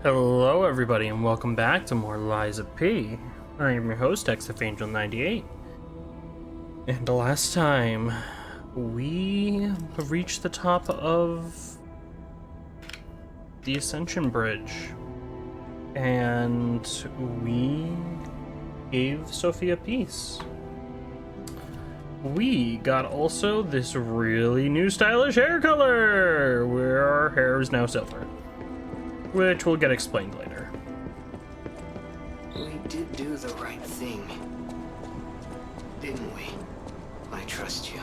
Hello everybody and welcome back to more Liza P. I am your host, XFAngel98. And the last time, we reached the top of the Ascension Bridge. And we gave Sophia peace. We got also this really new stylish hair color, where our hair is now silver. Which will get explained later. We did do the right thing, didn't we? I trust you.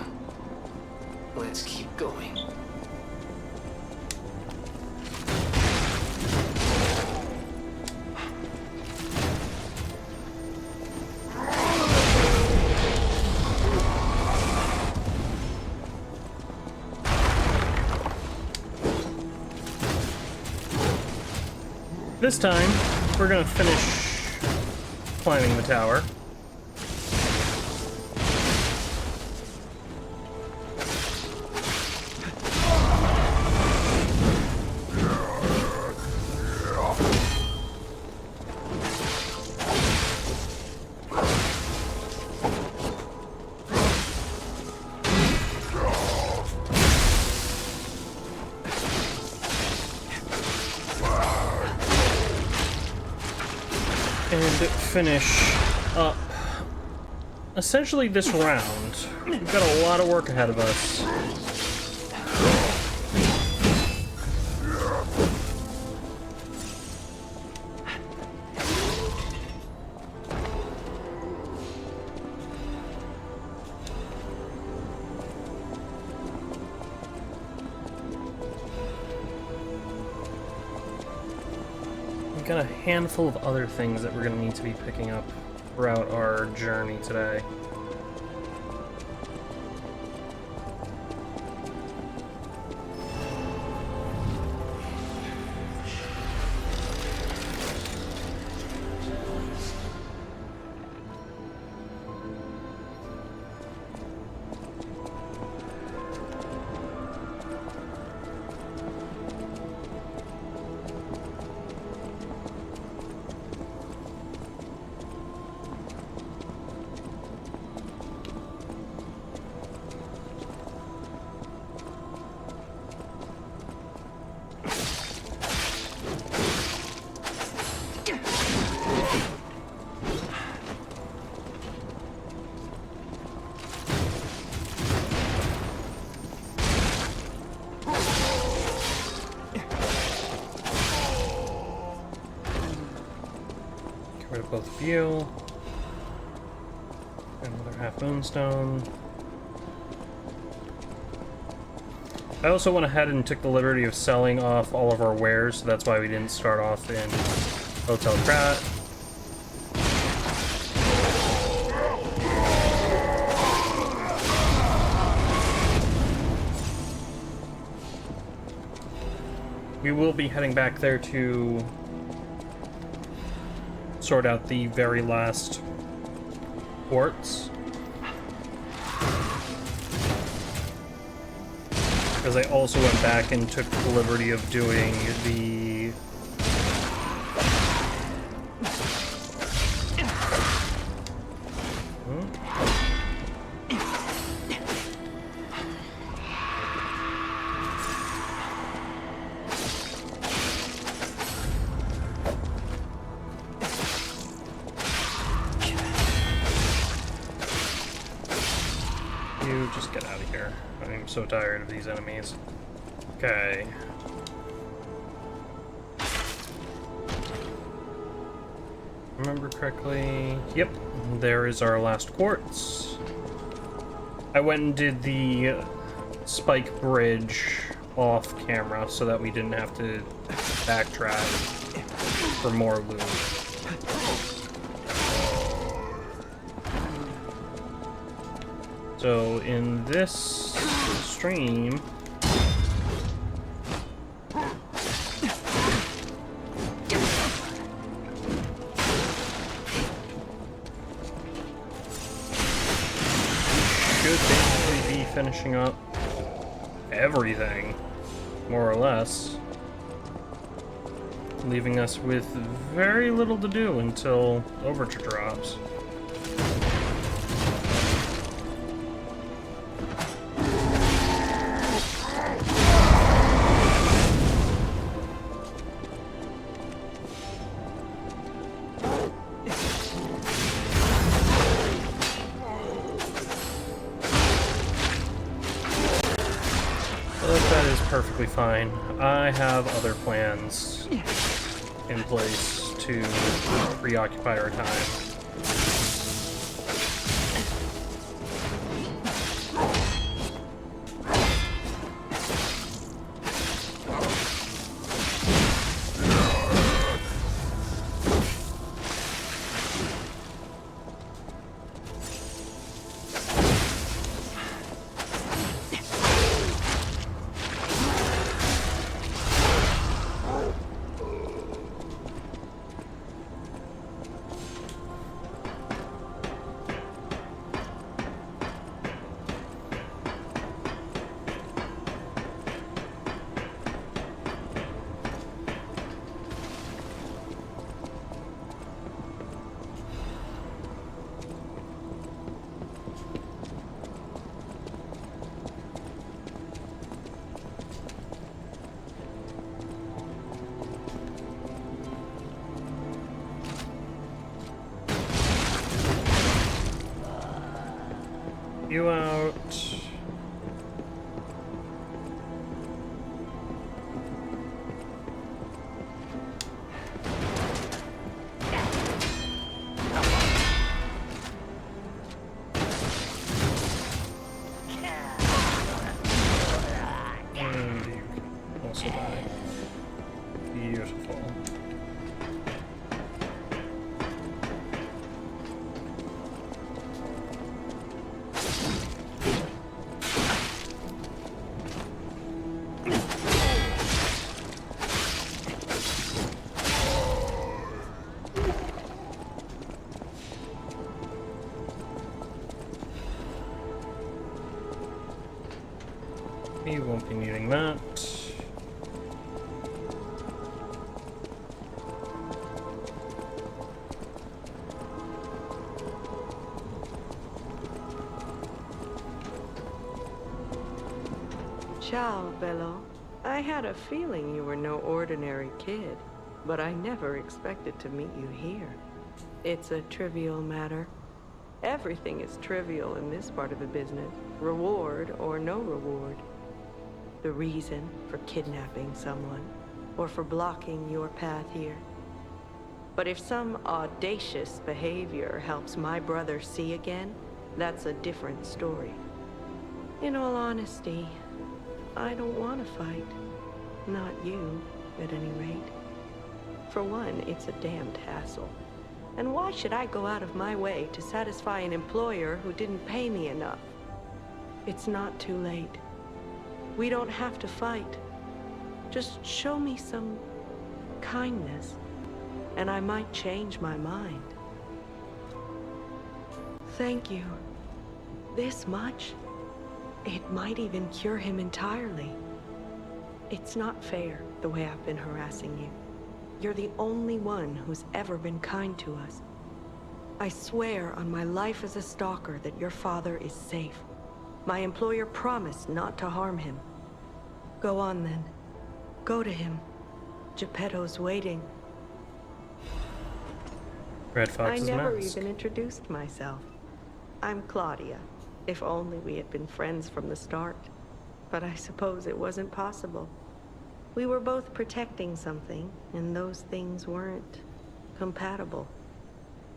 Let's keep going. This time, we're gonna finish climbing the tower. And finish up essentially this round. We've got a lot of work ahead of us. Got a handful of other things that we're going to need to be picking up throughout our journey today. Get rid of both of you. Another half moonstone. I also went ahead and took the liberty of selling off all of our wares, so that's why we didn't start off in Hotel Krat. We will be heading back there to sort out the very last quartz. Because I also went back and took the liberty of doing the You just get out of here. I'm so tired of these enemies. Okay. Remember correctly? Yep, there is our last quartz. I went and did the spike bridge off camera so that we didn't have to backtrack for more loot. So in this stream, should basically be finishing up everything, more or less. leaving us with very little to do until Overture drops. That is perfectly fine. I have other plans in place to preoccupy our time. You out. And you also die. Beautiful. You won't be needing that. Ciao, Bello. I had a feeling you were no ordinary kid, but I never expected to meet you here. It's a trivial matter. Everything is trivial in this part of the business, reward or no reward. The reason for kidnapping someone, or for blocking your path here. But if some audacious behavior helps my brother see again, that's a different story. In all honesty, I don't want to fight. Not you, at any rate. For one, it's a damned hassle. And why should I go out of my way to satisfy an employer who didn't pay me enough? It's not too late. We don't have to fight. Just show me some kindness, and I might change my mind. Thank you. This much? It might even cure him entirely. It's not fair, the way I've been harassing you. You're the only one who's ever been kind to us. I swear on my life as a stalker that your father is safe. My employer promised not to harm him. Go on then. Go to him. Geppetto's waiting. Red Fox's I never mask. even introduced myself. I'm Claudia. If only we had been friends from the start. But I suppose it wasn't possible. We were both protecting something, and those things weren't compatible.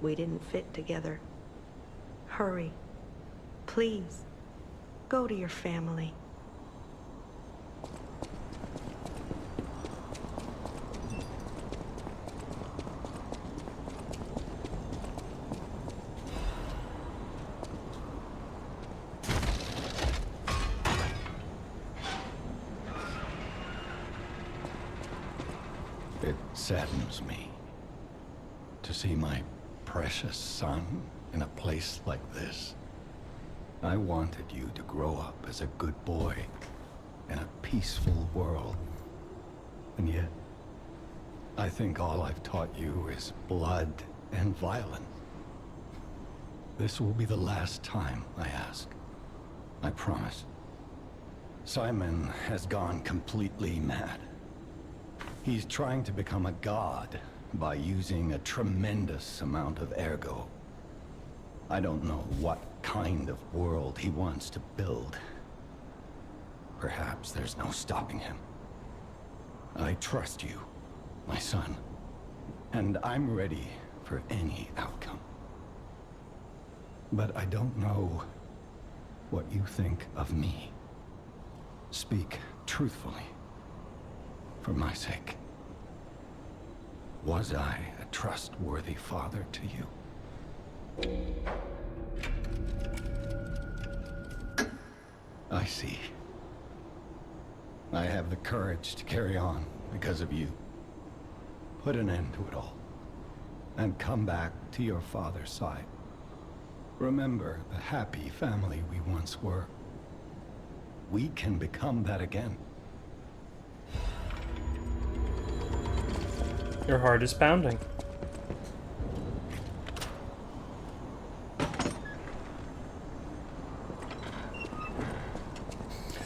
We didn't fit together. Hurry. Please. Go to your family. It saddens me to see my precious son in a place like this. I wanted you to grow up as a good boy in a peaceful world. And yet, I think all I've taught you is blood and violence. This will be the last time I ask. I promise. Simon has gone completely mad. He's trying to become a god by using a tremendous amount of ergo. I don't know what kind of world he wants to build. Perhaps there's no stopping him. I trust you, my son, and I'm ready for any outcome. But I don't know what you think of me. Speak truthfully, for my sake. Was I a trustworthy father to you? I see. I have the courage to carry on because of you. Put an end to it all, and come back to your father's side. Remember the happy family we once were. We can become that again. Your heart is pounding.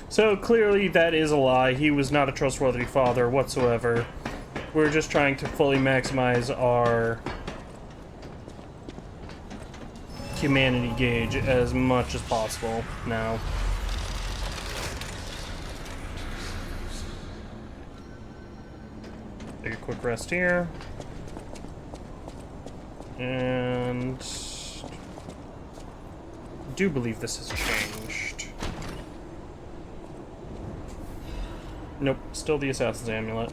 So clearly that is a lie. He was not a trustworthy father whatsoever. We're just trying to fully maximize our humanity gauge as much as possible now. Take a quick rest here. And I do believe this has changed. Nope, still the Assassin's Amulet.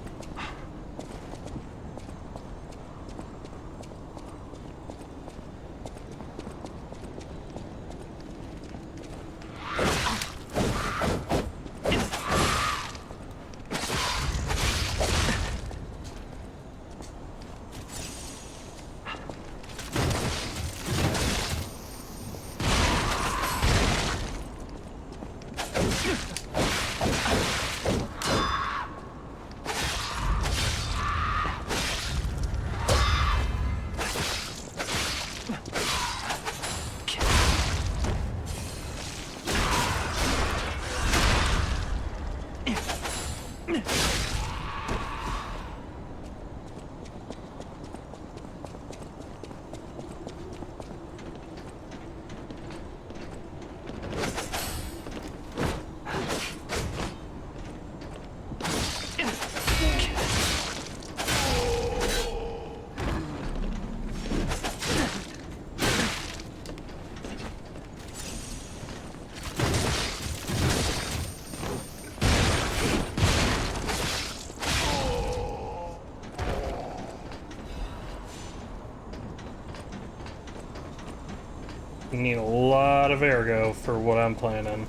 Need a lot of ergo for what I'm planning.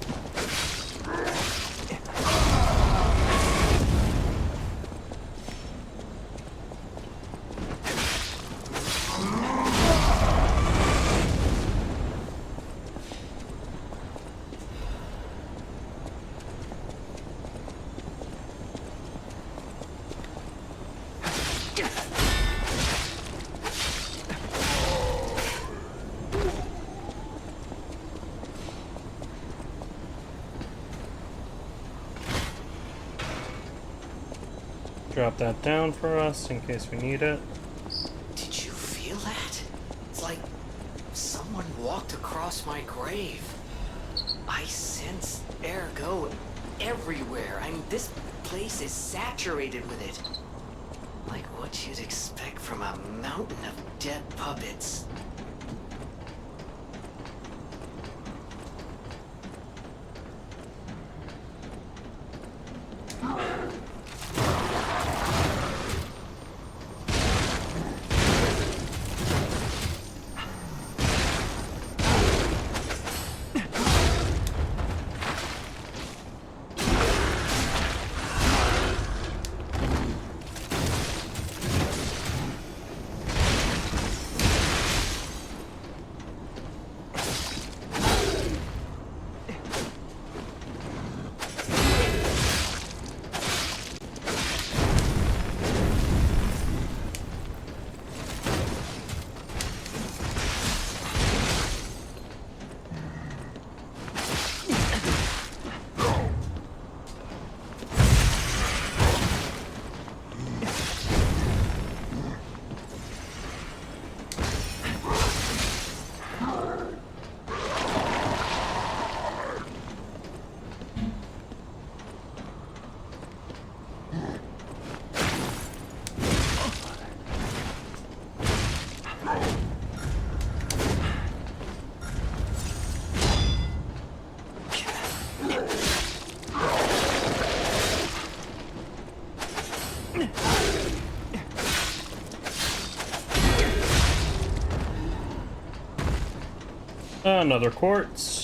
Drop that down for us in case we need it. Did you feel that? It's like someone walked across my grave. I sense ergo everywhere. I mean, this place is saturated with it. Like what you'd expect from a mountain of dead puppets. Another quartz.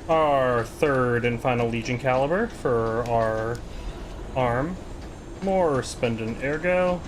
Our third and final Legion caliber for our arm. More Spendent Ergo.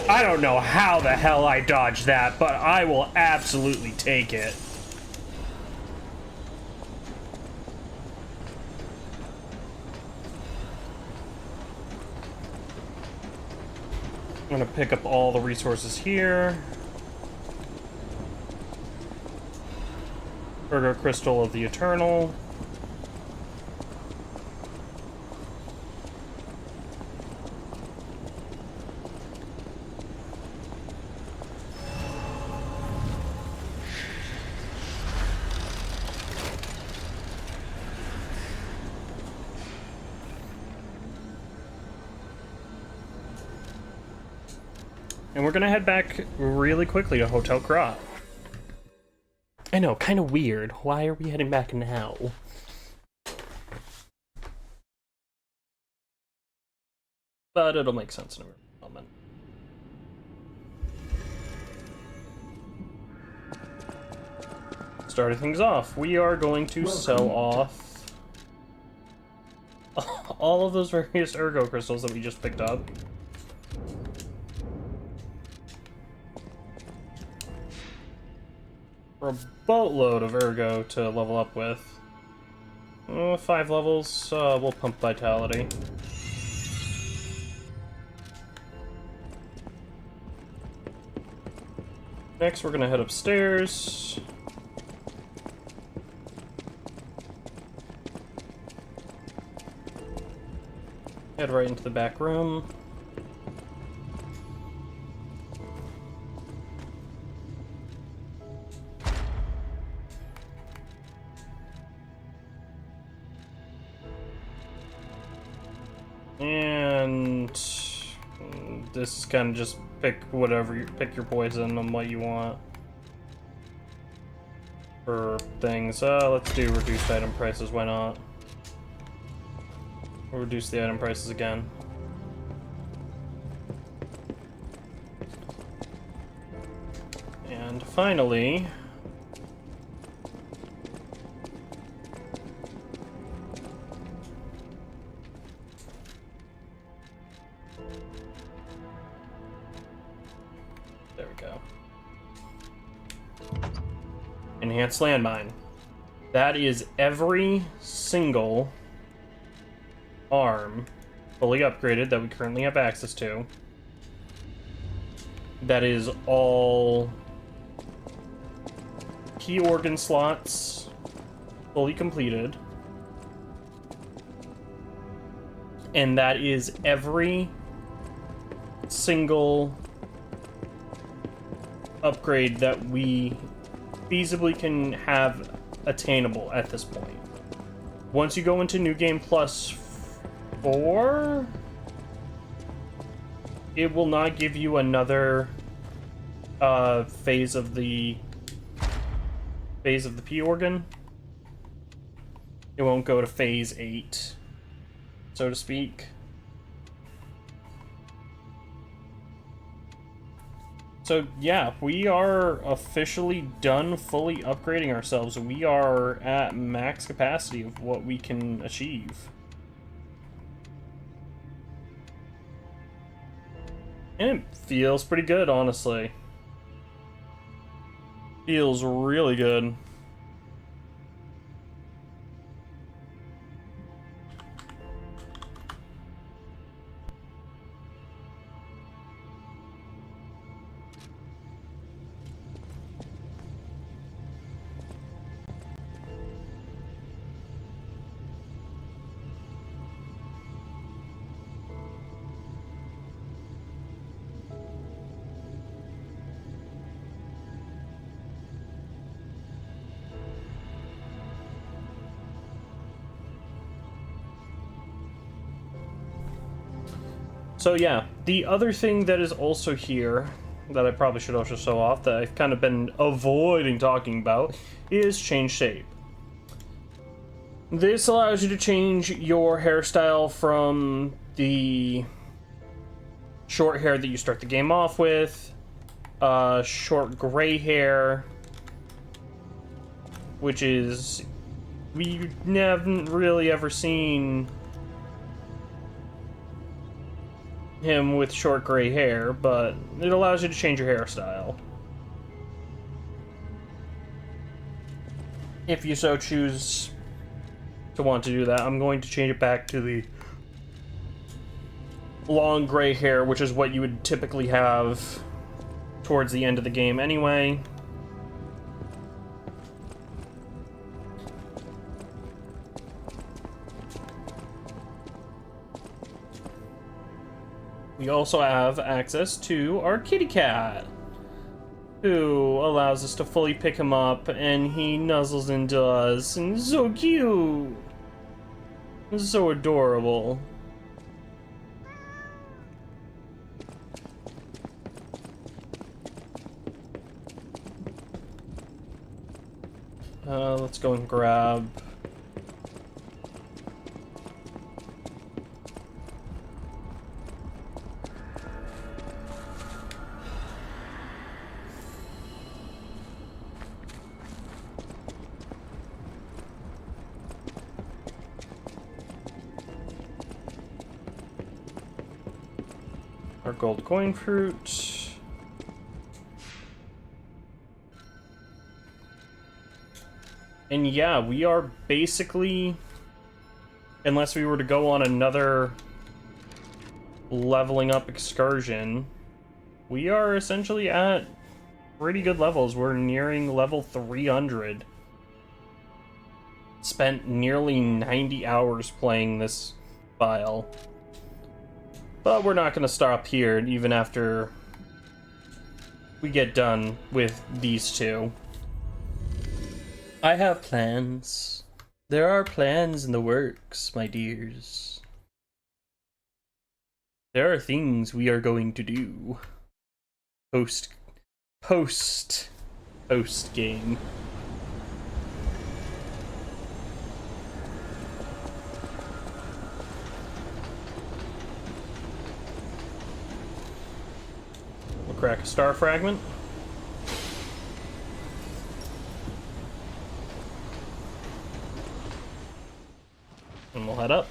I don't know how the hell I dodged that, but I will absolutely take it. I'm gonna pick up all the resources here. Ergo Crystal of the Eternal. And we're gonna head back really quickly to Hotel Krat. I know, kind of weird. Why are we heading back now? But it'll make sense in a moment. Starting things off, we are going to sell off all of those various Ergo crystals that we just picked up. For a boatload of Ergo to level up with. 5 levels, we'll pump Vitality. Next, we're gonna head upstairs. Head right into the back room. And this is kind of just pick your poison on what you want for things. Let's do reduced item prices, why not? We'll reduce the item prices again. And finally, there we go. Enhanced landmine. That is every single arm fully upgraded that we currently have access to. That is all key organ slots fully completed. And that is every single upgrade that we feasibly can have attainable at this point. Once you go into New Game Plus 4, it will not give you another phase of the P organ. it won't go to phase 8, so to speak. So yeah, we are officially done fully upgrading ourselves. We are at max capacity of what we can achieve. And it feels pretty good, honestly. Feels really good. So yeah, the other thing that is also here, that I probably should also show off, that I've kind of been avoiding talking about, is change shape. This allows you to change your hairstyle from the short hair that you start the game off with, short gray hair, which is, we haven't really ever seen him with short gray hair, but it allows you to change your hairstyle if you so choose to want to do that. I'm going to change it back to the long gray hair, which is what you would typically have towards the end of the game anyway. We also have access to our kitty cat, who allows us to fully pick him up, and he nuzzles into us, and he's so cute, so adorable. Let's go and grab our gold coin fruit. And yeah, we are basically, unless we were to go on another leveling up excursion, we are essentially at pretty good levels. We're nearing level 300. Spent nearly 90 hours playing this file. But we're not going to stop here, even after we get done with these two. I have plans. There are plans in the works, my dears. There are things we are going to do. Post game. We'll crack a star fragment. And we'll head up.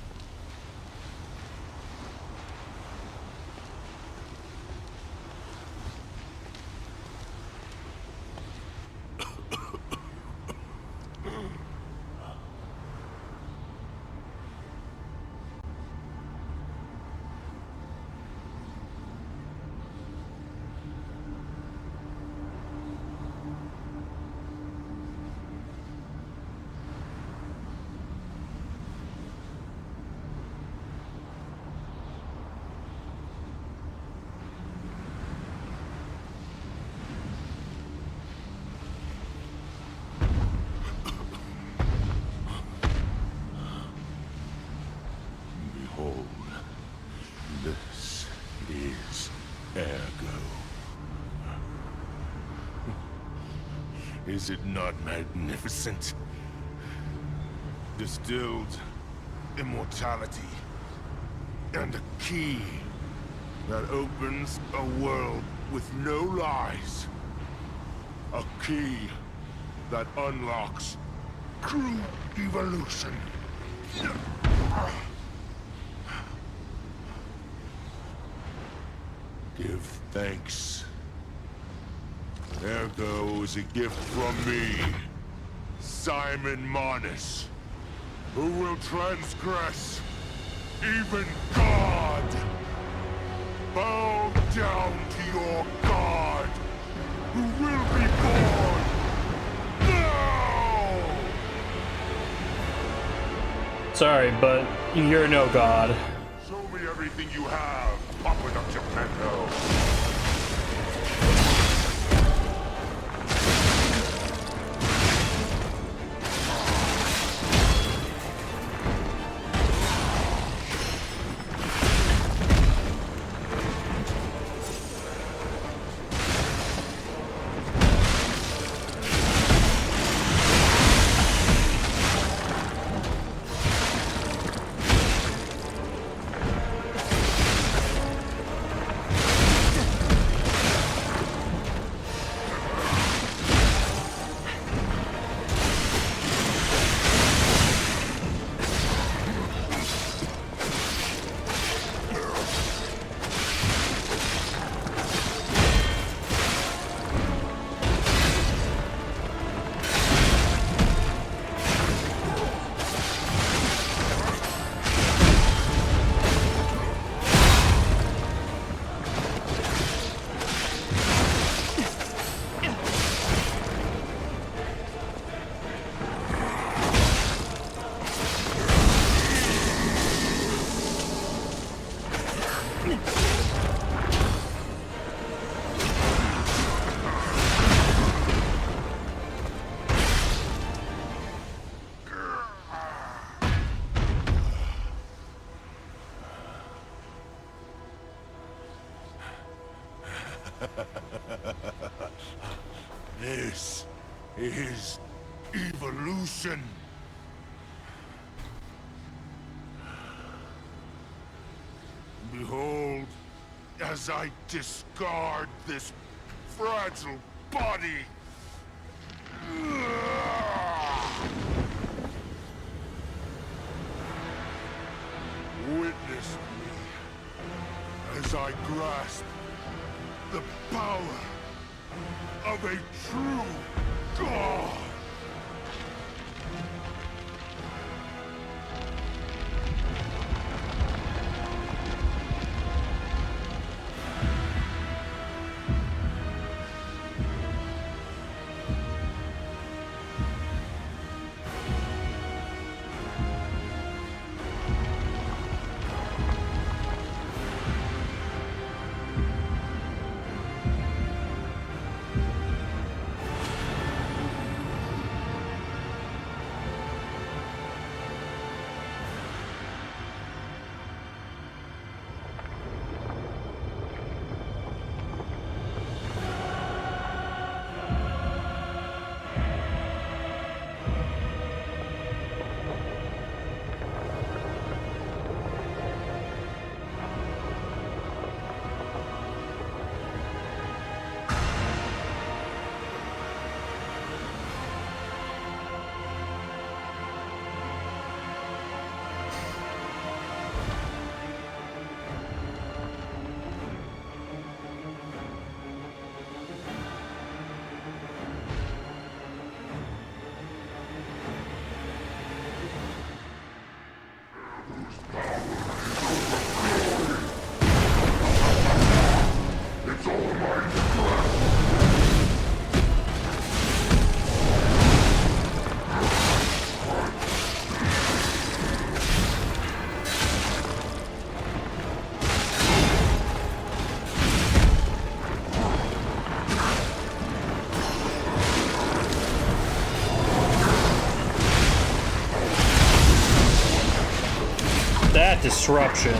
Behold, this is Ergo. Is it not magnificent? Distilled immortality. And a key that opens a world with no lies. A key that unlocks true evolution. Give thanks. Ergo is a gift from me, Simon Manus, who will transgress even God. Bow down to your God, who will be born now! Sorry, but you're no god. Show me everything you have, Papa Geppetto. This is evolution. Behold, as I discard this fragile body. Witness me as I grasp the power of a true God. That disruption.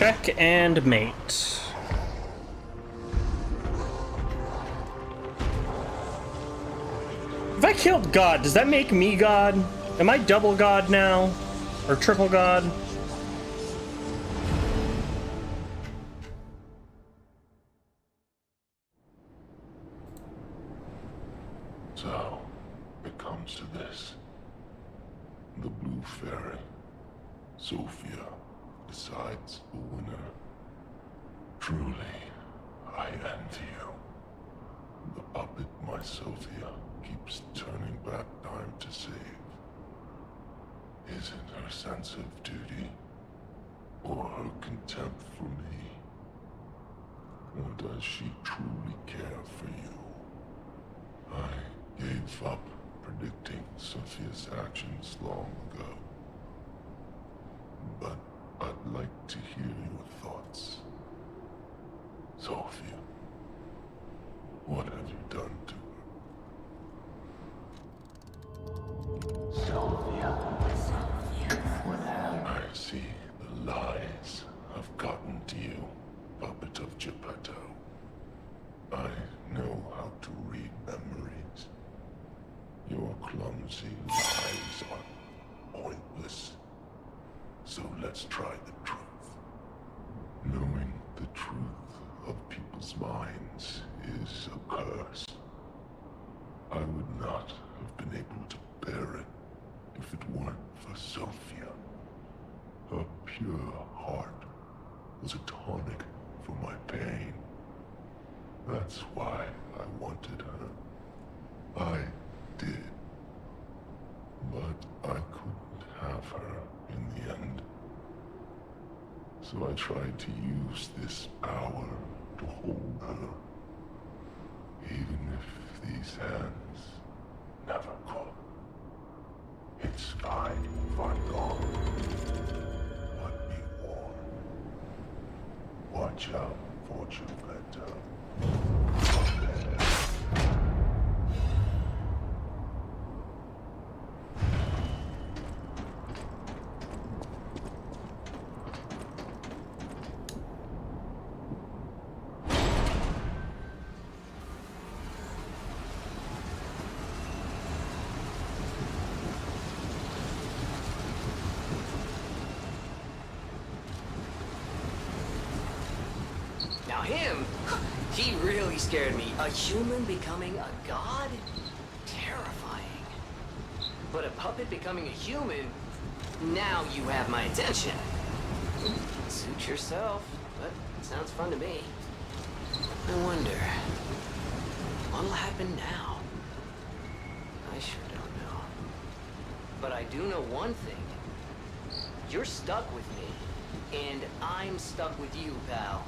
Check and mate. If I killed God, does that make me God? Am I double God now? Or triple God? So, it comes to this. The Blue Fairy, Sophia, decides the winner. Truly, I envy you. The puppet, my Sophia, keeps turning back time to save. Is it her sense of duty, or her contempt for me? Or does she truly care for you? I gave up predicting Sophia's actions long ago. But I'd like to hear your thoughts. Sophia, what have you done to her? Sophia. What happened? I see the lies have gotten to you, puppet of Geppetto. I know how to read memories. Your clumsy lies are pointless. So let's try the truth. Knowing the truth of people's minds is a curse. I would not have been able to bear it if it weren't for Sophia. Her pure heart was a tonic for my pain. That's why I wanted her. I did. But I couldn't have her in the end. So I tried to use this power to hold her. Even if these hands never could. It's time for gone. But be warned. Watch out for Geppetto. Now him, he really scared me. A human becoming a god? Terrifying. But a puppet becoming a human? Now you have my attention. Suit yourself, but it sounds fun to me. I wonder, what'll happen now? I sure don't know. But I do know one thing. You're stuck with me, and I'm stuck with you, pal.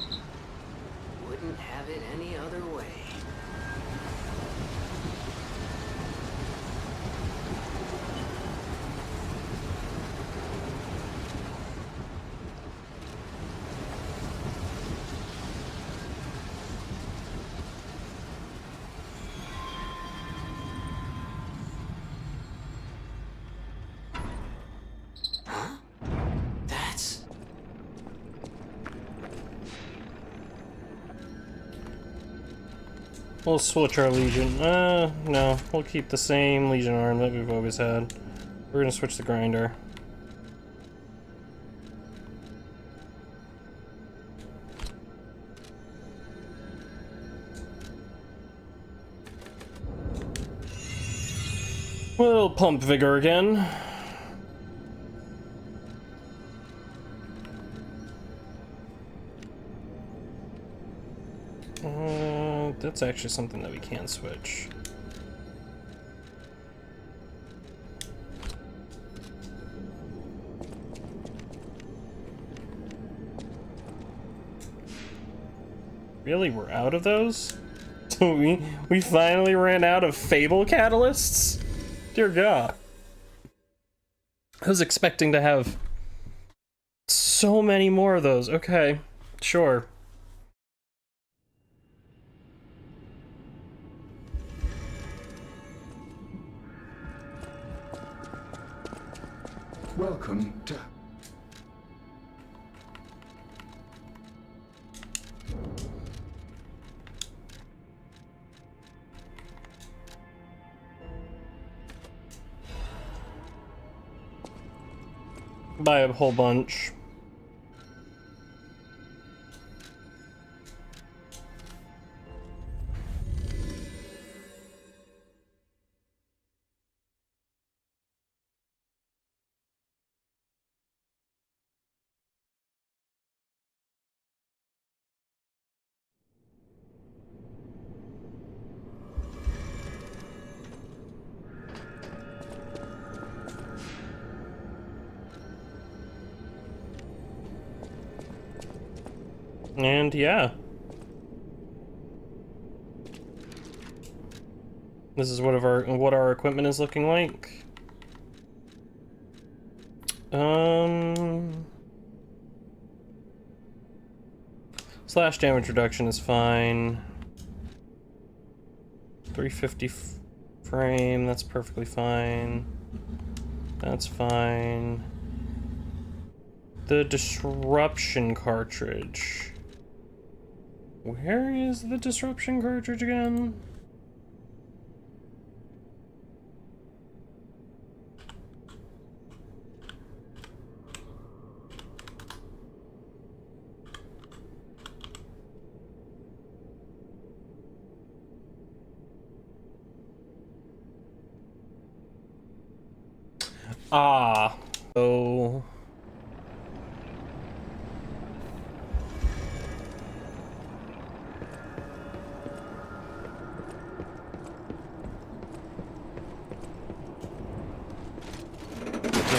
Wouldn't have it any other way. Huh? That's... We'll switch our Legion. No. We'll keep the same Legion arm that we've always had. We're gonna switch the grinder. We'll pump vigor again. That's actually something that we can switch. Really, we're out of those? So we finally ran out of Fable catalysts? Dear God. I was expecting to have so many more of those. Okay, sure. Welcome to... by a whole bunch. And yeah. This is what our equipment is looking like. Slash damage reduction is fine. 350 frame, that's perfectly fine. That's fine. The disruption cartridge. Where is the disruption cartridge again? Ah. Oh.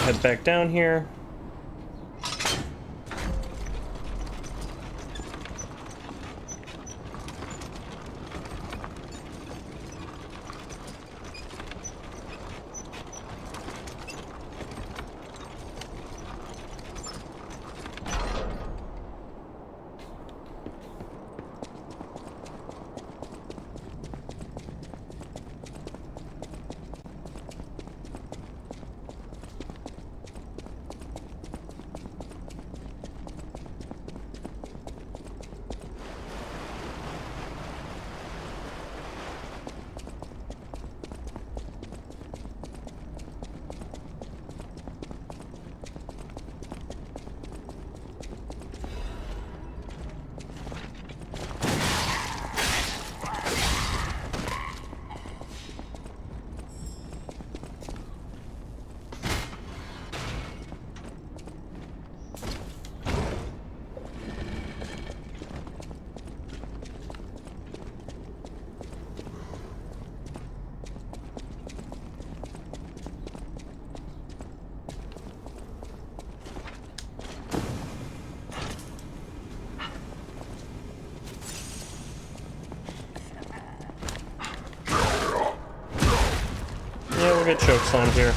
Head back down here. Yeah, we'll get chokes on here.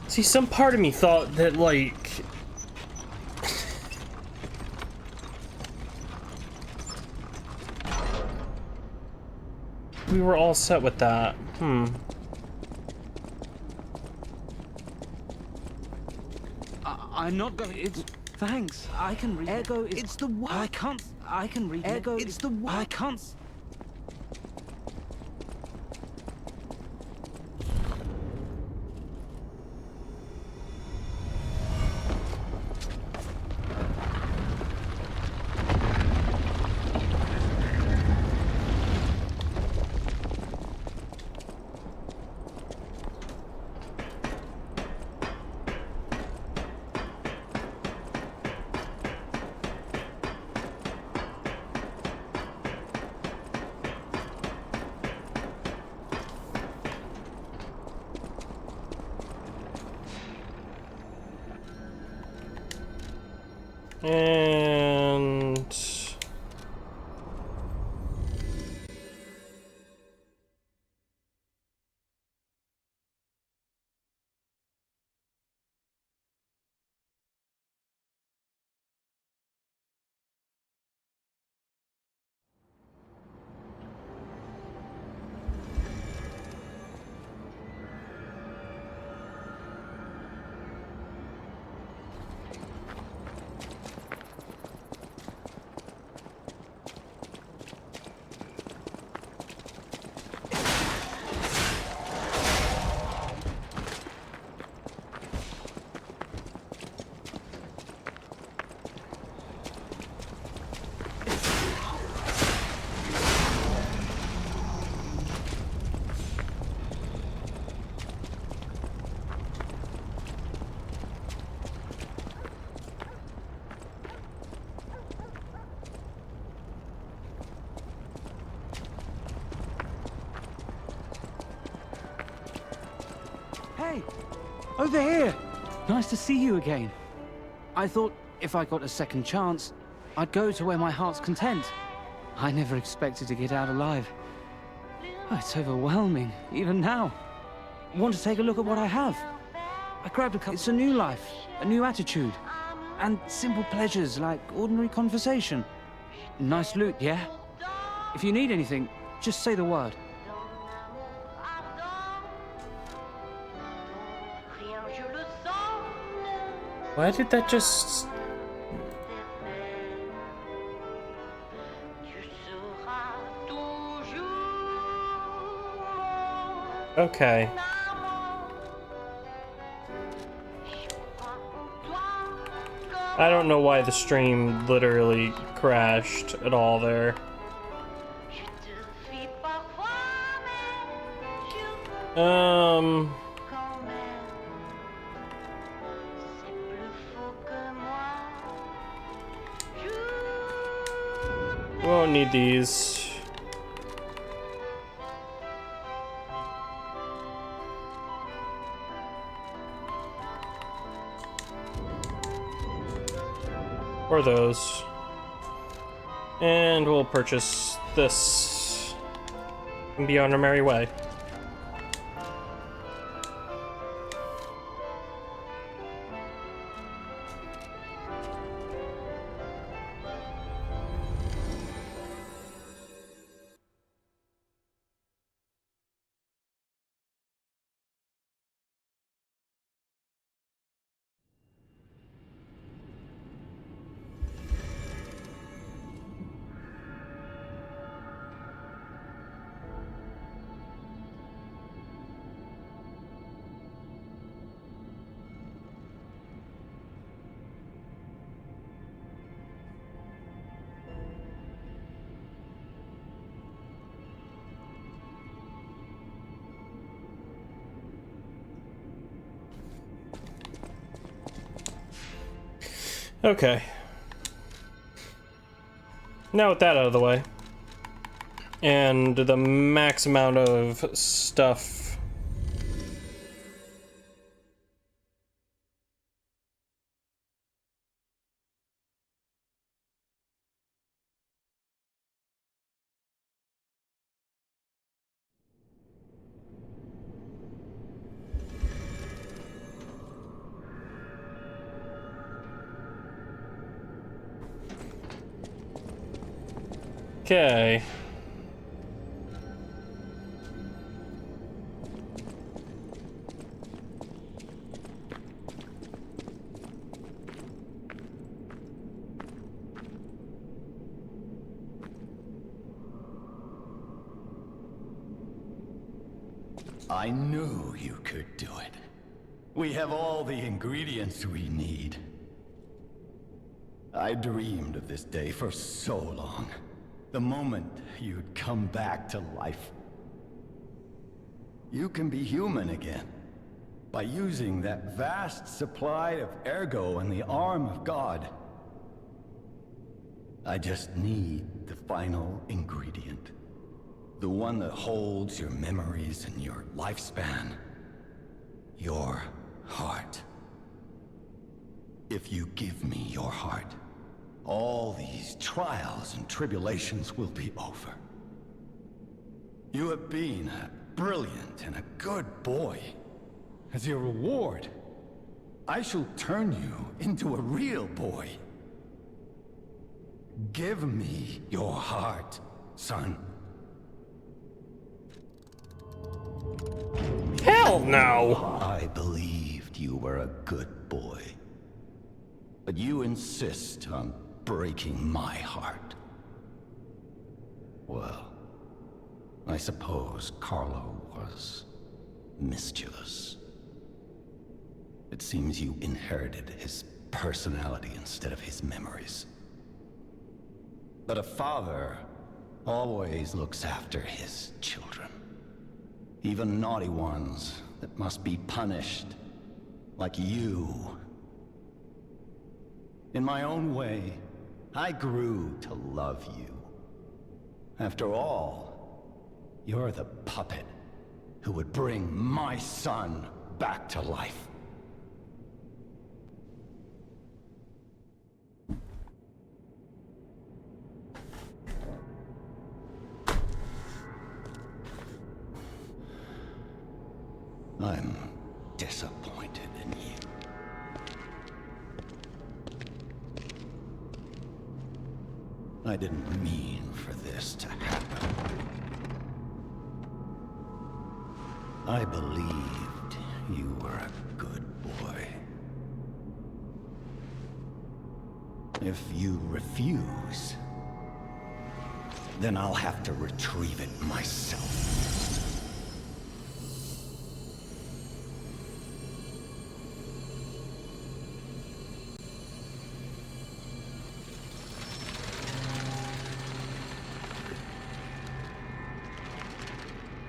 See, some part of me thought that, like... we were all set with that. I'm not going. It's thanks. I can read. Ergo is. It's the what? I can't. I can read. Ergo it's the what? I can't. And... Hey! Over here! Nice to see you again. I thought if I got a second chance, I'd go to where my heart's content. I never expected to get out alive. Oh, it's overwhelming, even now. Want to take a look at what I have? I grabbed a couple. It's a new life, a new attitude, and simple pleasures like ordinary conversation. Nice loot, yeah? If you need anything, just say the word. Why did that just... Okay. I don't know why the stream literally crashed at all there. We won't need these. Or those. And we'll purchase this and be on our merry way. Okay. Now with that out of the way, and the max amount of stuff okay. I knew you could do it. We have all the ingredients we need. I dreamed of this day for so long. The moment you'd come back to life. You can be human again. By using that vast supply of ergo and the arm of God. I just need the final ingredient. The one that holds your memories and your lifespan. Your heart. If you give me your heart, all these trials and tribulations will be over. You have been a brilliant and a good boy. As your reward, I shall turn you into a real boy. Give me your heart, son. Hell no! I believed you were a good boy. But you insist on breaking my heart. Well, I suppose Carlo was mischievous. It seems you inherited his personality instead of his memories. But a father always looks after his children. Even naughty ones that must be punished, like you. In my own way, I grew to love you. After all, you're the puppet who would bring my son back to life. I'm disappointed in you. I didn't mean for this to happen. I believed you were a good boy. If you refuse, then I'll have to retrieve it myself.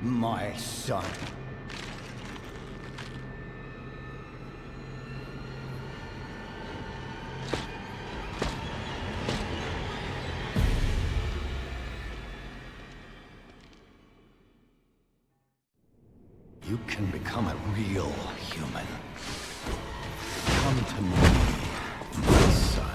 My son. You can become a real human. Come to me, my son.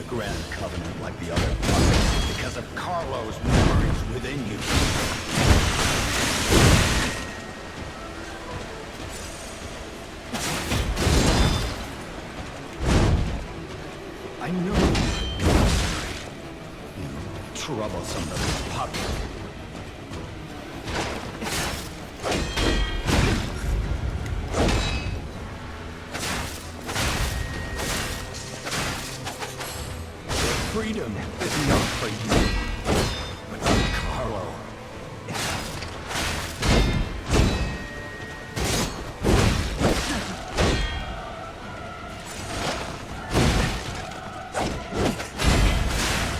Grand Covenant like the other puppets because of Carlo's memories within you. I know you troublesome little puppet. Freedom is not for you, but for Carlo.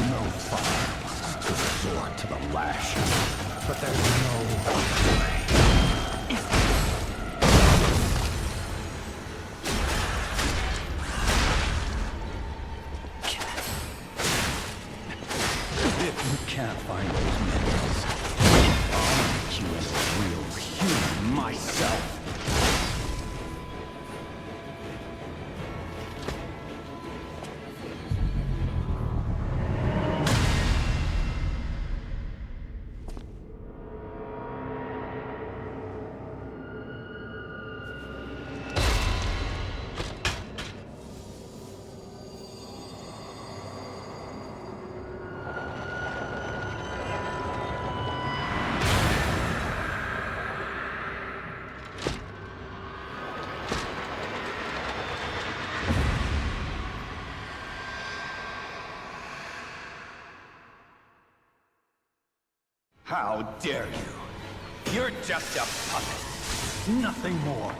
No father wants to resort to the lash, but there's no other way. Can't find those minerals. I'll make you as a real human myself. How dare you? You're just a puppet. Nothing more.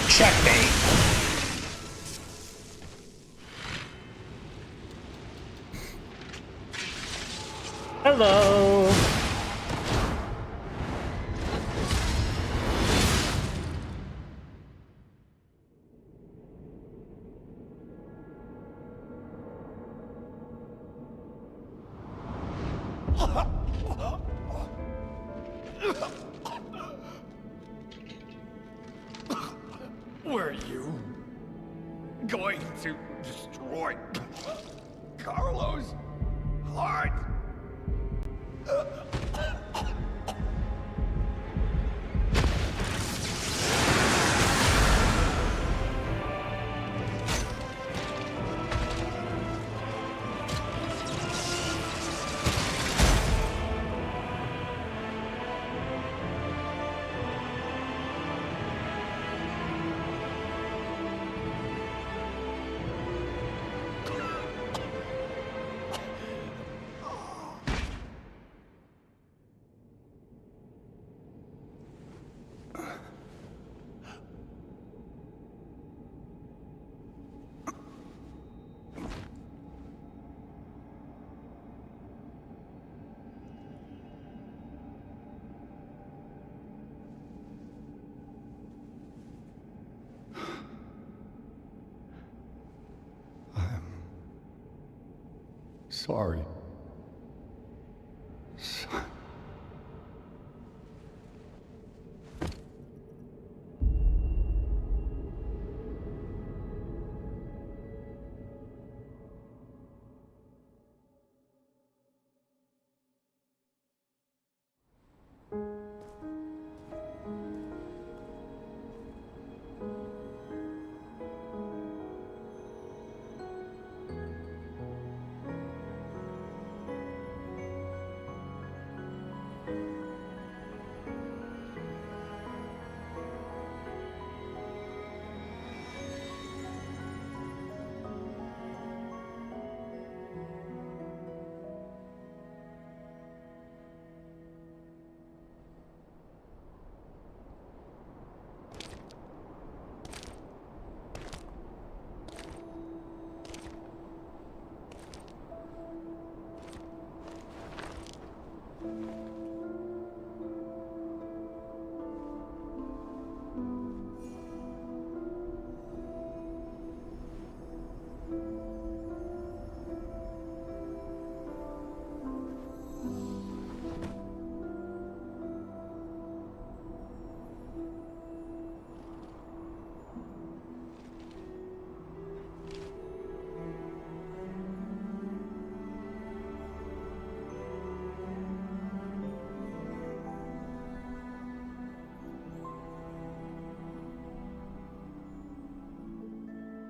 Checkmate. Hello. Were you going to destroy Carlos' heart? Sorry.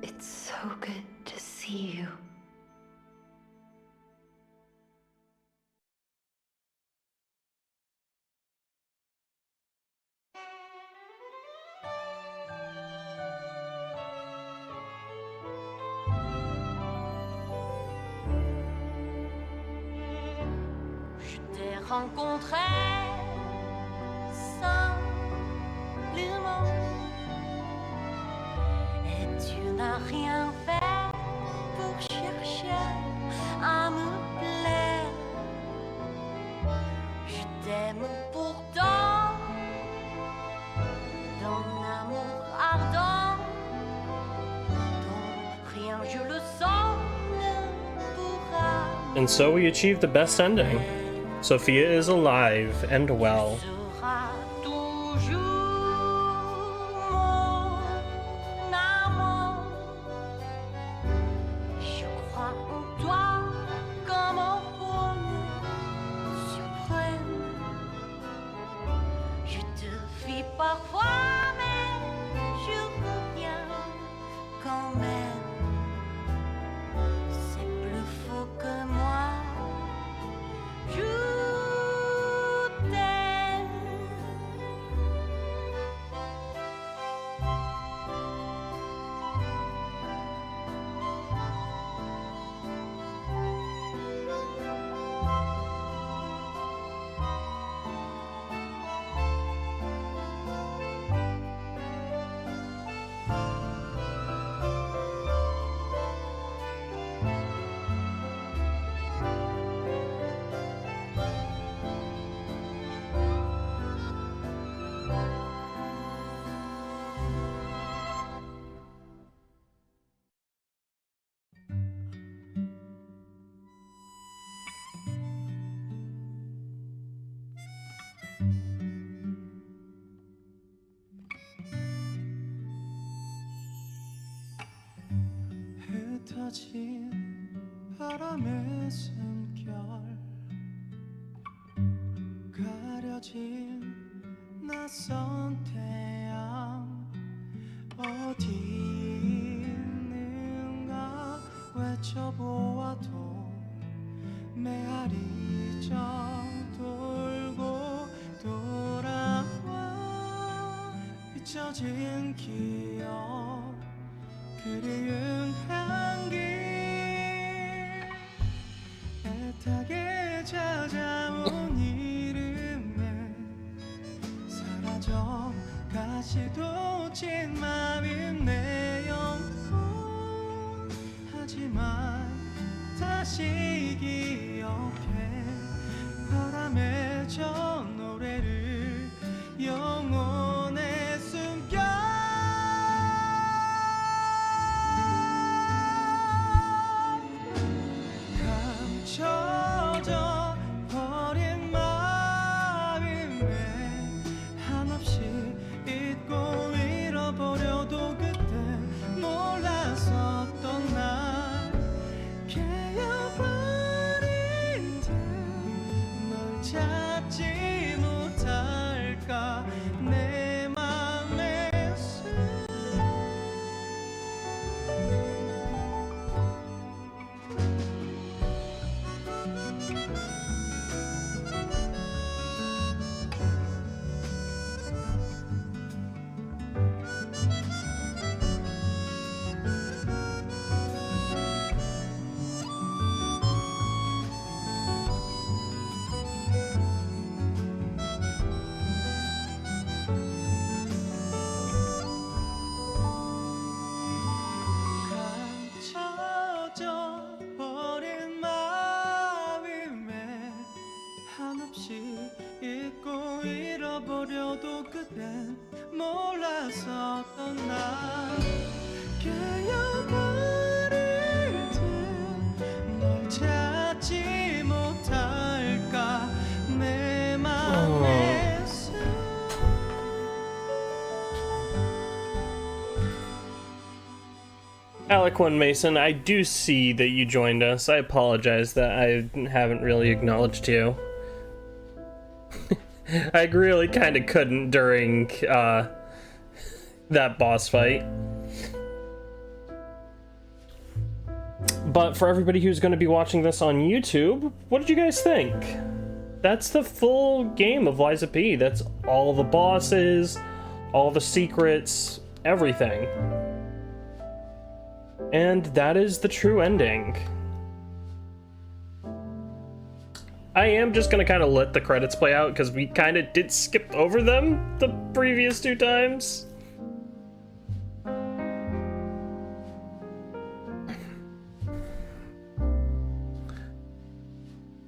It's so good to see you. Je t'ai rencontré simplement et tu n'as rien fait pour chercher à me plaire. Je t'aime pourtant d'un amour ardent dont rien, je le sens, ne pourra. And so we achieved the best ending. Sophia is alive and well. Sera toujours mon amour. Je crois en toi comme en bonheur suprême. Je te fie parfois, mais 흩어진 바람의 숨결 가려진 낯선 태양 어디 있는가 외쳐보아도 메아리 정 돌고 돌아와 잊혀진 기억 그리운 향기 애타게 찾아온 이름에 사라져 가시도 친 맘인 내 영혼 하지만 다시 기억해 바람에 저 노래를 영혼에 숨겨 감춰져 버린 마음에 한없이 잊고 잃어버려도 그때 몰랐었던 날 깨어버린 듯 널 찾지 못할까 내 맘에 감춰져 버린 마음에 한없이 잊고 잃어버려도 그댄 몰랐었던 날 깨어버릴 듯 널 찾지 못할까 내 맘에 Alec1 Mason, I do see that you joined us. I apologize that I haven't really acknowledged you. I really kind of couldn't during that boss fight. But for everybody who's going to be watching this on YouTube, what did you guys think? That's the full game of Lies of P. That's all the bosses, all the secrets, everything. And that is the true ending. I am just gonna kind of let the credits play out because we kind of did skip over them the previous 2 times.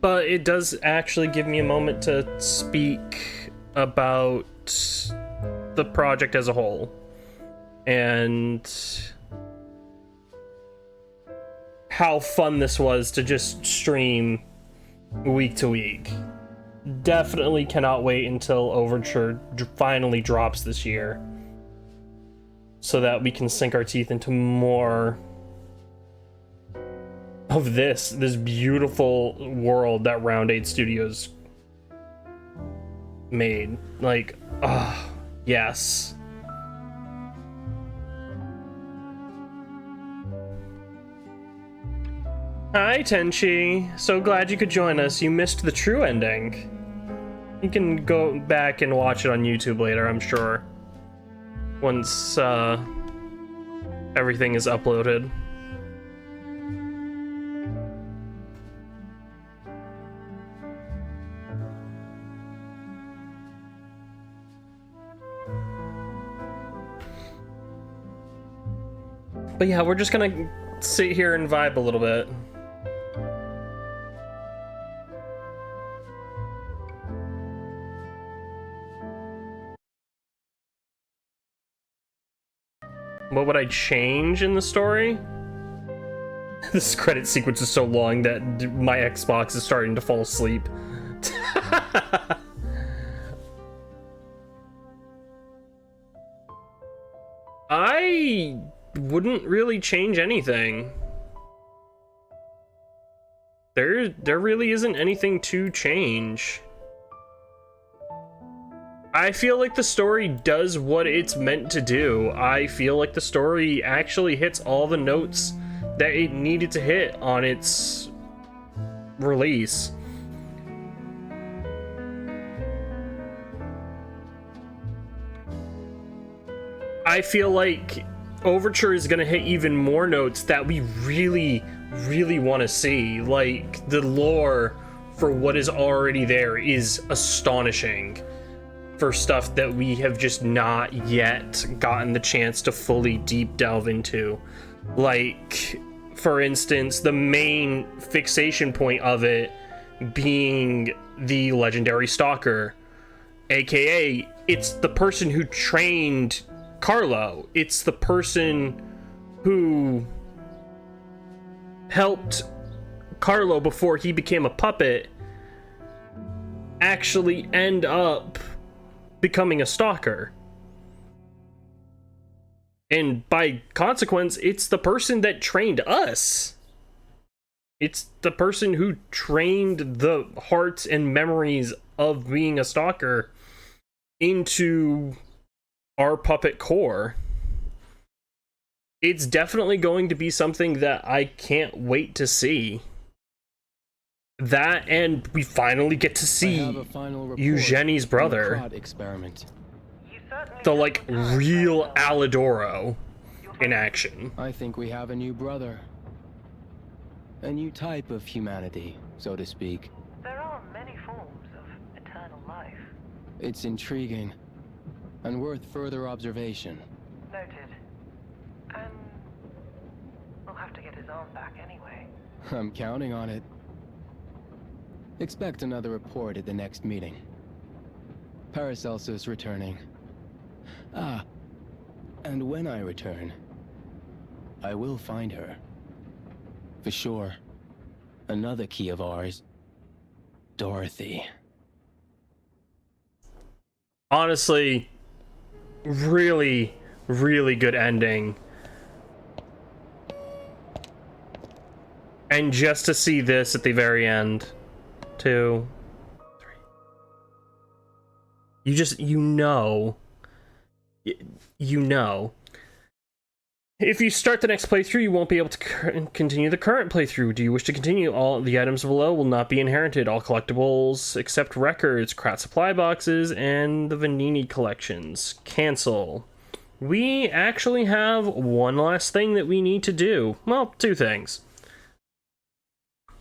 But it does actually give me a moment to speak about the project as a whole. And how fun this was to just stream week to week. Definitely cannot wait until Overture finally drops this year, so that we can sink our teeth into more of this beautiful world that Round 8 Studios made. Like, yes. Hi, Tenchi. So glad you could join us. You missed the true ending. You can go back and watch it on YouTube later, I'm sure. Once, everything is uploaded. But yeah, we're just gonna sit here and vibe a little bit. What would I change in the story? This credit sequence is so long that my Xbox is starting to fall asleep. I wouldn't really change anything. there really isn't anything to change. I feel like the story does what it's meant to do. I feel like the story actually hits all the notes that it needed to hit on its release. I feel like Overture is gonna hit even more notes that we really want to see. Like, the lore for what is already there is astonishing for stuff that we have just not yet gotten the chance to fully deep delve into. Like, for instance, the main fixation point of it being the legendary stalker, aka it's the person who trained Carlo. It's the person who helped Carlo before he became a puppet actually end up becoming a stalker. And by consequence, it's the person that trained us. It's the person who trained the hearts and memories of being a stalker into our puppet core. It's definitely going to be something that I can't wait to see. That, and we finally get to see Eugenie's brother. Experiment. The, like, real Alidoro in action. I think we have a new brother. A new type of humanity, so to speak. There are many forms of eternal life. It's intriguing and worth further observation. Noted. And we'll have to get his arm back anyway. I'm counting on it. Expect another report at the next meeting. Paracelsus returning. Ah, and when I return, I will find her. For sure. Another key of ours. Dorothy. Honestly, really good ending. And just to see this at the very end. 2, 3. You just, you know. If you start the next playthrough, you won't be able to continue the current playthrough. Do you wish to continue? All the items below will not be inherited. All collectibles except records, Krat supply boxes, and the Vanini collections. Cancel. We actually have one last thing that we need to do. Well, 2 things.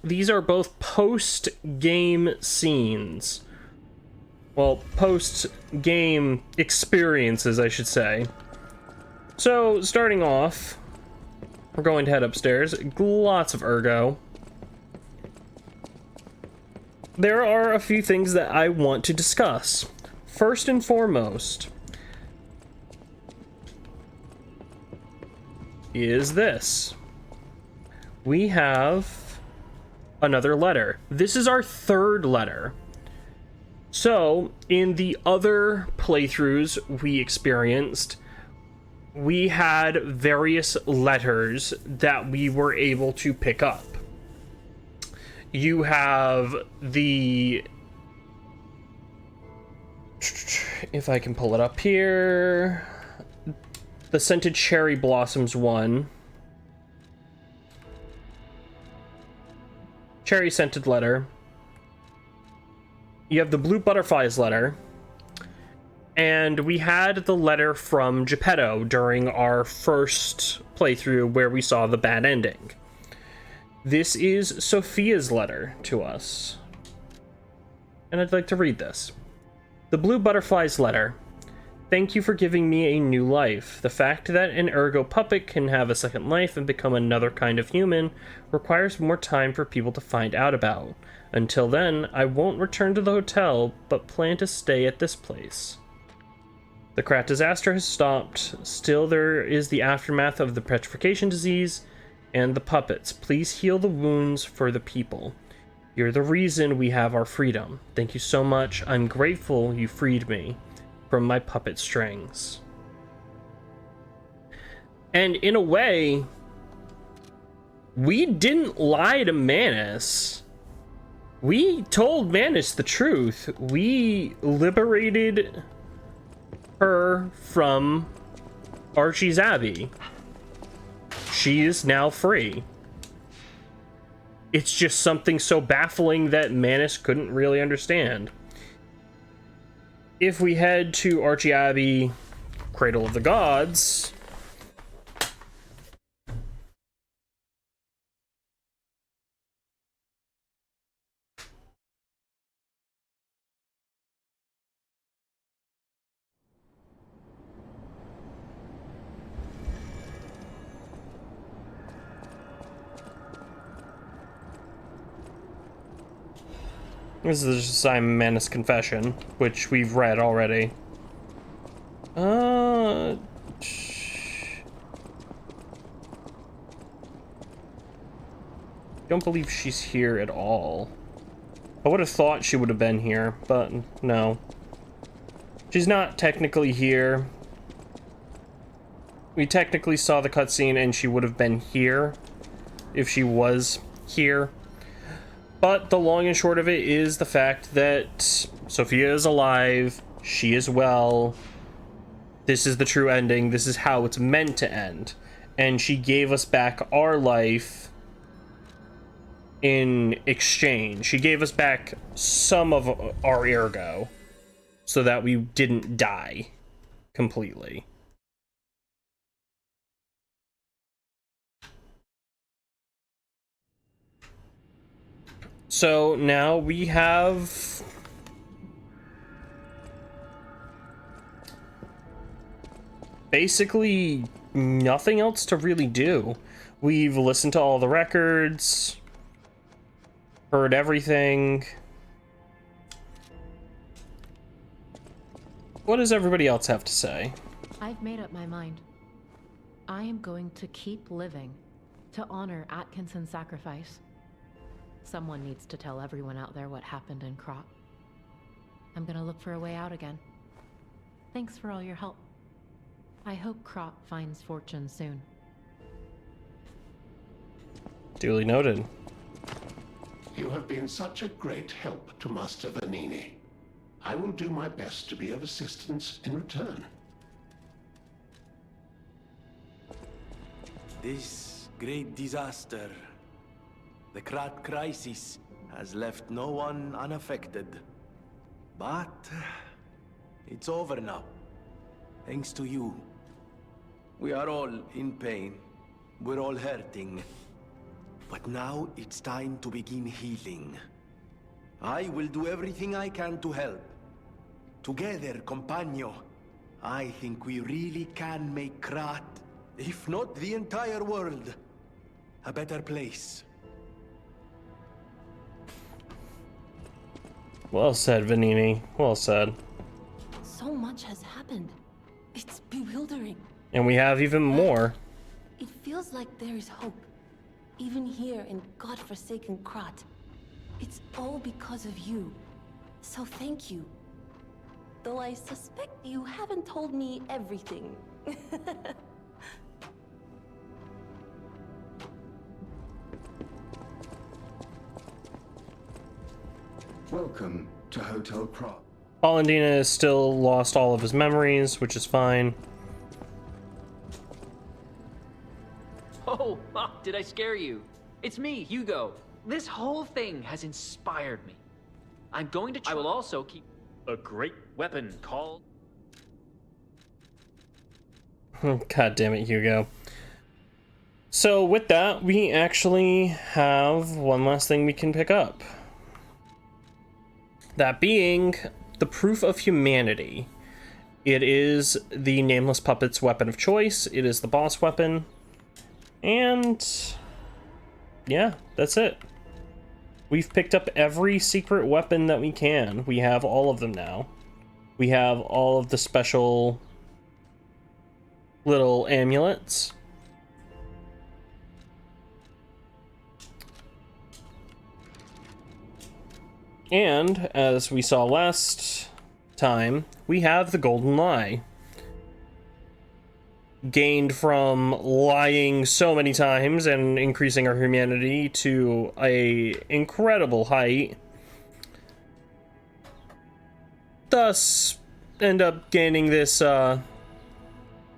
These are both post-game scenes. Well, post-game experiences, I should say. So, starting off, we're going to head upstairs. Lots of Ergo. There are a few things that I want to discuss. First and foremost is this. We have another letter. This is our 3rd letter. So, in the other playthroughs we experienced, we had various letters that we were able to pick up. You have the... if I can pull it up here... the Scented Cherry Blossoms one. Cherry Scented letter. You have the Blue Butterflies letter. And we had the letter from Geppetto during our first playthrough where we saw the bad ending. This is Sophia's letter to us. And I'd like to read this. The Blue Butterflies letter. Thank you for giving me a new life. The fact that an Ergo puppet can have a second life and become another kind of human requires more time for people to find out about. Until then, I won't return to the hotel, but plan to stay at this place. The Krat disaster has stopped. Still, there is the aftermath of the petrification disease and the puppets. Please heal the wounds for the people. You're the reason we have our freedom. Thank you so much. I'm grateful you freed me from my puppet strings. And in a way, we didn't lie to Manus. We told Manus the truth. We liberated her from Archie's Abbey. She is now free. It's just something so baffling that Manus couldn't really understand. If we head to Archie Abbey, Cradle of the Gods, this is just Simon Manus' confession, which we've read already. Don't believe she's here at all. I would have thought she would have been here, but no. She's not technically here. We technically saw the cutscene and she would have been here if she was here. But the long and short of it is the fact that Sophia is alive, she is well, this is the true ending, this is how it's meant to end. And she gave us back our life in exchange. She gave us back some of our ergo so that we didn't die completely. So now we have basically nothing else to really do. We've listened to all the records, heard everything. What does everybody else have to say? I've made up my mind. I am going to keep living to honor Atkinson's sacrifice. Someone needs to tell everyone out there what happened in Krat. I'm gonna look for a way out again. Thanks for all your help. I hope Krat finds fortune soon. Duly noted. You have been such a great help to Master Vanini. I will do my best to be of assistance in return. This great disaster, the Krat crisis, has left no one unaffected. But it's over now, thanks to you. We are all in pain. We're all hurting. But now it's time to begin healing. I will do everything I can to help. Together, Compagno, I think we really can make Krat, if not the entire world, a better place. Well said, Vanini. Well said. So much has happened. It's bewildering. And we have even more. It feels like there is hope. Even here in godforsaken Krat. It's all because of you. So thank you. Though I suspect you haven't told me everything. Welcome to Hotel Krat. Polendina has still lost all of his memories, which is fine. Oh, did I scare you? It's me, Hugo. This whole thing has inspired me. I'm going to try. I will also keep a great weapon called... God damn it, Hugo. So with that, we actually have one last thing we can pick up. That being the Proof of Humanity. It is the Nameless Puppet's weapon of choice. It is the boss weapon. And yeah, that's it. We've picked up every secret weapon that we can. We have all of them now. We have all of the special little amulets. And, as we saw last time, we have the Golden Lie. Gained from lying so many times and increasing our humanity to a incredible height. thus end up gaining this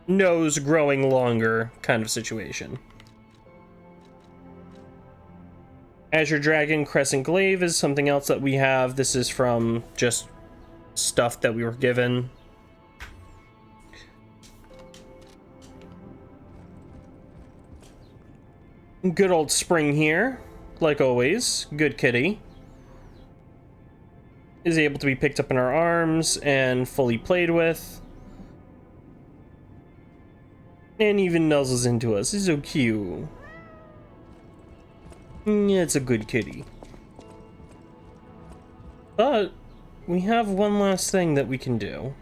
nose growing longer kind of situation. Azure Dragon Crescent Glaive is something else that we have. This is from just stuff that we were given. Good old Spring here, like always. Good kitty. Is able to be picked up in our arms and fully played with. And even nuzzles into us. He's so cute. Yeah, it's a good kitty. But we have one last thing that we can do.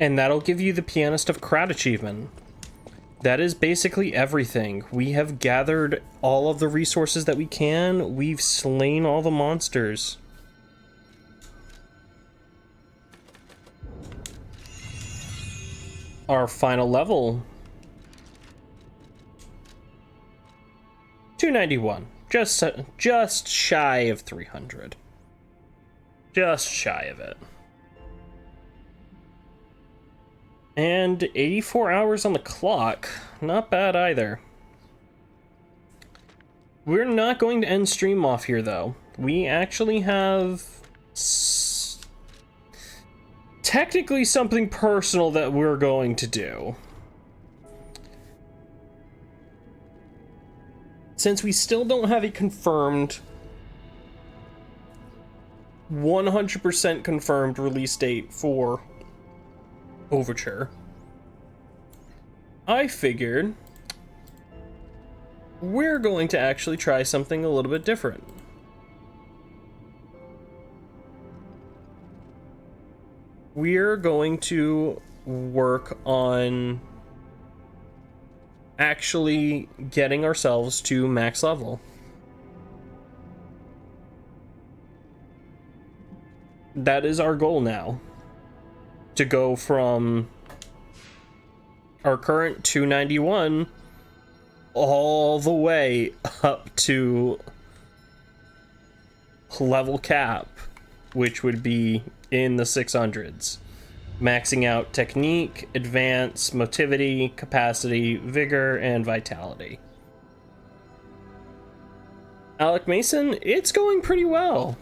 And that'll give you the Pianist of Krat achievement. That is basically everything. We have gathered all of the resources that we can. We've slain all the monsters. Our final level. 291. Just shy of 300. Just shy of it. And 84 hours on the clock. Not bad either. We're not going to end stream off here, though. We actually have technically something personal that we're going to do. Since we still don't have a confirmed 100% confirmed release date for Overture, I figured we're going to actually try something a little bit different. We're going to work on actually getting ourselves to max level. That is our goal now. To go from our current 291 all the way up to level cap, which would be in the 600s. Maxing out technique, advance, motivity, capacity, vigor, and vitality. Alec Mason, it's going pretty well.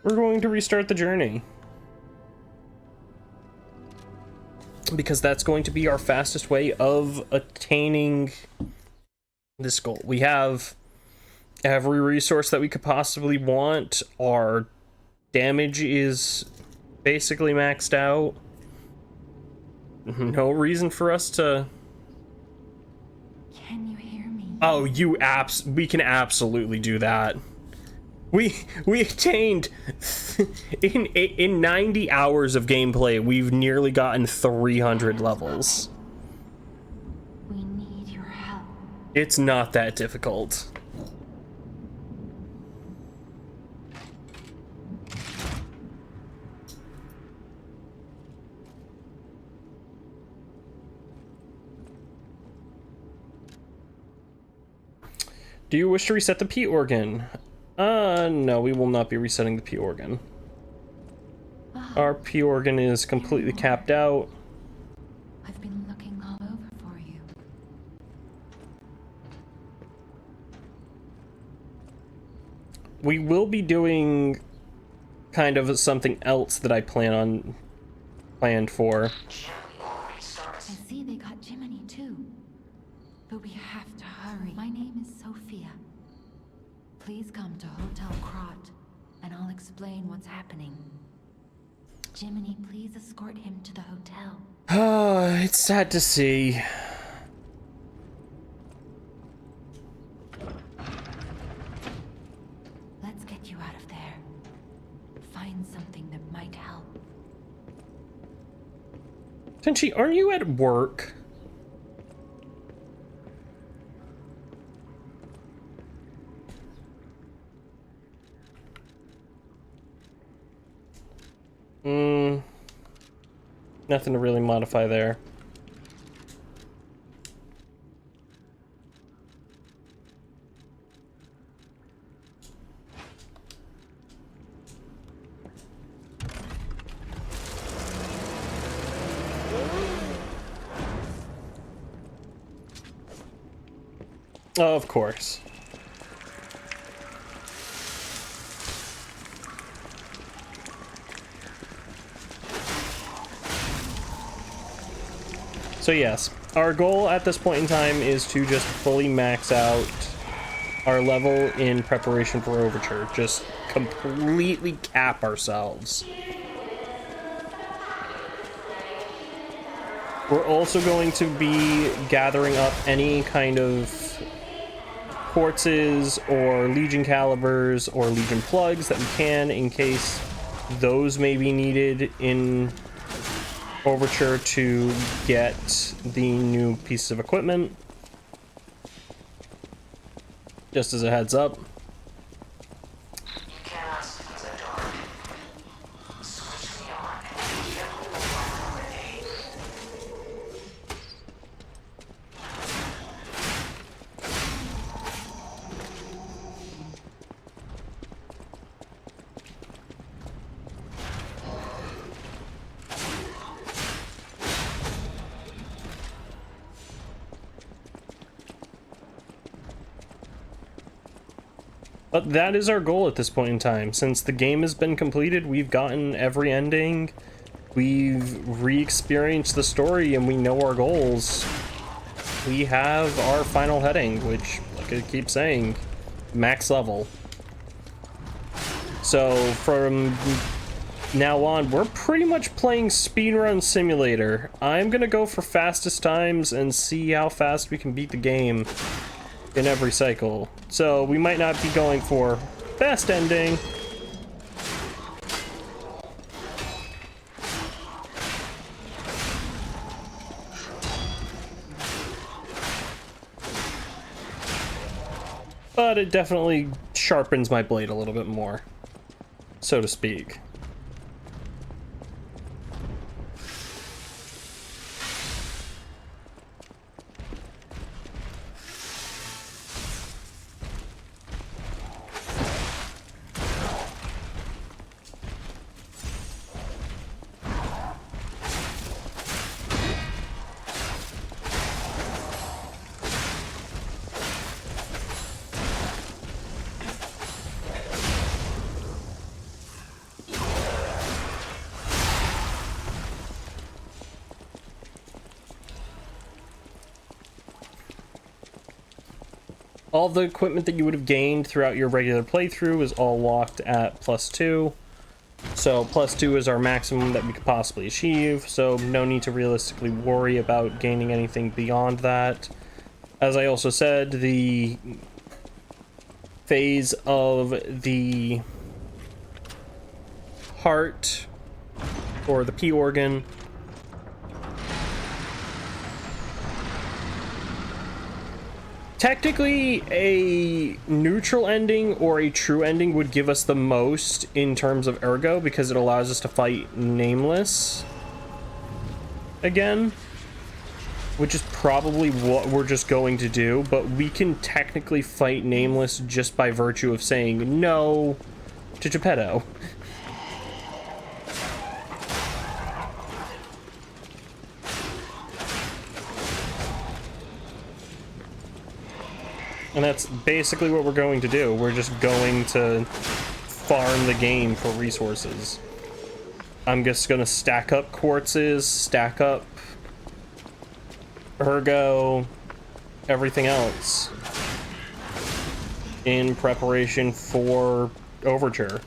We're going to restart the journey. Because that's going to be our fastest way of attaining this goal. We have every resource that we could possibly want. Our damage is basically maxed out. No reason for us to... Can you hear me? Oh, we can absolutely do that. We attained in 90 hours of gameplay, we've nearly gotten 300 levels. We need your help. It's not that difficult. Do you wish to reset the P organ? No, we will not be resetting the P organ. Ah, Our P organ is completely capped out. I've been looking all over for you. We will be doing kind of something else that I planned for. I see they got Jiminy too. But we have to hurry. My name is Sophia. Please come to Hotel Krat, and I'll explain what's happening. Jiminy, please escort him to the hotel. Oh, it's sad to see. Let's get you out of there. Find something that might help. Tenchi, aren't you at work? Nothing to really modify there. Oh, of course. So yes, our goal at this point in time is to just fully max out our level in preparation for Overture. Just completely cap ourselves. We're also going to be gathering up any kind of quartzes or Legion calibers or Legion plugs that we can, in case those may be needed in Overture to get the new piece of equipment. Just as a heads up. But that is our goal at this point in time. Since the game has been completed, we've gotten every ending, we've re-experienced the story, and we know our goals. We have our final heading, which, like I keep saying, max level. So from now on, we're pretty much playing Speedrun Simulator. I'm gonna go for fastest times and see how fast we can beat the game in every cycle. So we might not be going for best ending. But it definitely sharpens my blade a little bit more, so to speak. All the equipment that you would have gained throughout your regular playthrough is all locked at +2. So +2 is our maximum that we could possibly achieve, so no need to realistically worry about gaining anything beyond that. As I also said, the phase of the heart, or the P organ, technically, a neutral ending or a true ending would give us the most in terms of ergo, because it allows us to fight Nameless again, which is probably what we're just going to do. But we can technically fight Nameless just by virtue of saying no to Geppetto. And that's basically what we're going to do. We're just going to farm the game for resources. I'm just gonna stack up quartzes, stack up ergo, everything else in preparation for Overture.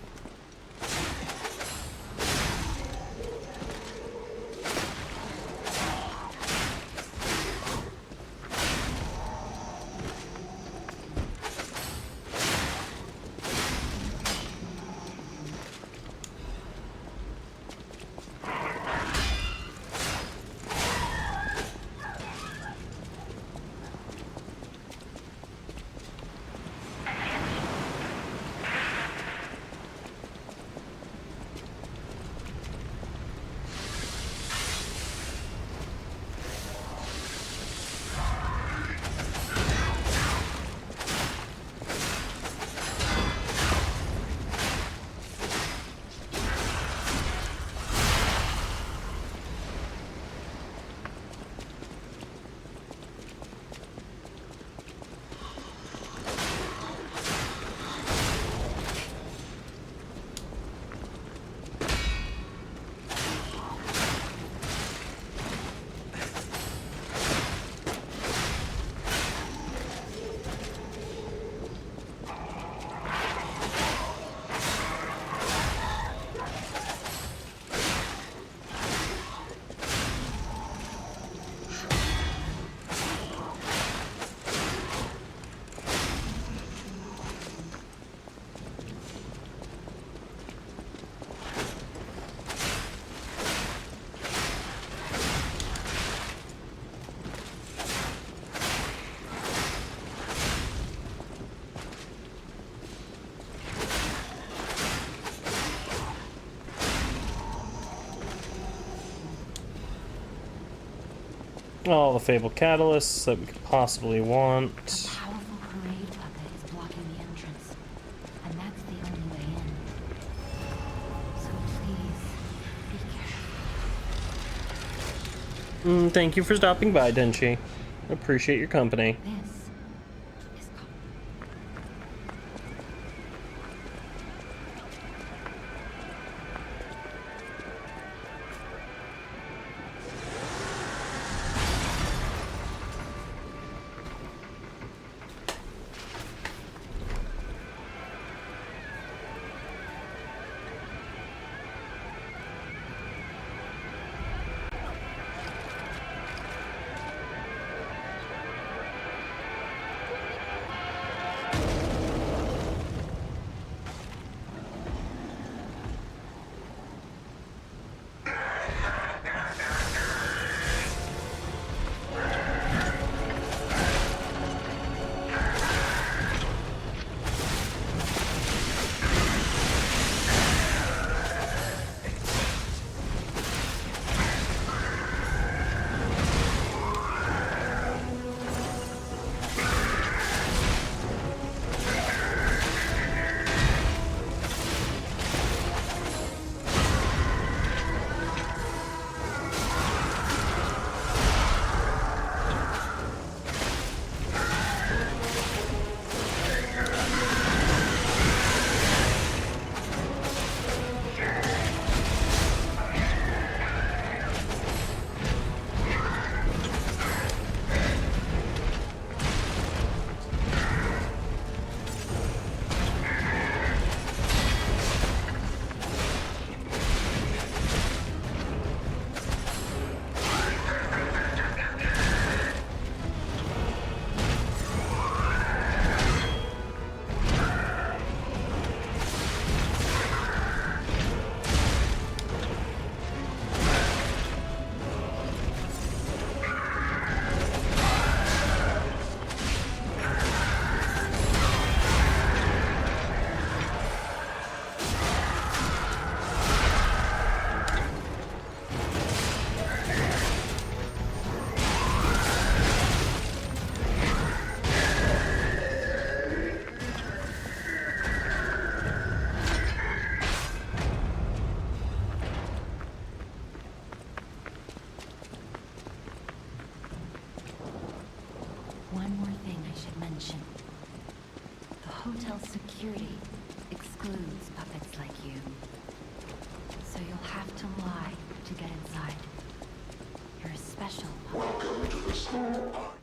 All the fabled catalysts that we could possibly want. The powerful parade puppet is blocking the entrance, and that's the only way in. So please, be careful. Thank you for stopping by, Denchi. Appreciate your company. One more thing I should mention. hotel security excludes puppets like you. So you'll have to lie to get inside. You're a special puppet. Welcome to the school.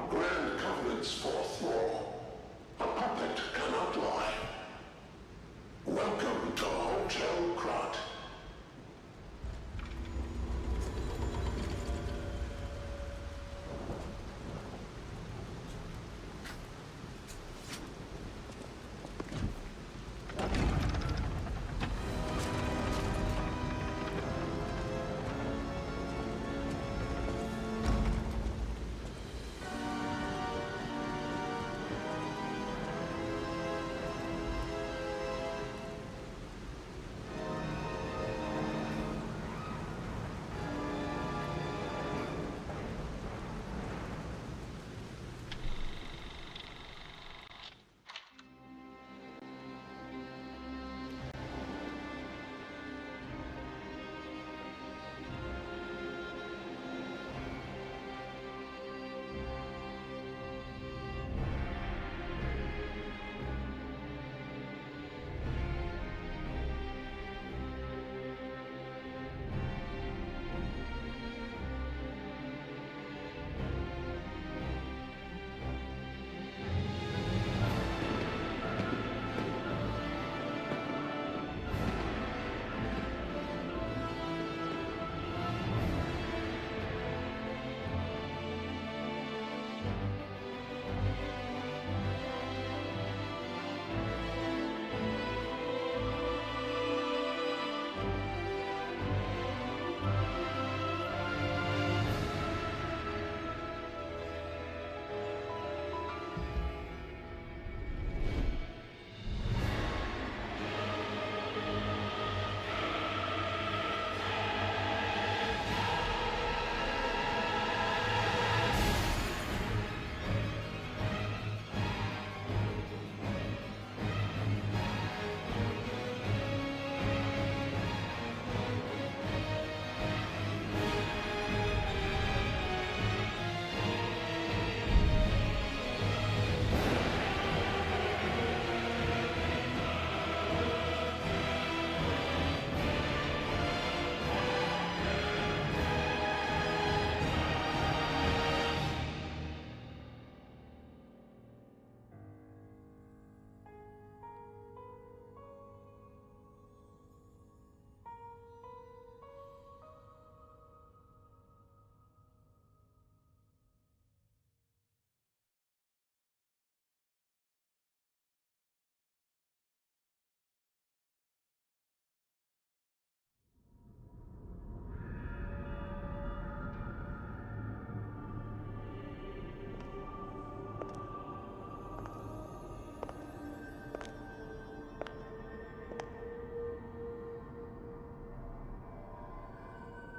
Grand Covenant's fourth law. A puppet cannot lie. Welcome to Hotel Krat.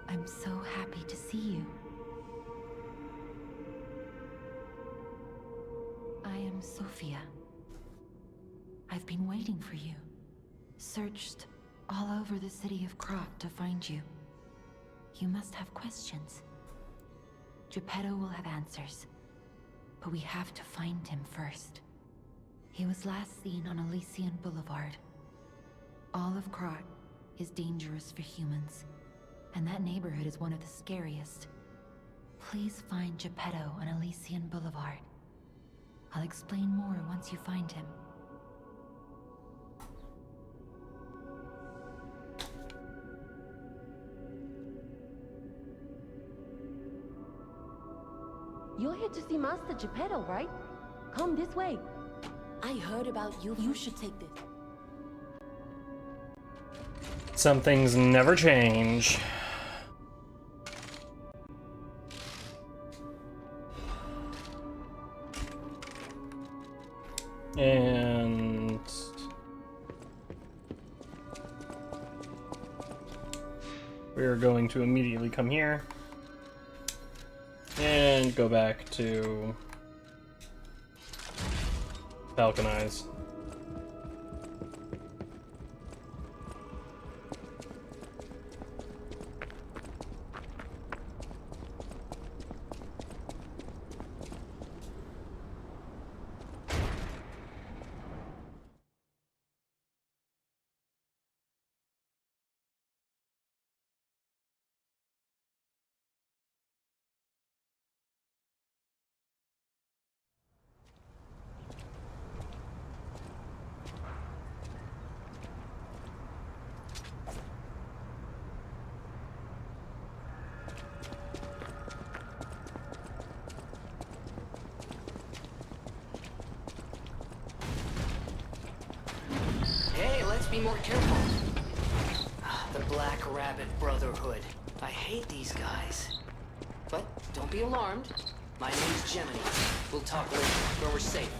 I'm so happy to see you. I am Sophia. I've been waiting for you. Searched all over the city of Krat to find you. You must have questions. Geppetto will have answers. But we have to find him first. He was last seen on Elysian Boulevard. All of Krat is dangerous for humans. And that neighborhood is one of the scariest. Please find Geppetto on Elysian Boulevard. I'll explain more once you find him. You're here to see Master Geppetto, right? Come this way. I heard about you. You should take this. Some things never change. And we're going to immediately come here and go back to Falcon Eyes. be more careful. The Black Rabbit Brotherhood. I hate these guys. But don't be alarmed. My name's Gemini. We'll talk later, where we're safe.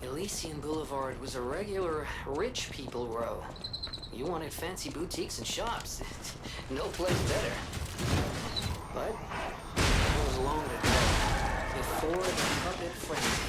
Elysian Boulevard was a regular rich people row. You wanted fancy boutiques and shops. No place better. But that was long ago, before the puppet frenzy.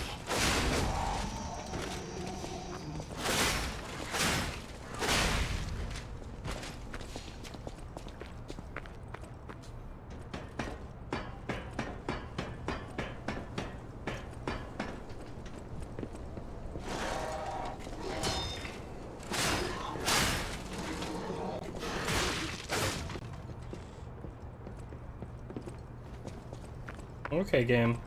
Okay, game.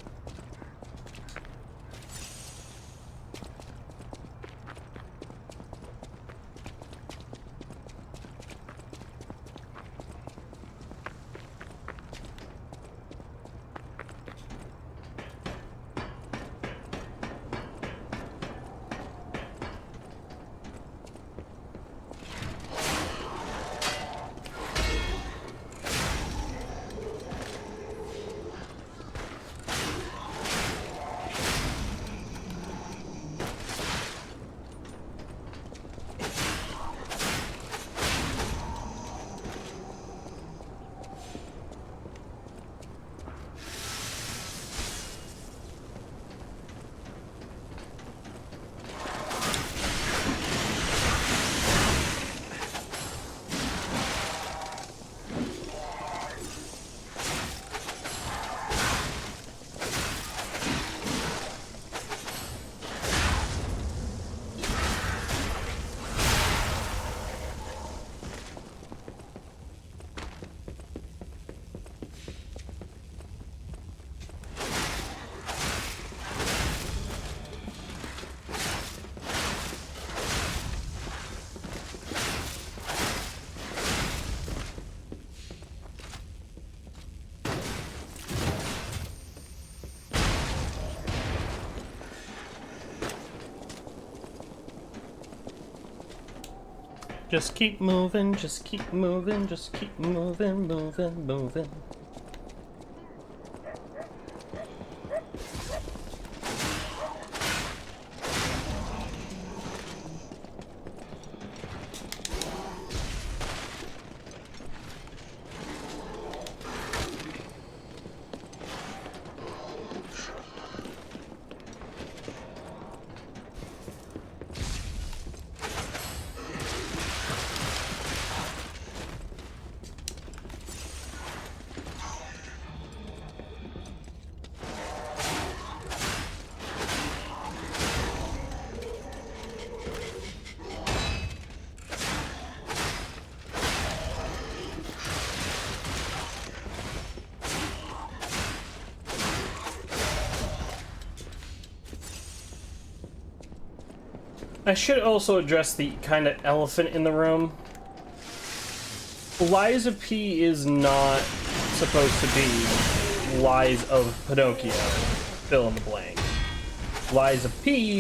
Just keep moving, just keep moving, just keep moving, moving, moving. I should also address the kind of elephant in the room. Lies of P is not supposed to be Lies of Pinocchio, fill in the blank. Lies of P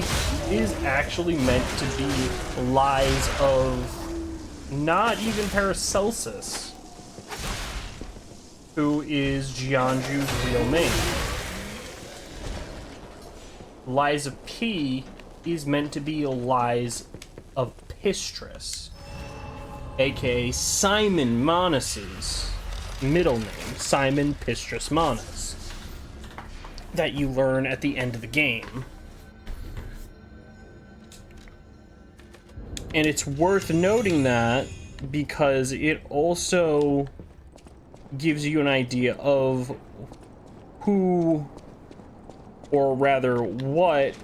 is actually meant to be lies of not even Paracelsus, who is Jianzhu's real name. Lies of P is meant to be lies of Pistris, aka Simon Manus's middle name, Simon Pistris Manus, that you learn at the end of the game. And it's worth noting that because it also gives you an idea of who, or rather what,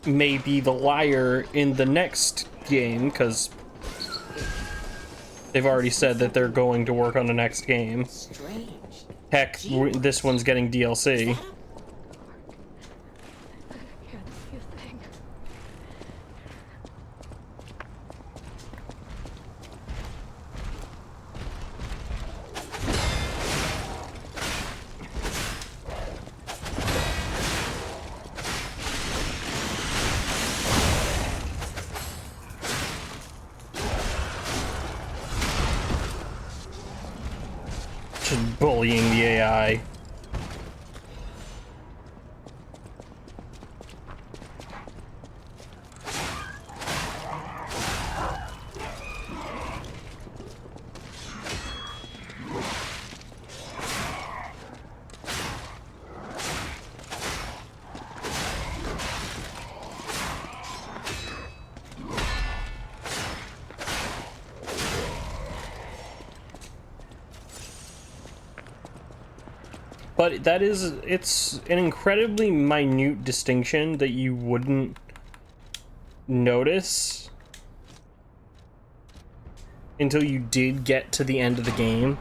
may be the liar in the next game, because they've already said that they're going to work on the next game. Strange. Heck, this one's getting DLC. I can't see a thing. Just bullying the AI. But it's an incredibly minute distinction that you wouldn't notice until you did get to the end of the game.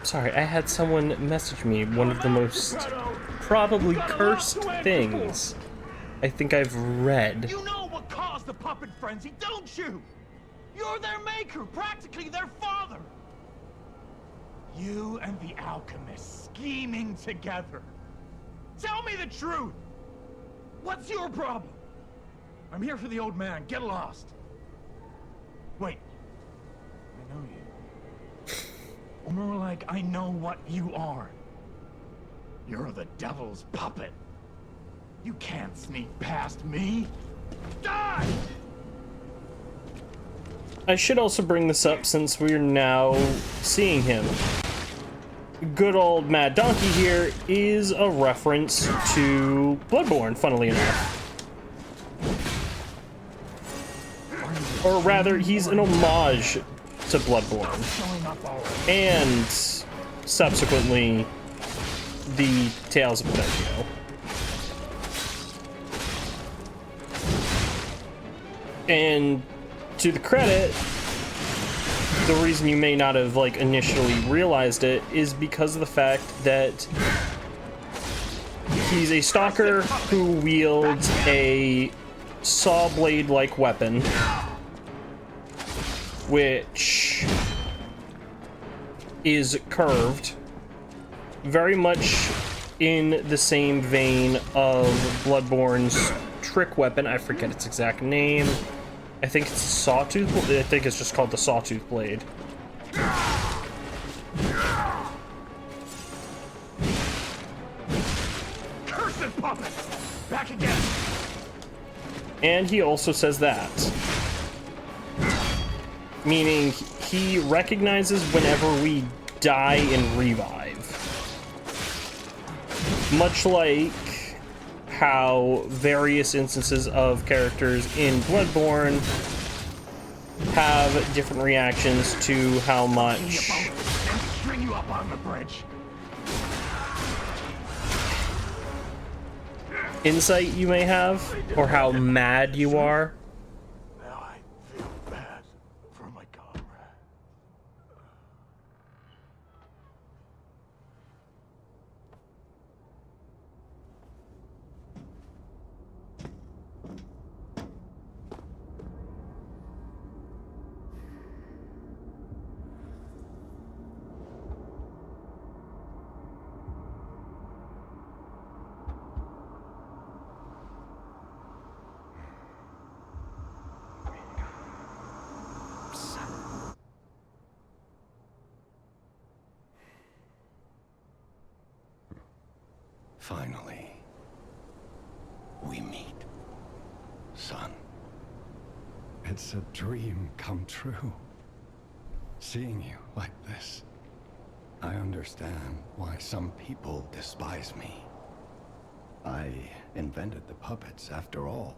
Sorry, I had someone message me one of the most probably cursed things I think I've read. You know what caused the puppet frenzy, don't you? You're their maker, practically their father. You and the alchemist scheming together. Tell me the truth. What's your problem? I'm here for the old man. Get lost. Wait. I know you. Or more like, I know what you are. You're the devil's puppet. You can't sneak past me. Die! I should also bring this up since we're now seeing him. Good old Mad Donkey here is a reference to Bloodborne, funnily enough. Or rather, he's an homage to Bloodborne. And subsequently, the Tales of Pinocchio. And to the credit, the reason you may not have like initially realized it is because of the fact that he's a stalker who wields a saw blade-like weapon, which is curved, very much in the same vein of Bloodborne's trick weapon. I forget its exact name. I think it's a sawtooth. I think it's just called the Sawtooth Blade. Cursed puppet! Back again! And he also says that. Meaning he recognizes whenever we die and revive. Much like how various instances of characters in Bloodborne have different reactions to how much String you up on the bridge. insight you may have, or how mad you are. Now I feel bad for my comrade. Finally, we meet, son. It's a dream come true. Seeing you like this, I understand why some people despise me. I invented the puppets after all.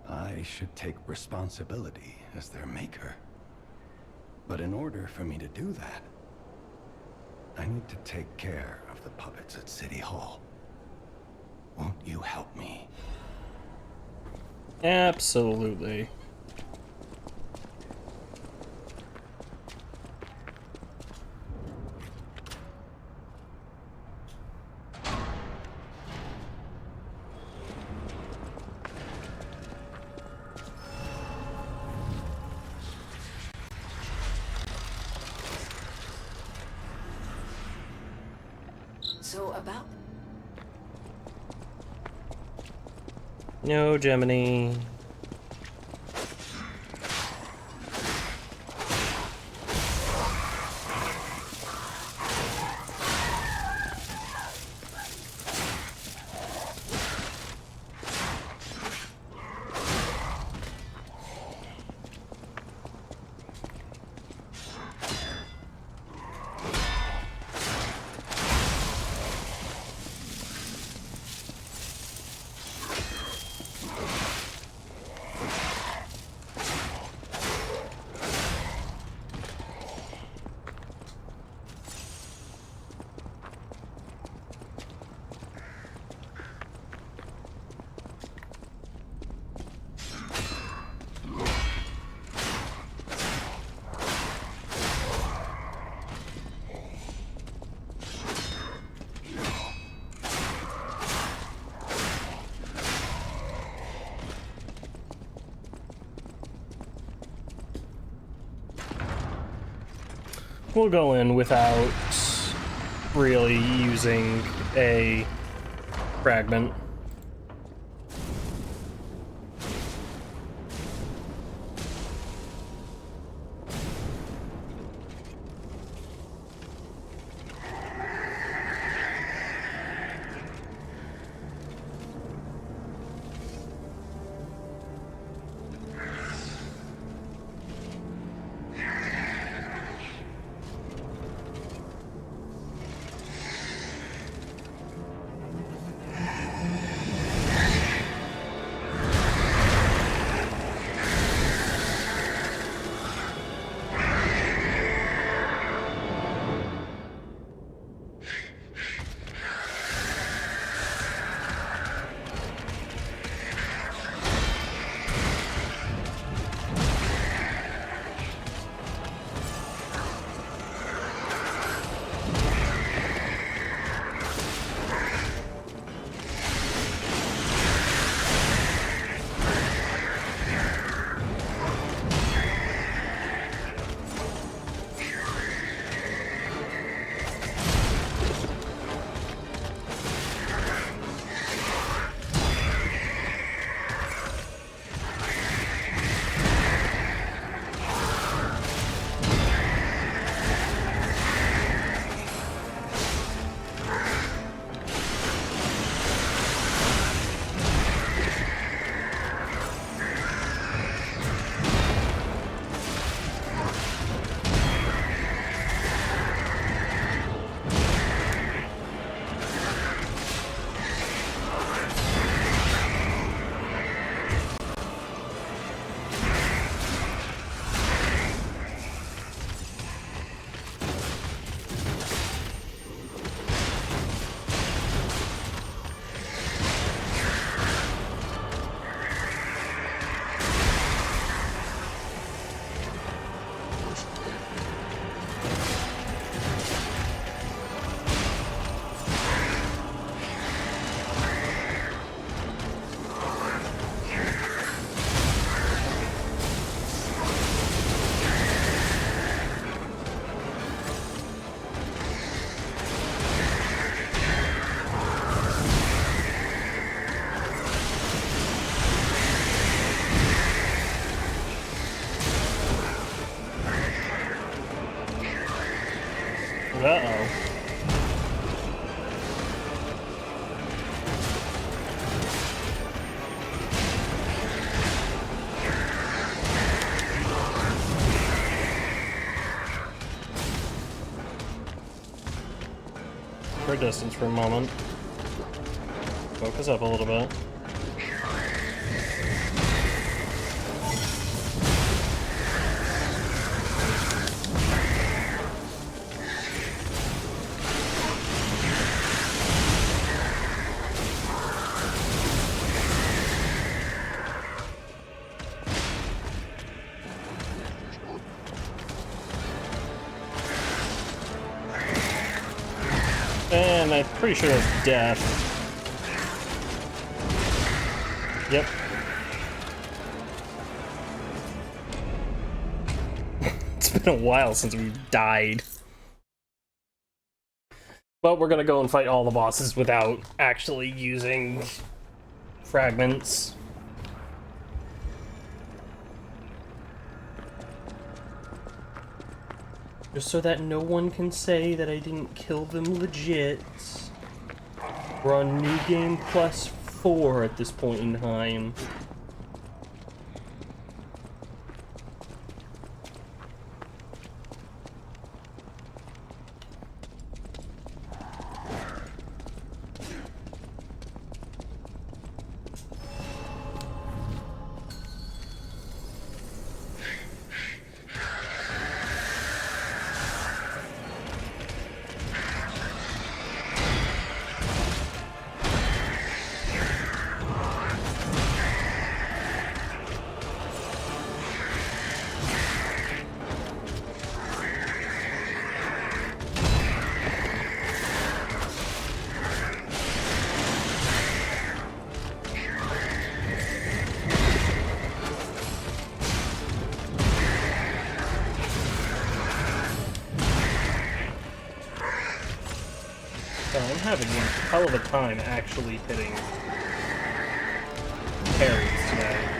I should take responsibility as their maker. But in order for me to do that, I need to take care of the puppets at City Hall. Won't you help me? Absolutely. So about... No, Gemini. We'll go in without really using a fragment. Uh-oh. For a distance for a moment. Focus up a little bit. And I'm pretty sure that's death. Yep. It's been a while since we've died. But we're gonna go and fight all the bosses without actually using fragments. Just so that no one can say that I didn't kill them legit. We're on New Game Plus 4 at this point in time. I'm having a hell of a time actually hitting parries today.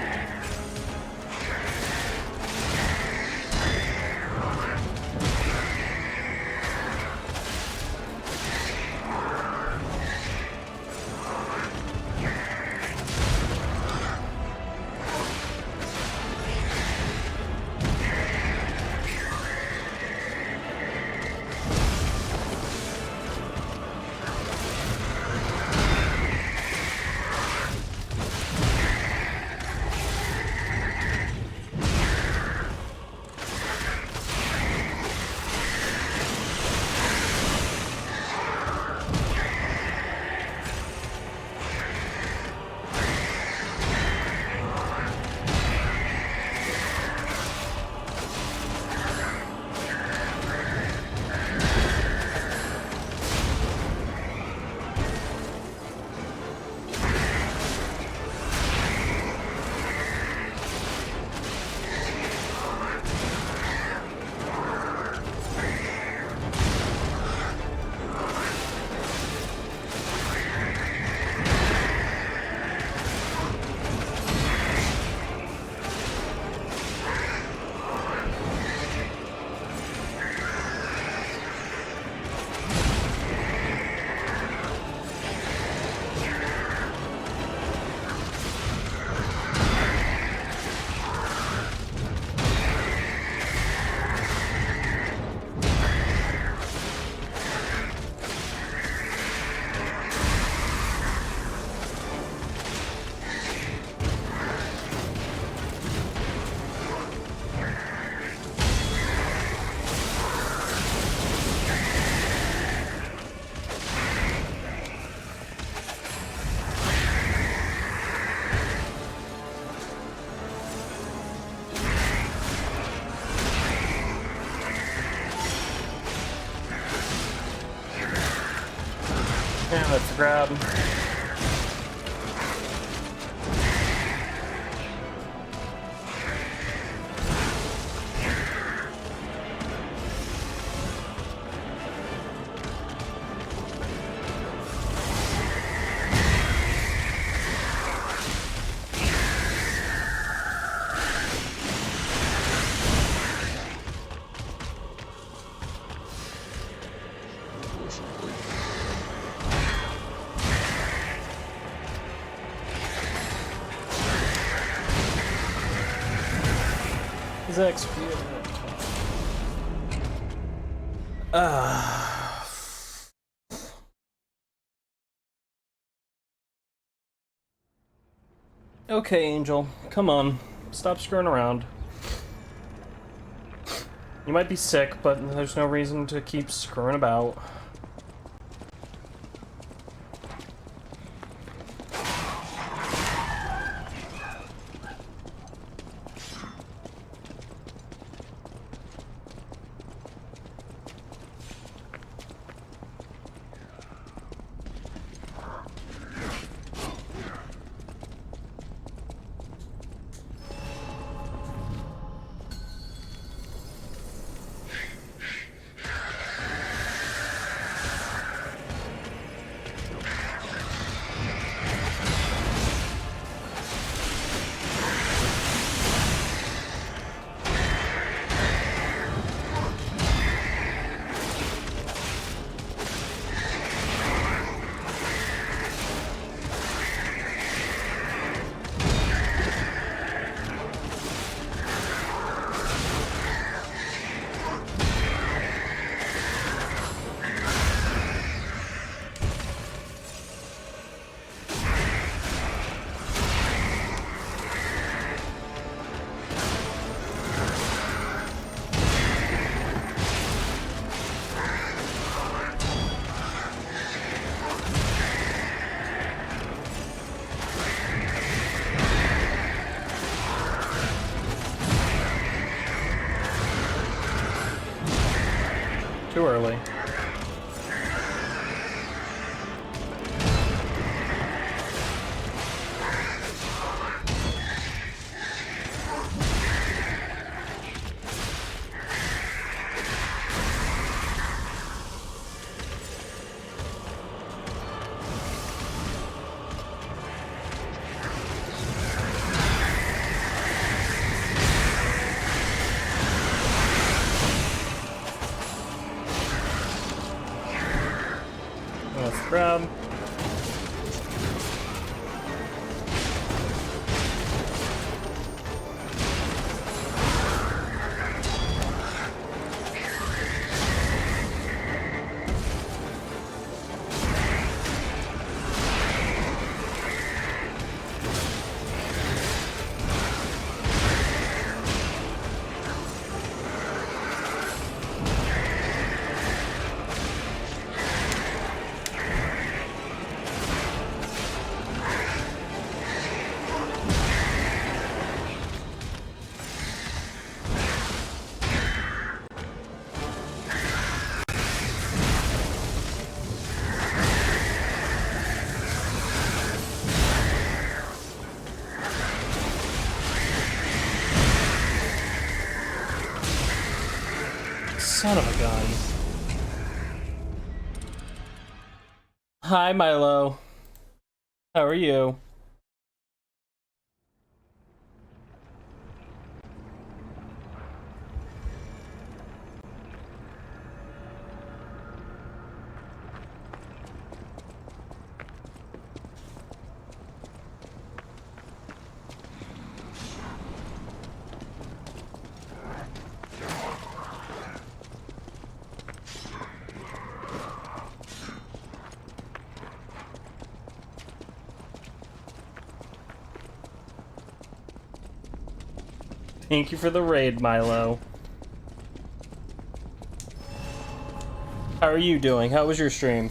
Yeah, let's grab. XP. Okay, Angel, come on. Stop screwing around. You might be sick, but there's no reason to keep screwing about. Too early. Grab. Son of a gun. Hi, Milo. How are you? Thank you for the raid, Milo. How are you doing? How was your stream?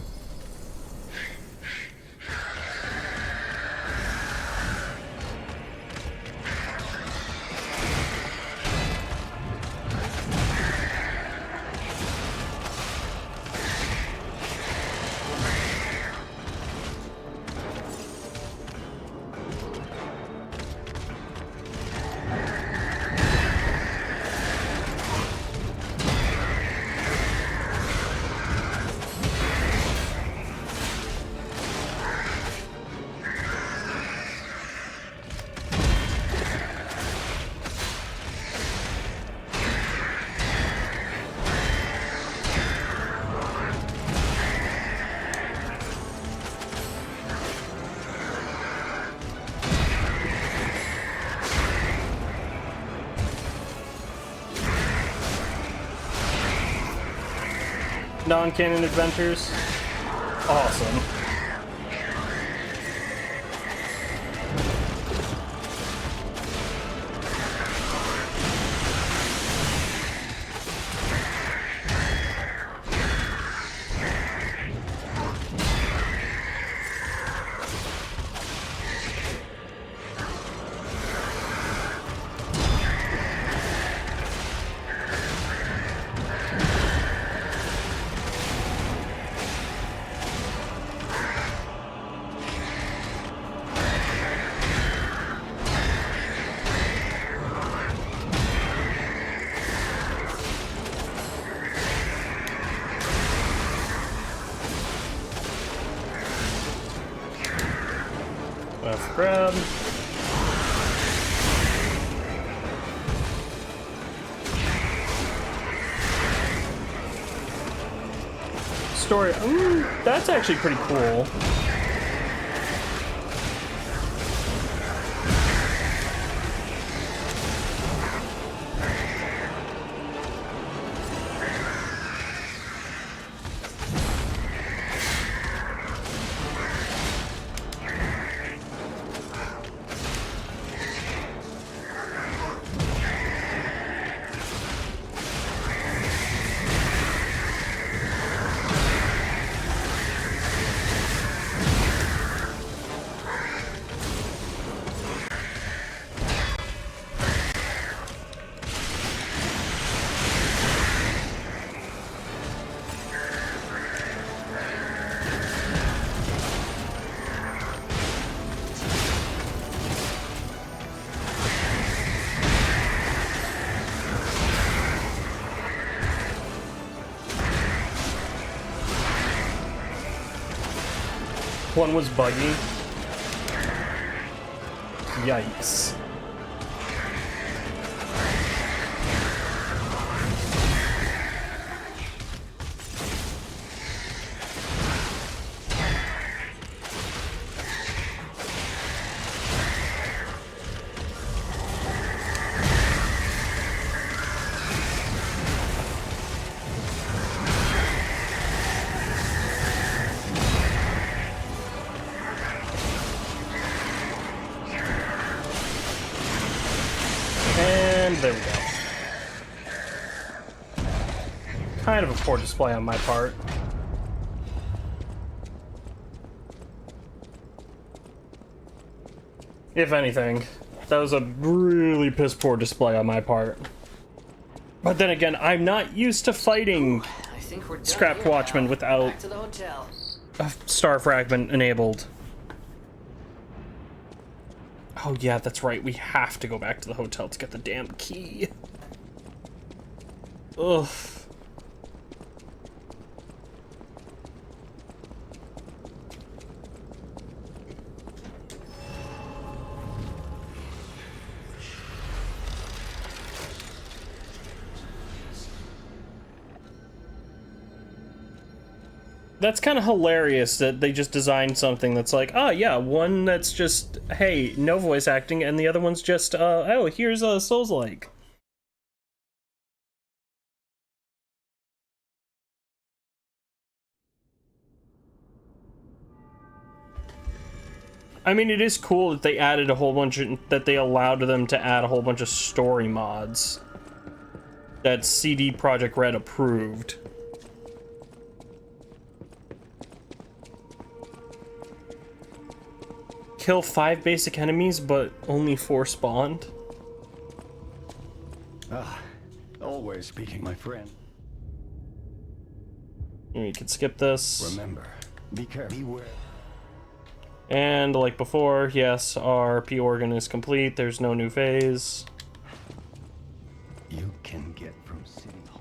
Non-canon adventures. Awesome. Left grab. Story. Ooh, that's actually pretty cool. One was buggy. Yikes. And there we go. Kind of a poor display on my part. If anything, that was a really piss poor display on my part. But then again, I'm not used to fighting I think we're done Scrapped here Watchmen now. without Back to the hotel. a Star Fragment enabled. Oh yeah, that's right. We have to go back to the hotel to get the damn key. Ugh. That's kind of hilarious that they just designed something that's like, oh yeah, one that's just, hey, no voice acting, and the other one's just, oh, here's a Souls-like. I mean, it is cool that they added a whole bunch of, that they allowed them to add a whole bunch of story mods that CD Projekt Red approved. Kill 5 basic enemies, but only 4 spawned. Ah, always speaking, my friend. You can skip this. Remember, be careful. Beware. And like before, yes, our P organ is complete. There's no new phase. You can get from City Hall.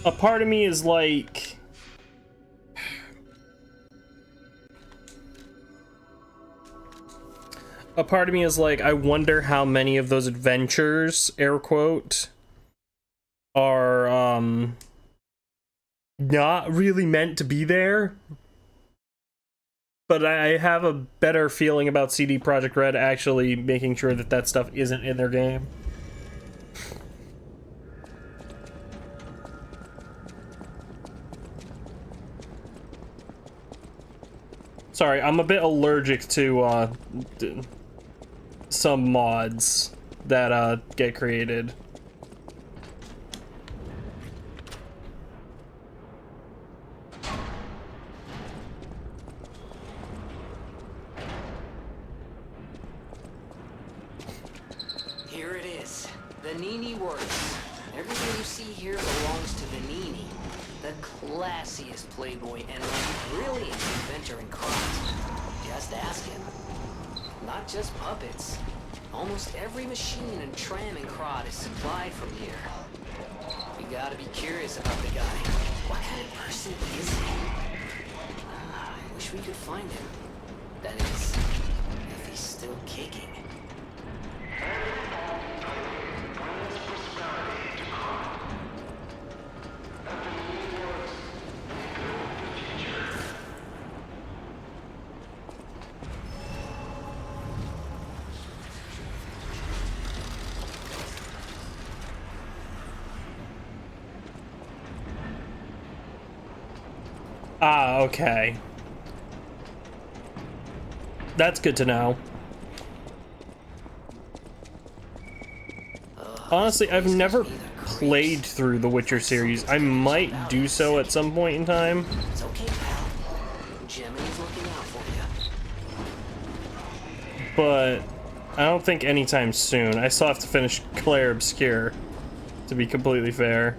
A part of me is like, I wonder how many of those adventures, air quote, are not really meant to be there. But I have a better feeling about CD Projekt Red actually making sure that that stuff isn't in their game. Sorry, I'm a bit allergic to some mods that get created. Here it is. The Nini Works. Everything you see here belongs to the Nini. The classiest playboy and most brilliant inventor in Krat. Just ask him. Not just puppets. Almost every machine and tram in Krat is supplied from here. You gotta be curious about the guy. What kind of person is he? I wish we could find him. That is, if he's still kicking. Ah, okay. That's good to know. Honestly, I've never played through the Witcher series. I might do so at some point in time. It's okay, pal. Jiminy's looking out for you. But I don't think anytime soon. I still have to finish Claire Obscure, to be completely fair.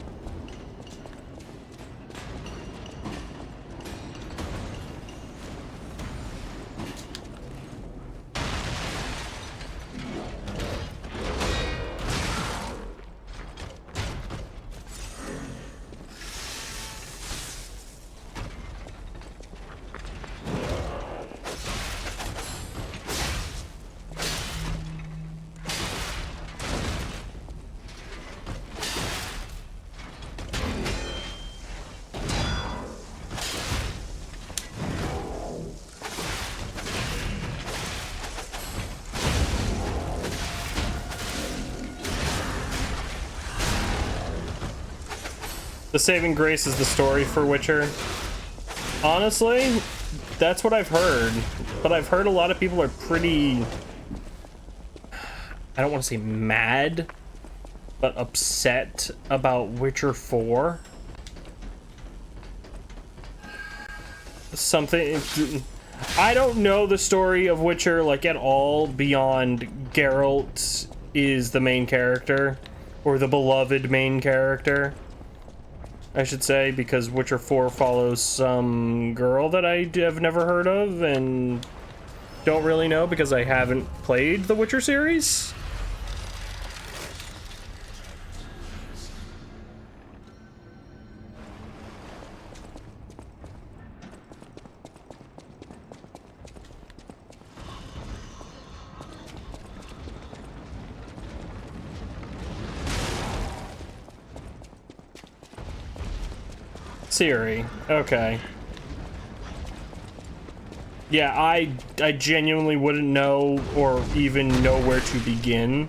The saving grace is the story for Witcher. Honestly, that's what I've heard. But I've heard a lot of people are pretty... I don't want to say mad, but upset about Witcher 4. Something... I don't know the story of Witcher, like, at all beyond Geralt is the main character, or the beloved main character, I should say, because Witcher 4 follows some girl that I have never heard of and don't really know because I haven't played the Witcher series. Ciri, okay. Yeah, I genuinely wouldn't know or even know where to begin,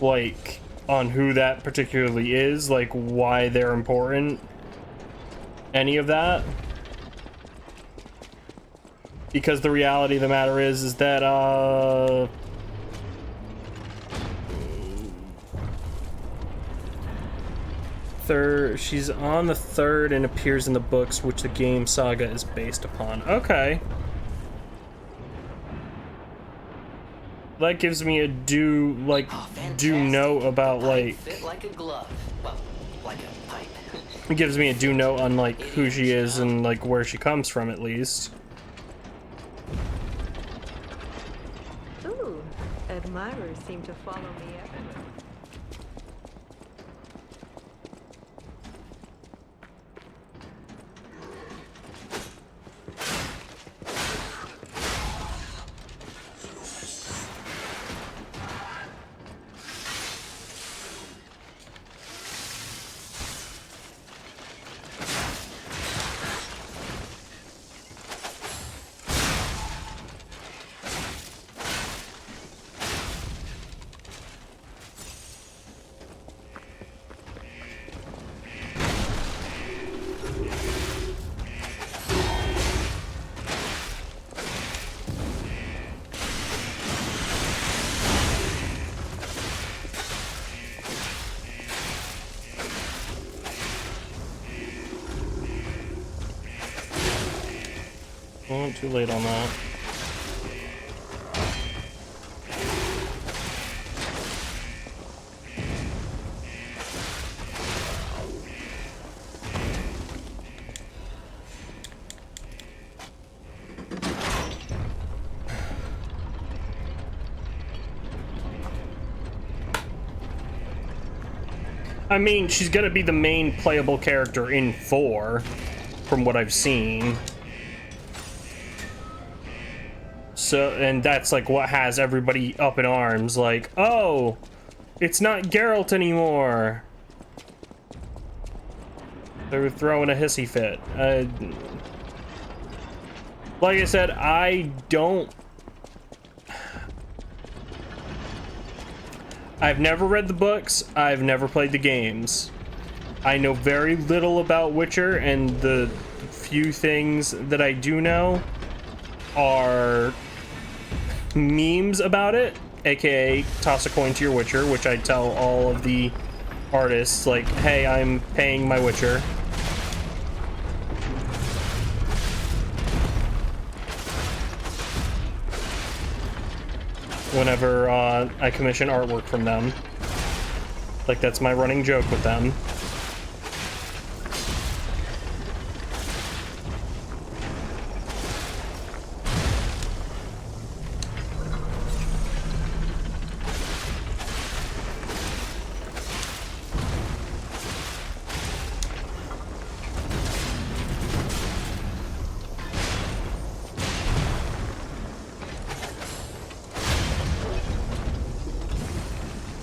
like, on who that particularly is, like, why they're important, any of that. Because the reality of the matter is that, she's on the third and appears in the books which the game saga is based upon. Okay. That gives me a due note about, like... Fit like a glove. Well, like a pipe. It gives me a due note on, like, who she is and, like, where she comes from, at least. Ooh, admirers seem to follow me everywhere. Oh, too late on that. I mean, she's gonna be the main playable character in 4, from what I've seen. So, and that's like what has everybody up in arms, like, oh, it's not Geralt anymore. They were throwing a hissy fit. Like I said, I've never read the books, I've never played the games. I know very little about Witcher, and the few things that I do know are memes about it, aka toss a coin to your Witcher, which I tell all of the artists, like, hey, I'm paying my Witcher. Whenever I commission artwork from them. Like, that's my running joke with them.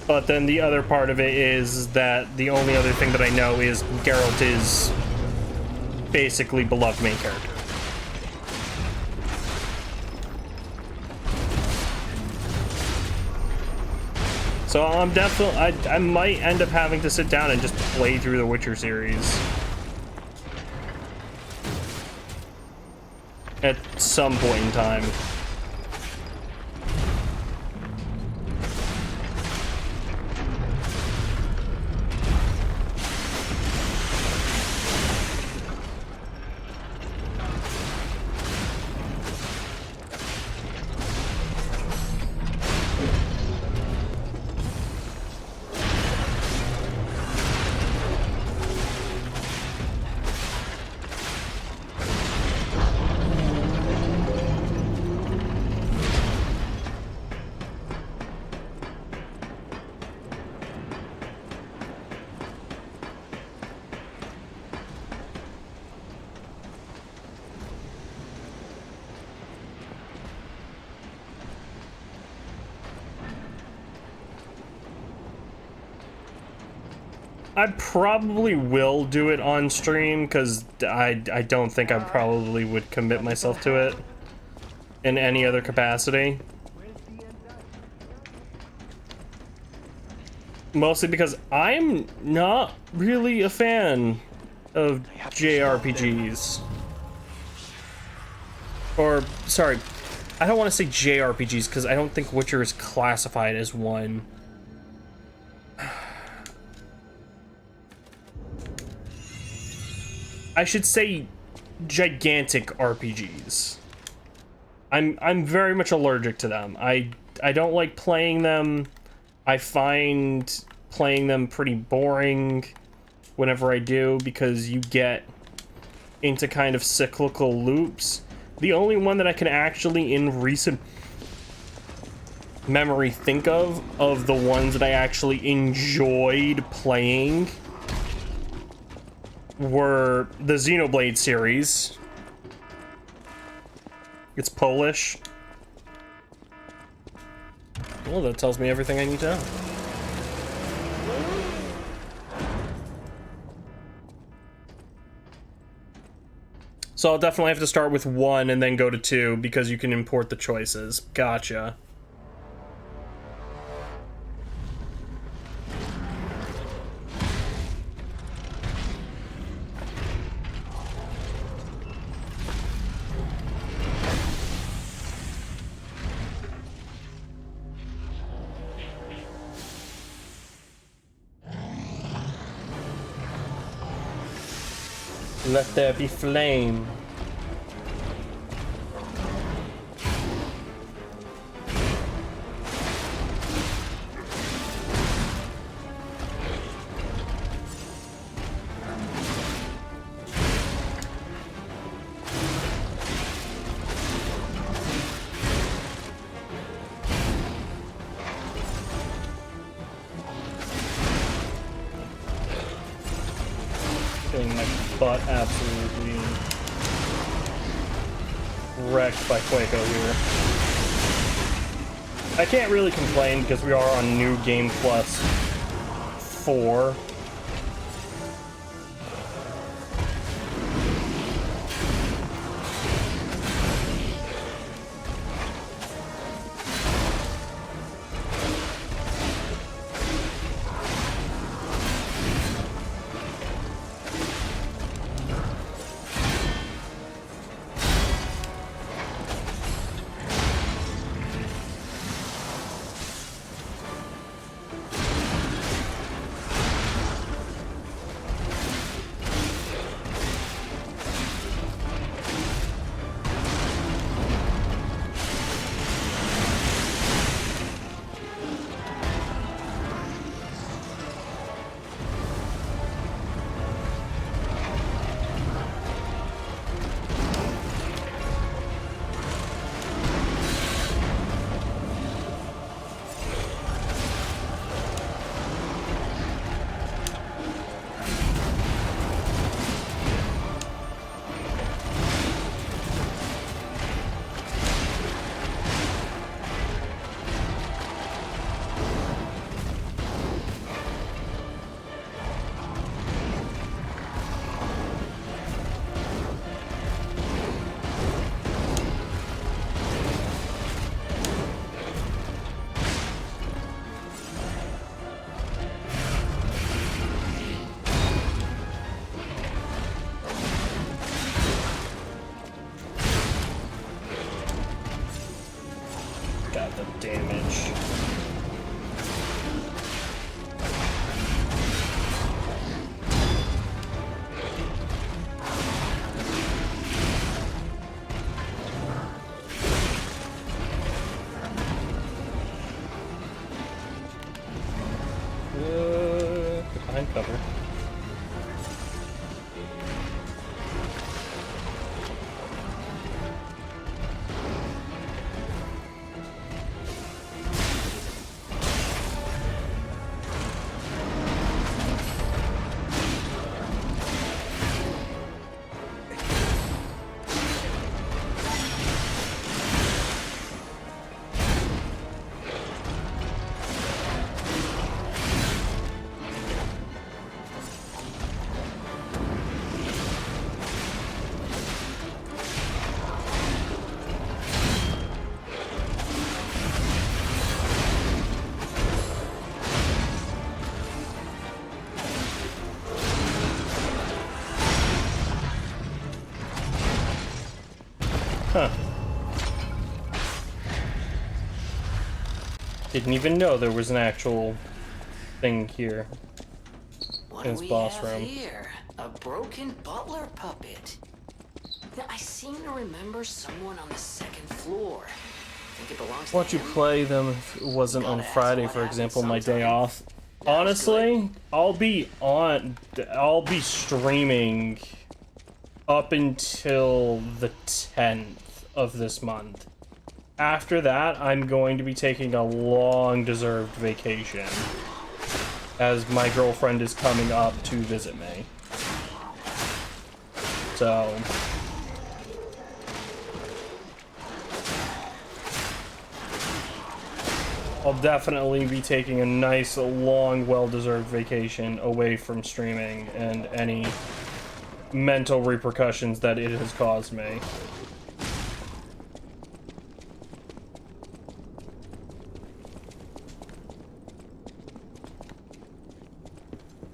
But then the other part of it is that the only other thing that I know is Geralt is basically beloved main character. So I'm definitely, I might end up having to sit down and just play through the Witcher series at some point in time. I probably will do it on stream because I don't think I probably would commit myself to it in any other capacity. Mostly because I'm not really a fan of JRPGs. Or, sorry, I don't want to say JRPGs because I don't think Witcher is classified as one. I should say gigantic RPGs. I'm very much allergic to them. I don't like playing them. I find playing them pretty boring whenever I do because you get into kind of cyclical loops. The only one that I can actually in recent memory think of the ones that I actually enjoyed playing were the Xenoblade series. It's Polish. Well, that tells me everything I need to know. So I'll definitely have to start with 1 and then go to 2 because you can import the choices. Gotcha. Let there be flame. Getting my butt absolutely wrecked by Quaco here. I can't really complain because we are on New Game Plus 4. the damage. Behind cover. Huh. Didn't even know there was an actual thing here. What in do this we boss have room. here? A broken butler puppet. Now, I seem to remember someone on the second floor. I think it belongs to Why don't you him. play them if it wasn't on Friday, for example, my day off? Honestly, I'll be streaming up until the 10th of this month. After that, I'm going to be taking a long deserved vacation, as my girlfriend is coming up to visit me. So I'll definitely be taking a nice, long, well-deserved vacation away from streaming and any mental repercussions that it has caused me.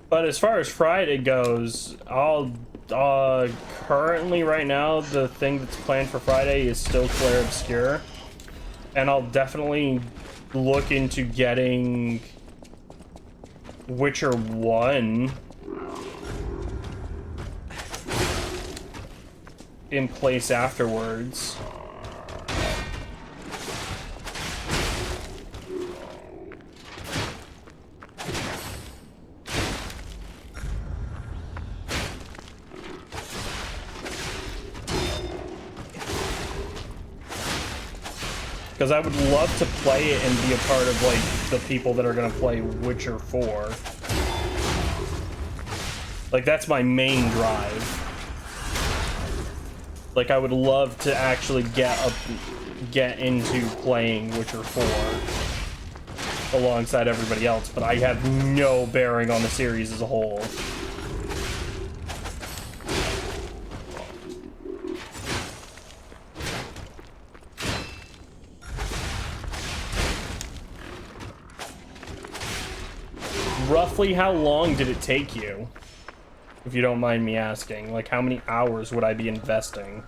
But as far as Friday goes, I'll currently right now the thing that's planned for Friday is still Clair Obscur, and I'll definitely look into getting Witcher 1 in place afterwards. Because I would love to play it and be a part of, like, the people that are going to play Witcher 4. Like, that's my main drive. Like, I would love to actually get into playing Witcher 4 alongside everybody else, but I have no bearing on the series as a whole. Roughly how long did it take you? If you don't mind me asking. Like, how many hours would I be investing?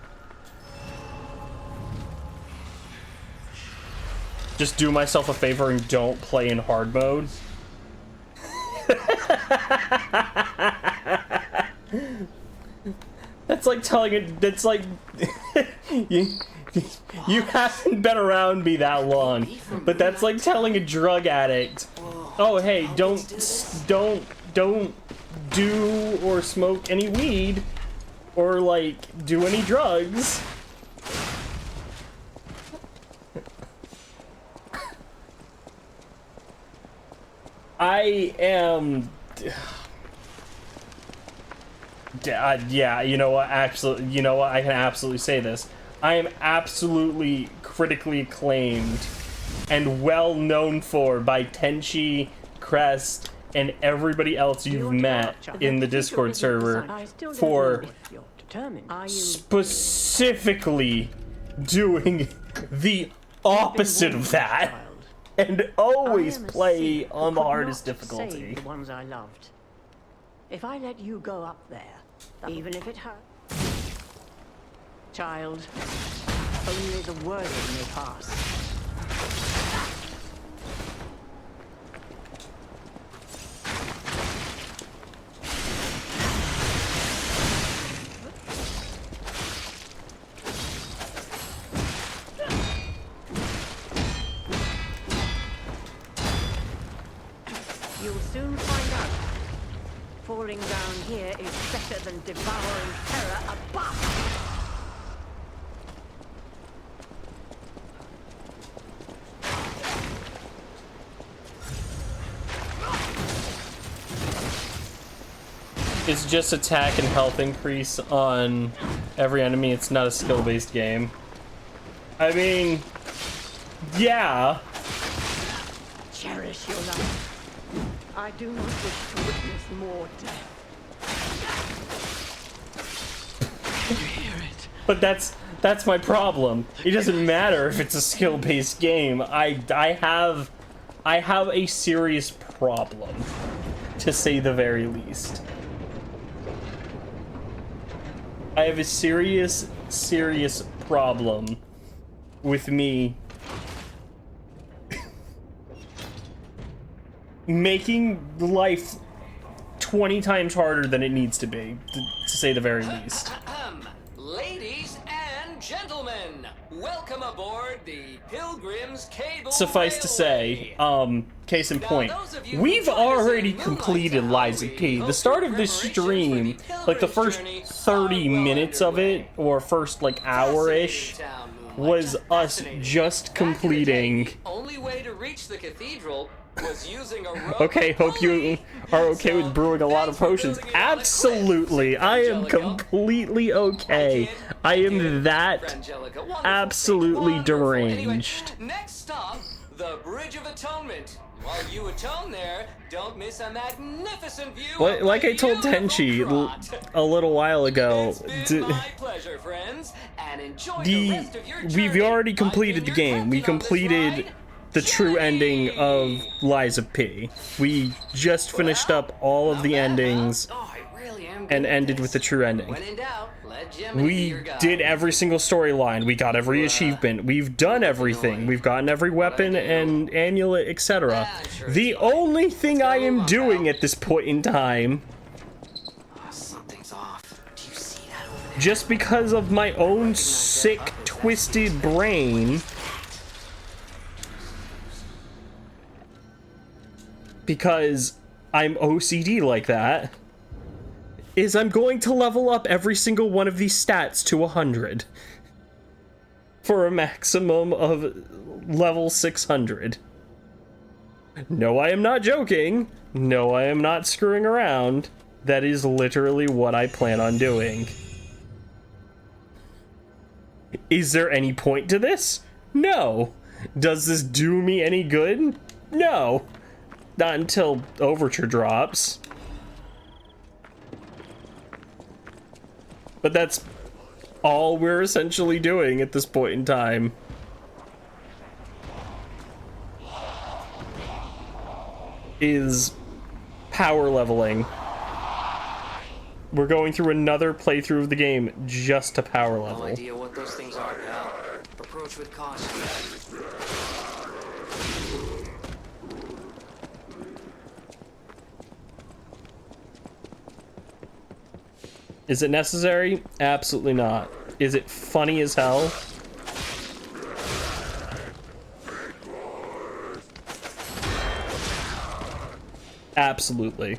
Just do myself a favor and don't play in hard mode. That's like telling it. That's like you haven't been around me that long, but that's like telling a drug addict, "Oh, hey, don't do or smoke any weed, or like do any drugs." I am. Yeah, you know what? Actually, you know what? I can absolutely say this. I am absolutely critically acclaimed and well known for by Tenchi, Crest, and everybody else you've met in the Discord server for specifically doing the opposite of that and always play on the hardest difficulty. The ones I loved. If I let you go up there, even if it hurts, child, only the worthy may pass. Falling down here is better than devouring terror above. It's just attack and health increase on every enemy. It's not a skill-based game. I mean, yeah. Cherish your life. I do not wish to witness more death. You hear it? But that's my problem. It doesn't matter if it's a skill-based game. I have a serious problem, to say the very least. I have a serious problem with me making life 20 times harder than it needs to be, to say the very least. Ladies and gentlemen, welcome aboard the Pilgrim's Cable Suffice to say, case in point, we've already completed Lies of P. The start of this stream, like the first 30 minutes of it, or first like hour-ish, was us just completing. Only way to reach the cathedral was using a rope. Okay, hope you are okay with brewing a lot of potions. Absolutely, I am completely okay. I am that absolutely deranged. Next stop, the Bridge of Atonement. While you atone there, don't miss a magnificent view. Like I told Tenchi a little while ago, My pleasure, friends, and enjoy the rest of your journey. we've already completed the game. We completed the true ending of Lies of P. We just finished up all of the endings and ended with the true ending. We did every single storyline. We got every achievement. We've done everything. We've gotten every weapon and amulet, etc. The only thing I am doing at this point in time, just because of my own sick, twisted brain, because I'm OCD like that, is I'm going to level up every single one of these stats to 100 for a maximum of level 600. No, I am not joking. No, I am not screwing around. That is literally what I plan on doing. Is there any point to this? No. Does this do me any good? No. Not until Overture drops. But that's all we're essentially doing at this point in time. Is power leveling. We're going through another playthrough of the game just to power level. No idea what those things are, pal. Approach with caution. Is it necessary? Absolutely not. Is it funny as hell? Absolutely.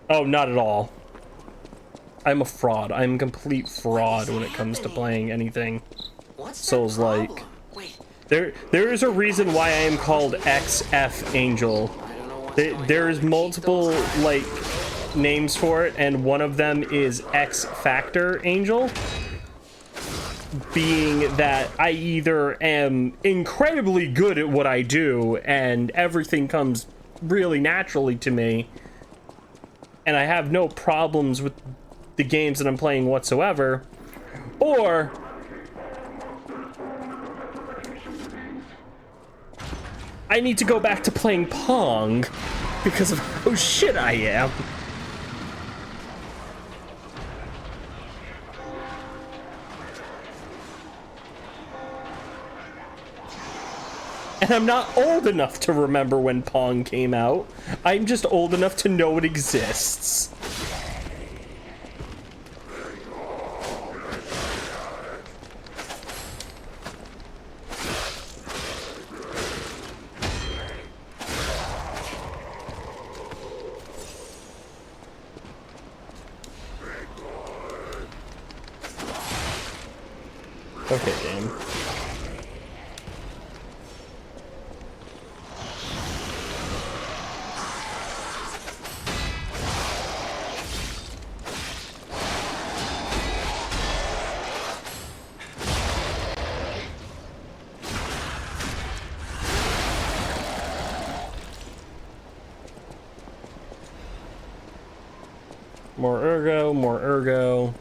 Oh, not at all. I'm a fraud. I'm a complete fraud when it comes to playing anything Souls-like. There is a reason why I am called XF Angel. There's multiple, like, names for it, and one of them is X Factor Angel. Being that I either am incredibly good at what I do, and everything comes really naturally to me, and I have no problems with the games that I'm playing whatsoever, or I need to go back to playing Pong because of how shit I am. And I'm not old enough to remember when Pong came out. I'm just old enough to know it exists. Okay, game. More ergo, more ergo.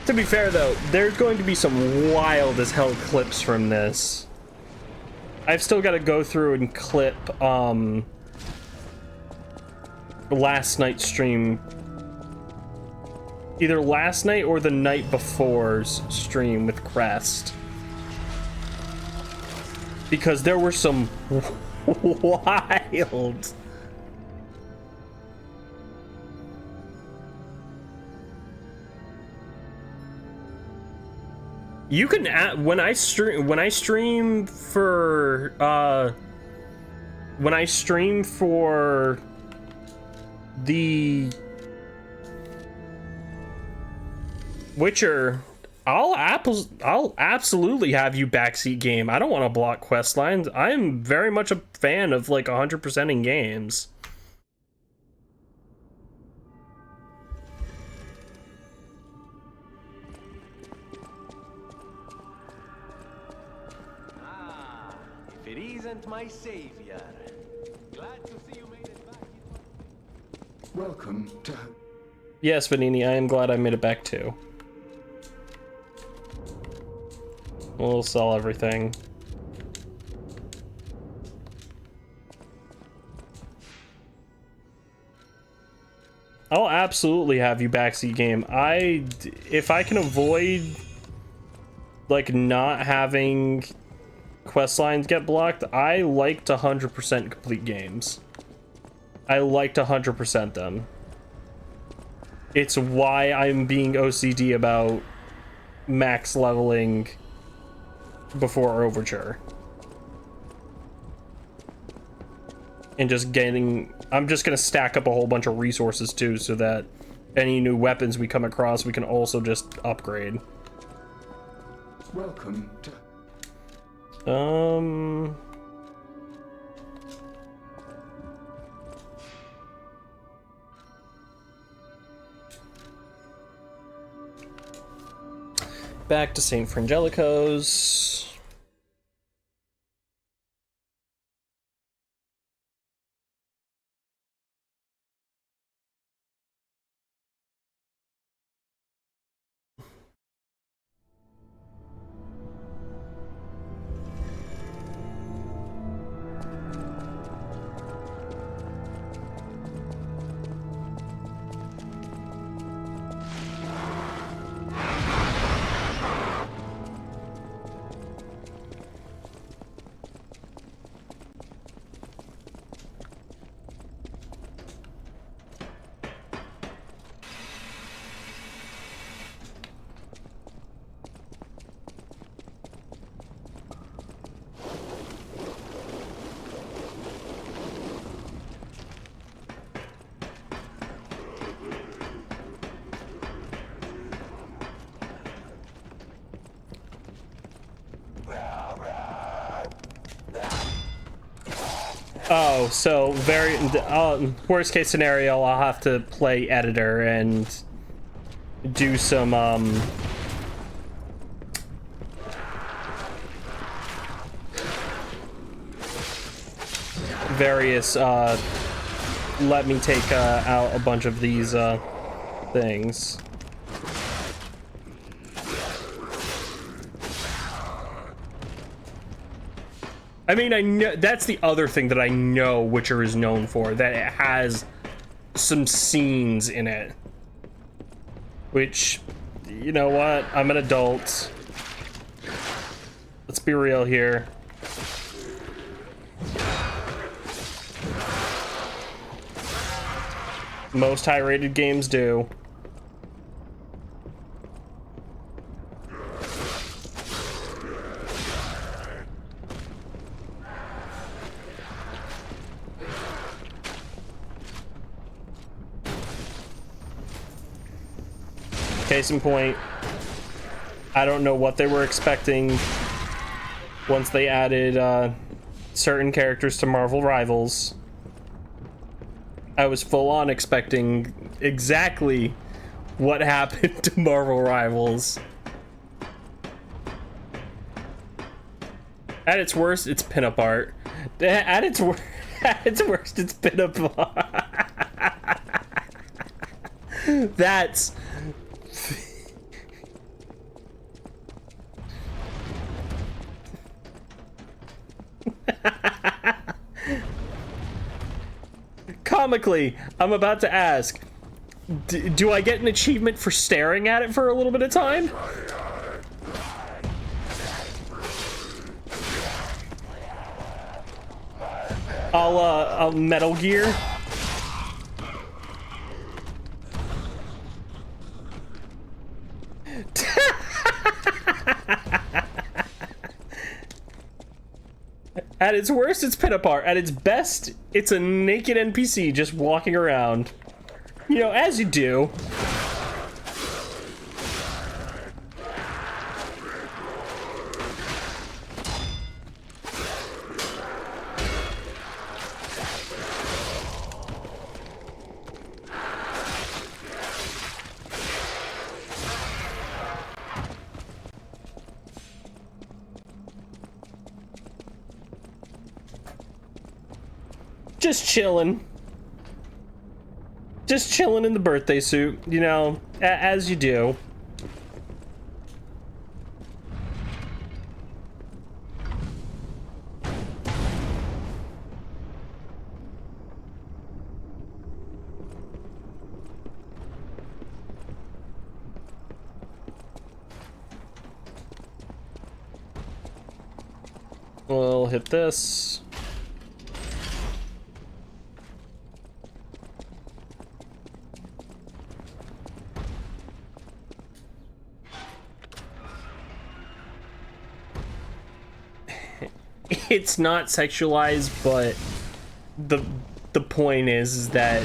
To be fair though, there's going to be some wild as hell clips from this. I've still got to go through and clip last night's stream. Either last night or the night before's stream with Crest. Because there were some wild. You can when I stream for the Witcher, I'll absolutely have you backseat game. I don't want to block quest lines. I'm very much a fan of like 100% in games. If it isn't my savior. Glad to see you made it back. Welcome to... Yes, Vanini, I am glad I made it back too. We'll sell everything. I'll absolutely have you backseat game. If I can avoid like not having quest lines get blocked, I like to 100% complete games. I like to 100% them. It's why I'm being OCD about max leveling before Overture. And just getting... I'm just gonna stack up a whole bunch of resources too, so that any new weapons we come across, we can also just upgrade. Welcome to... Back to St. Frangelico's. Oh, so very worst case scenario, I'll have to play editor and do some various let me take out a bunch of these things. I mean, I know that's the other thing that I know Witcher is known for, that it has some scenes in it. Which, you know what? I'm an adult. Let's be real here. Most high-rated games do. Case in point, I don't know what they were expecting once they added certain characters to Marvel Rivals. I was full on expecting exactly what happened to Marvel Rivals. At its worst, it's pinup art. At its worst, it's pinup art. That's... Comically, I'm about to ask, do I get an achievement for staring at it for a little bit of time? I'll Metal Gear. At its worst, it's pinup art. At its best, it's a naked NPC just walking around. You know, as you do. Just chilling. Just chilling in the birthday suit, you know, as you do. We'll hit this. It's not sexualized, but the point is that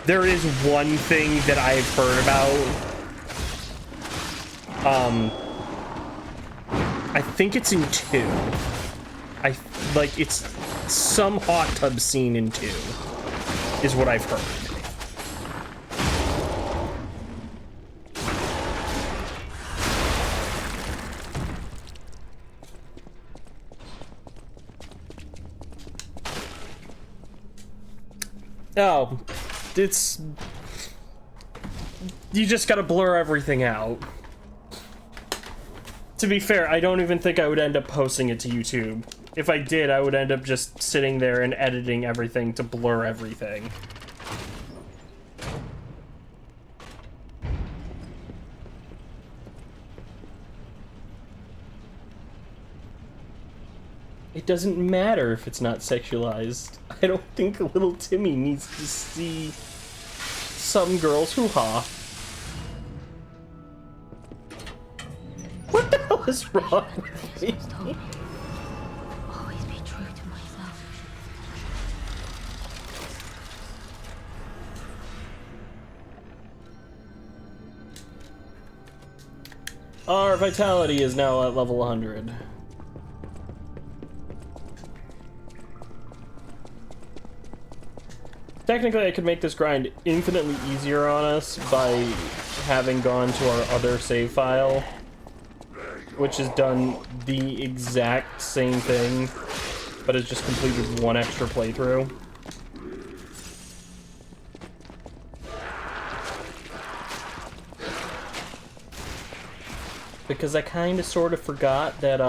there is one thing that I've heard about. I think it's in 2. It's some hot tub scene in 2 is what I've heard. Oh, it's... You just gotta blur everything out. To be fair, I don't even think I would end up posting it to YouTube. If I did, I would end up just sitting there and editing everything to blur everything. It doesn't matter if it's not sexualized. I don't think little Timmy needs to see some girl's hoo-ha. What the hell is wrong with me? Always be true to myself. Our vitality is now at level 100. Technically, I could make this grind infinitely easier on us by having gone to our other save file, which has done the exact same thing, but has just completed one extra playthrough. Because I kind of sort of forgot that,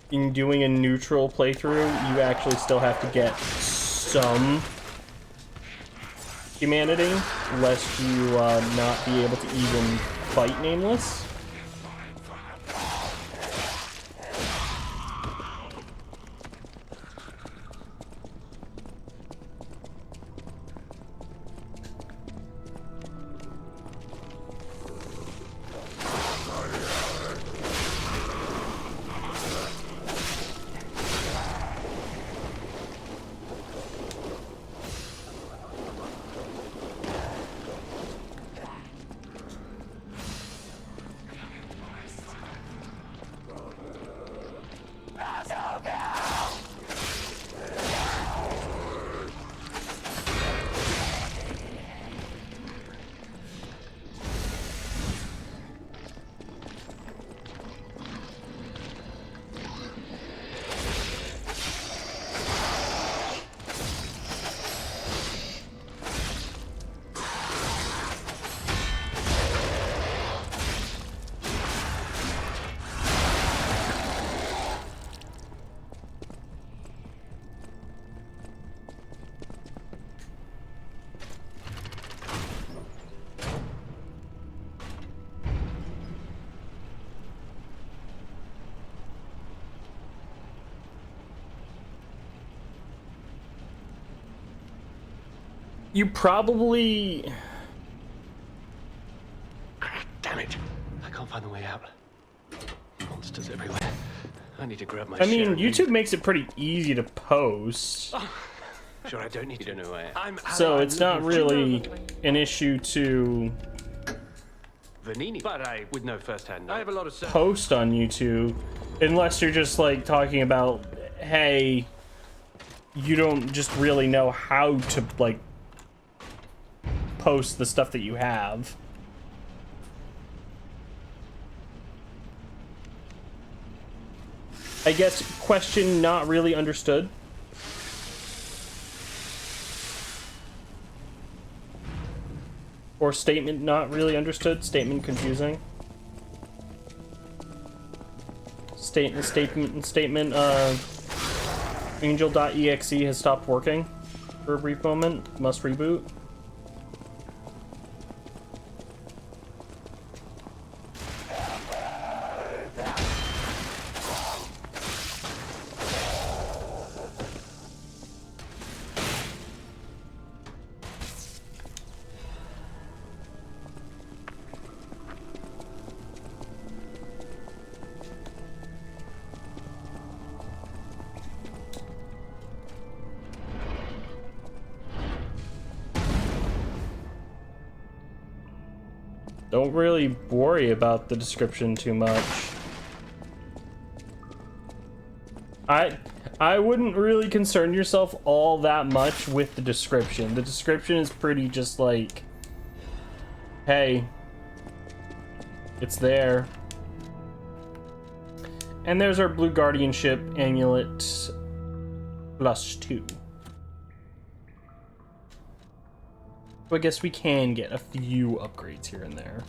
in doing a neutral playthrough, you actually still have to get some humanity, lest you not be able to even fight Nameless. You probably... Damn it. I can't find the way out. Monsters everywhere. I need to grab my I mean, share. YouTube makes it pretty easy to post. Sure, I don't need to know who I am. So it's not really an issue to Vanini, but I would know firsthand. I have a lot of post on YouTube, unless you're just like talking about, hey, you don't just really know how to like post the stuff that you have. I guess question not really understood. Or statement not really understood. Statement confusing. Statement Angel.exe has stopped working for a brief moment. Must reboot. Don't really worry about the description too much. I wouldn't really concern yourself all that much with the description. The description is pretty just like, hey, it's there. And there's our Blue Guardianship Amulet +2. So I guess we can get a few upgrades here and there.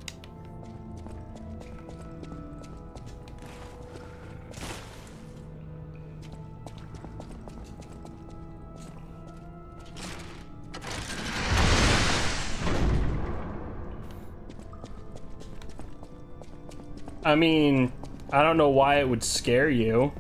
I mean, I don't know why it would scare you.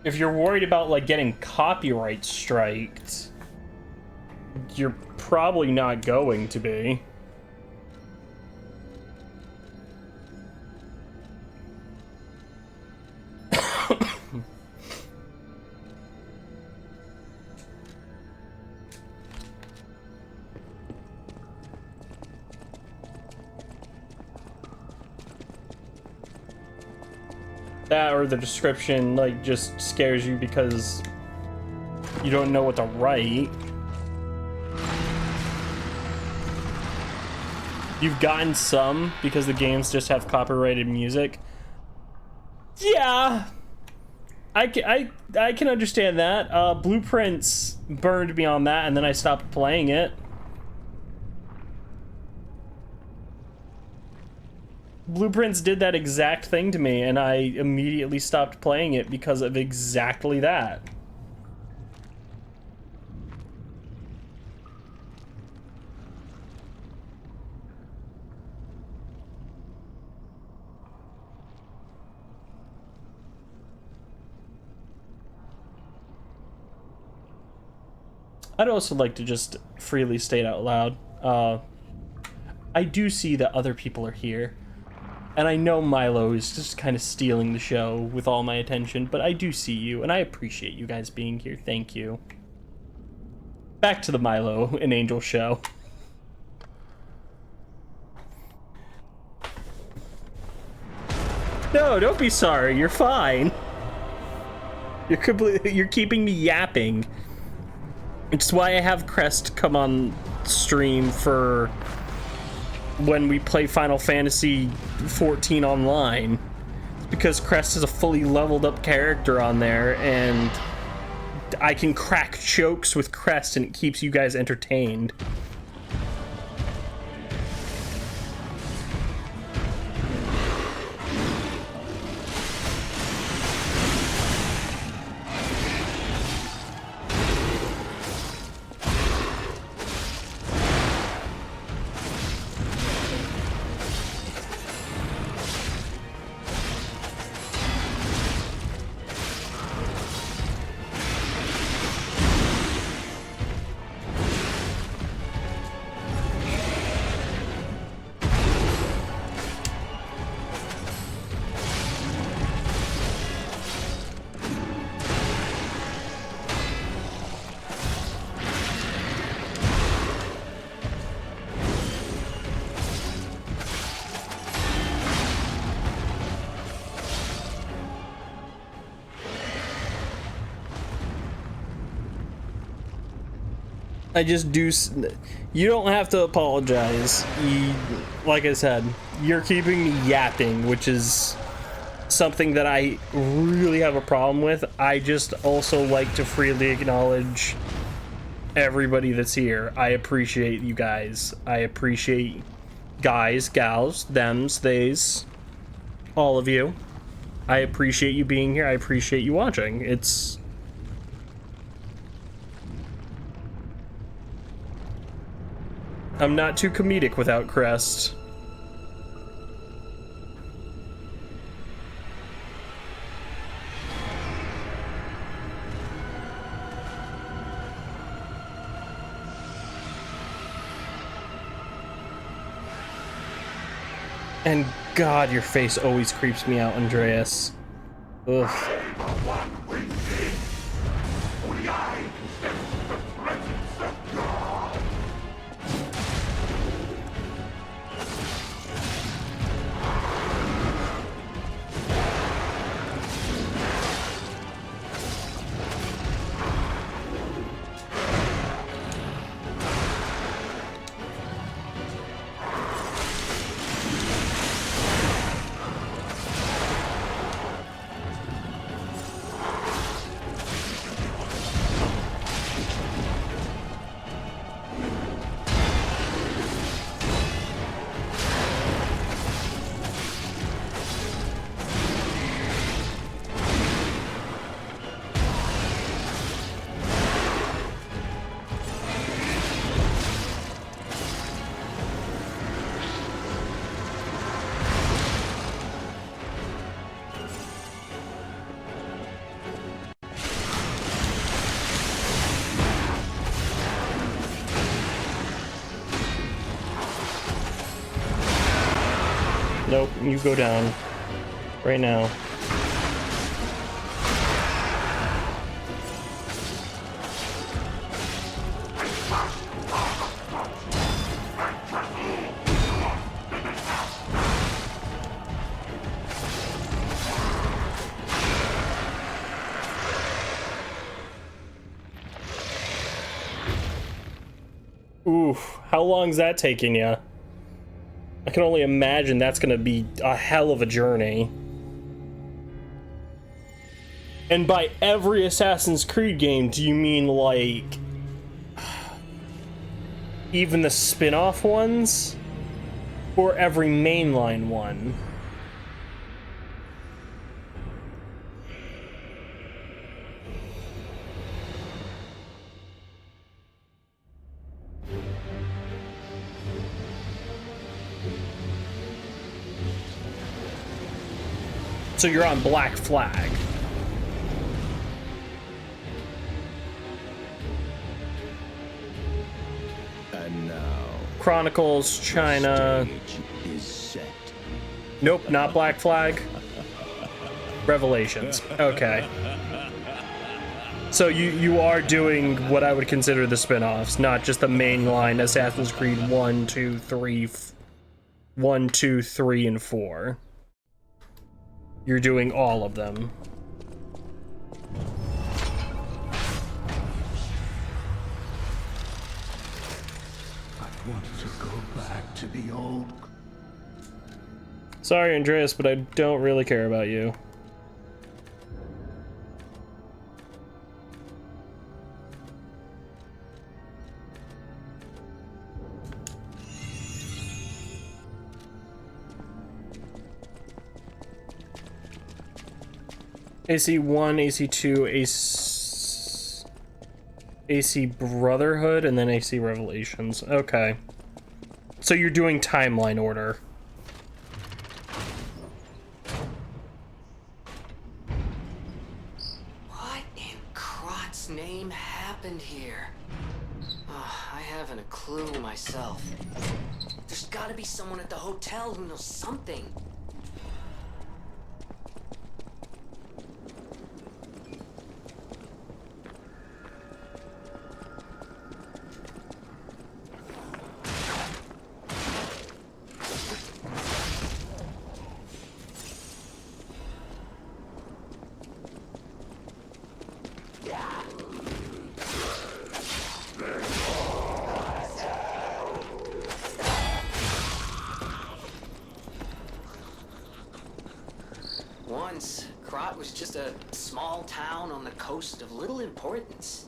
If you're worried about like getting copyright striked, you're probably not going to be. That or the description like just scares you because you don't know what to write. You've gotten some because the games just have copyrighted music. Yeah, I can understand that. Blueprints burned me on that, and then I stopped playing it. Blueprints did that exact thing to me, and I immediately stopped playing it because of exactly that. I'd also like to just freely state out loud, I do see that other people are here, and I know Milo is just kind of stealing the show with all my attention, but I do see you, and I appreciate you guys being here. Thank you. Back to the Milo and Angel show. No, don't be sorry. You're fine. You're keeping me yapping. It's why I have Crest come on stream for when we play Final Fantasy 14 online. It's because Crest is a fully leveled up character on there, and I can crack jokes with Crest and it keeps you guys entertained. I just do. You don't have to apologize. Like I said, you're keeping me yapping, which is something that I really have a problem with. I just also like to freely acknowledge everybody that's here. I appreciate you guys. I appreciate guys, gals, thems, theys, all of you. I appreciate you being here. I appreciate you watching. I'm not too comedic without Crest. And God, your face always creeps me out, Andreas. Ugh. Nope, you go down. Right now. Oof, how long's that taking ya? I can only imagine that's gonna be a hell of a journey. And by every Assassin's Creed game, do you mean like even the spin-off ones? or every mainline one? So you're on Black Flag. And now Chronicles, China. is set. Nope, not Black Flag. Revelations. Okay. So you are doing what I would consider the spin-offs, not just the mainline Assassin's Creed 1, 2, 3, 1, 2, 3, and 4. You're doing all of them. I want to go back to the old. Sorry, Andreas, but I don't really care about you. AC1, AC2, AC Brotherhood, and then AC Revelations. Okay. So you're doing timeline order. What in Krot's name happened here? I haven't a clue myself. There's gotta be someone at the hotel who knows something. Once, Krot was just a small town on the coast of little importance.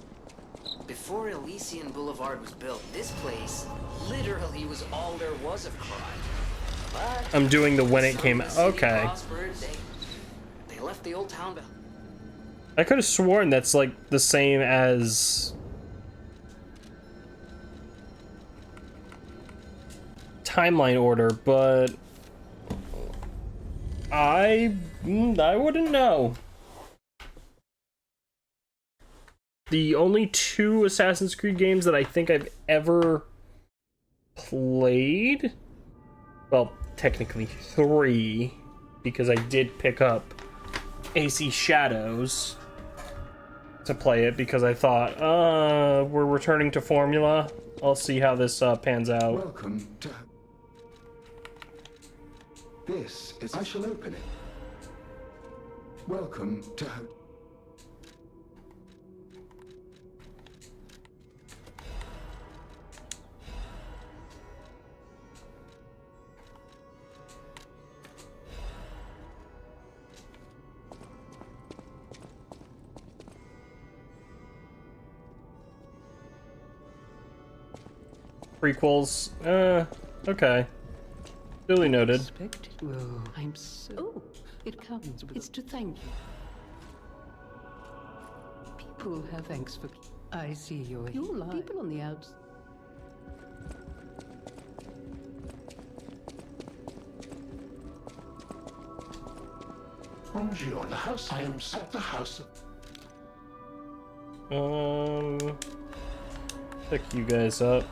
Before Elysian Boulevard was built, this place literally was all there was of Krot. But I'm doing the when it came. Okay. prospered, they left the old town behind. I could have sworn that's like the same as timeline order, but I wouldn't know. The only two Assassin's Creed games that I think I've ever played, well, technically 3, because I did pick up AC Shadows to play it because I thought, we're returning to formula. I'll see how this pans out. Welcome to. This is. I shall open it. Welcome to. Prequels, okay. Duly noted. Oh, I'm so. Oh, it comes. It's to thank you. People have thanks for. I see you're. You lie. People on the outs. Bonjour, the house. I am at the house of. Pick you guys up.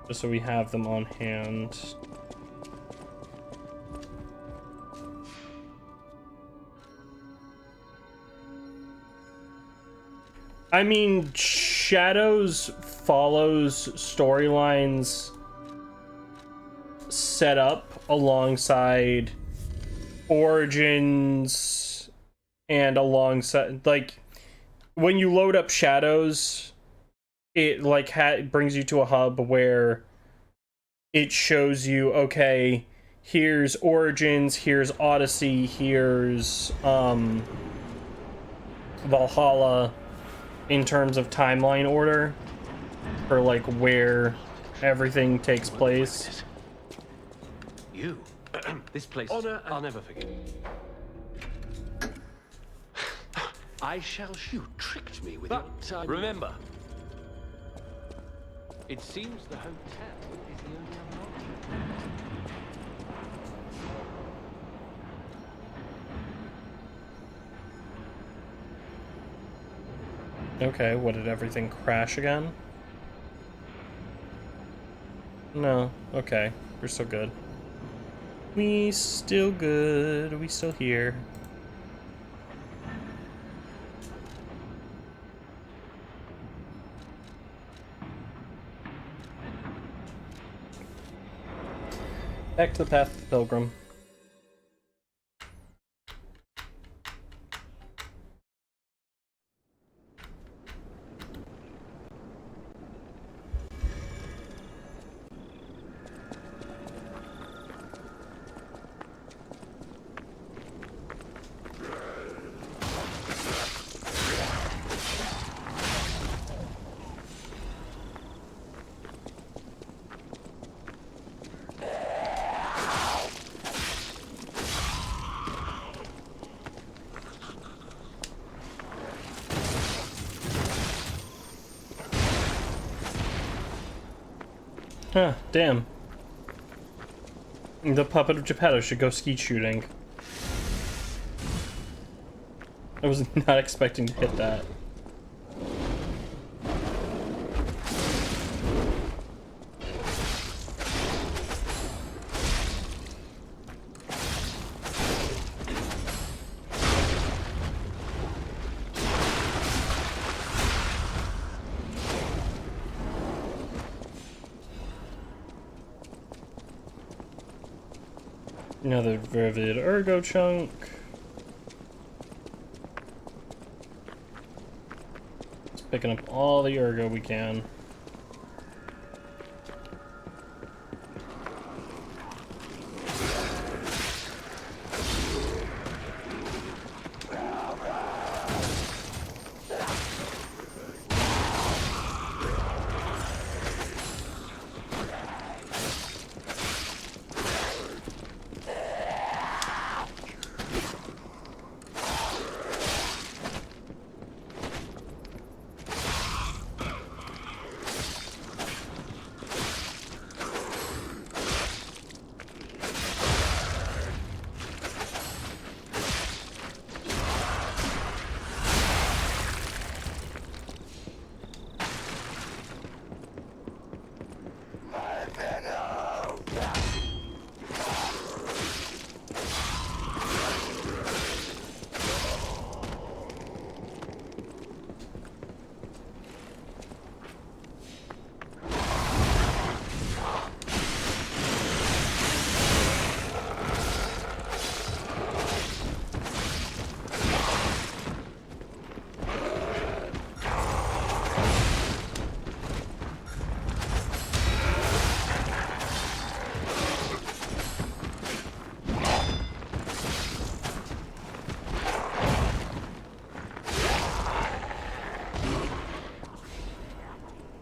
Just so we have them on hand. I mean, Shadows follows storylines set up alongside Origins and alongside, like, when you load up Shadows, it like brings you to a hub where it shows you, okay, here's Origins, here's Odyssey, here's Valhalla in terms of timeline order for like where everything takes place. You? This place... Honor, I'll never forget. I shall shoot. Tricked me with But your... remember, it seems the hotel is the only other option. Okay, what, did everything crash again? No, okay, we're still good. We still good, we still here. Back to the path of the pilgrim. Huh, damn. The puppet of Geppetto should go skeet shooting. I was not expecting to hit that. Another Vivid Ergo chunk. Just picking up all the Ergo we can.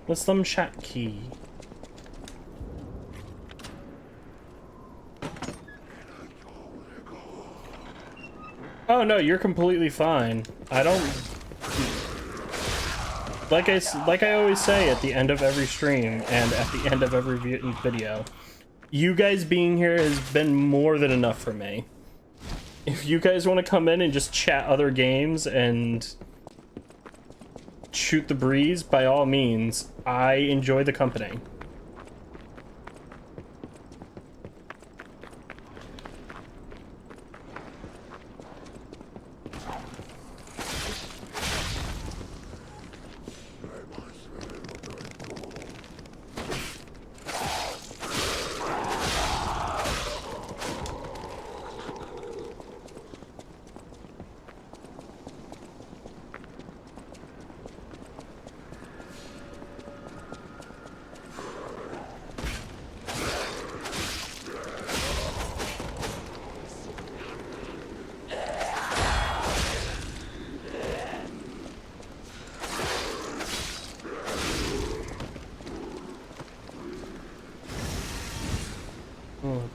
What's some chat key? Oh no, you're completely fine. I don't... Like I always say at the end of every stream and at the end of every video, you guys being here has been more than enough for me. If you guys want to come in and just chat other games and shoot the breeze, by all means. I enjoy the company.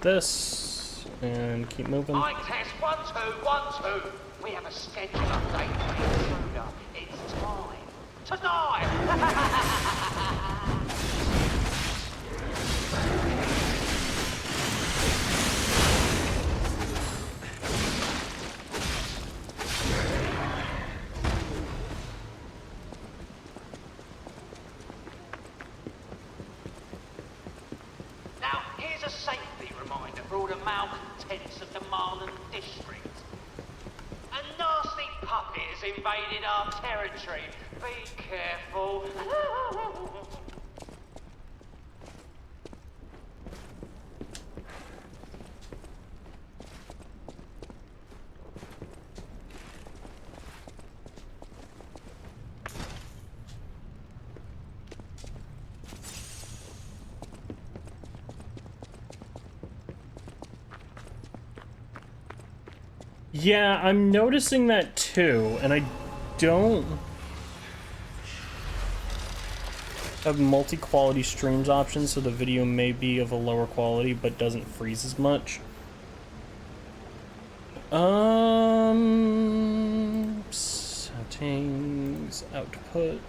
This and keep moving. Mic test 1 2 1 2. We have a schedule update for the intruder. It's time to die. Now, here's a safety reminder for all the malcontents of the Marlon district. A nasty puppet has invaded our territory. Be careful. Yeah, I'm noticing that too, and I don't have multi-quality streams options, so the video may be of a lower quality but doesn't freeze as much. Settings, output.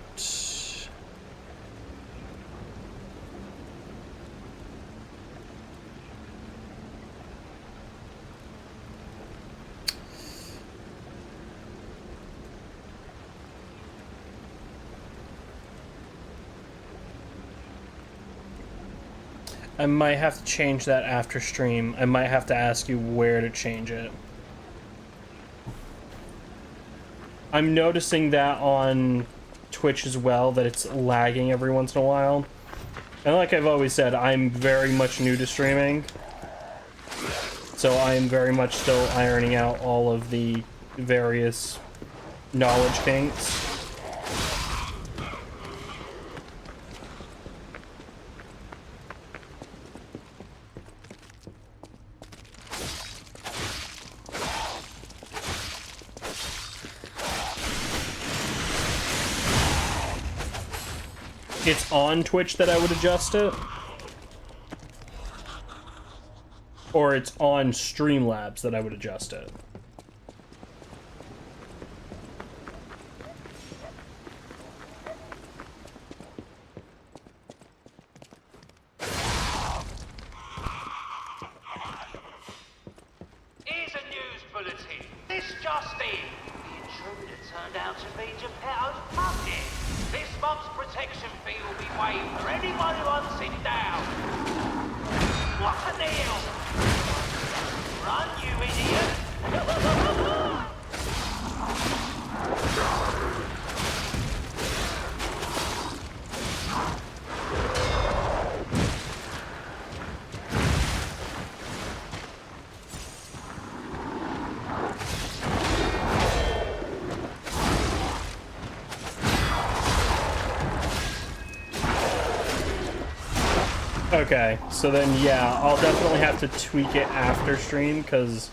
I might have to change that after stream. I might have to ask you where to change it. I'm noticing that on Twitch as well, that it's lagging every once in a while. And like I've always said, I'm very much new to streaming. So I am very much still ironing out all of the various knowledge kinks. It's on Twitch that I would adjust it? Or it's on Streamlabs that I would adjust it? Here's a news bulletin. This just in. The intruder turned out to be Geppetto's puppet. This month's protection fee will be waived for anyone who hunts him down. What a deal! Run, you idiot! Okay, so then yeah, I'll definitely have to tweak it after stream, because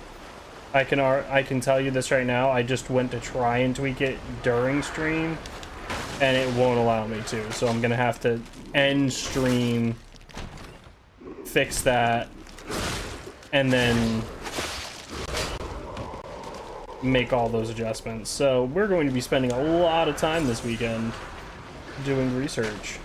I can tell you this right now, I just went to try and tweak it during stream, and it won't allow me to, so I'm gonna have to end stream, fix that, and then make all those adjustments. So we're going to be spending a lot of time this weekend doing research.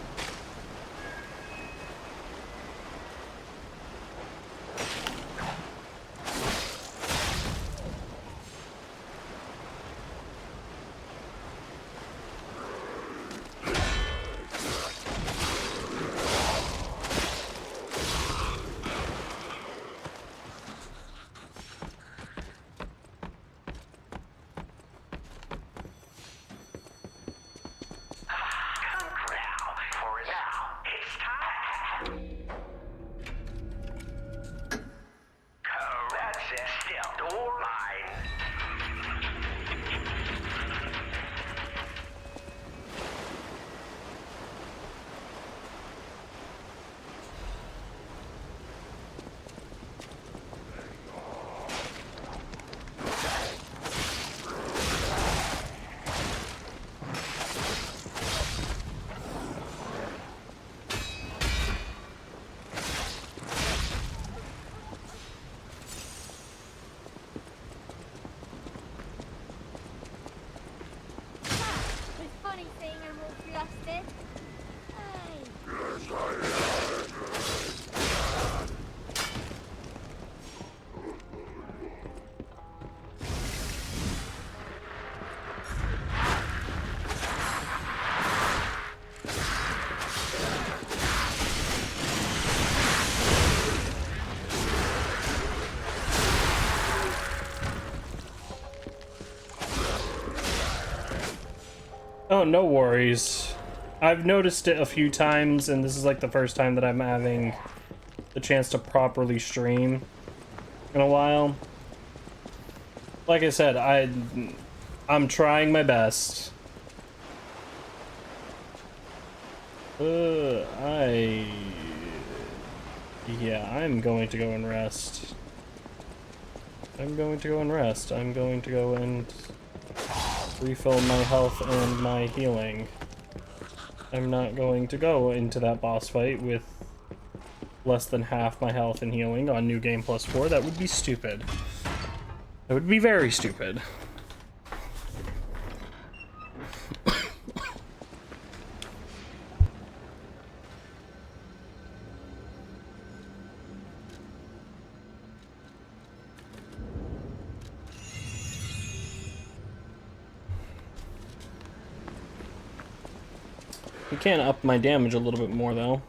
Oh, no worries. I've noticed it a few times, and this is like the first time that I'm having the chance to properly stream in a while. Like I said, I'm trying my best. Yeah, I'm going to go and rest. I'm going to go and rest. I'm going to go and refill my health and my healing. I'm not going to go into that boss fight with less than half my health and healing on New Game Plus 4. That would be stupid. That would be very stupid. You can up my damage a little bit more, though.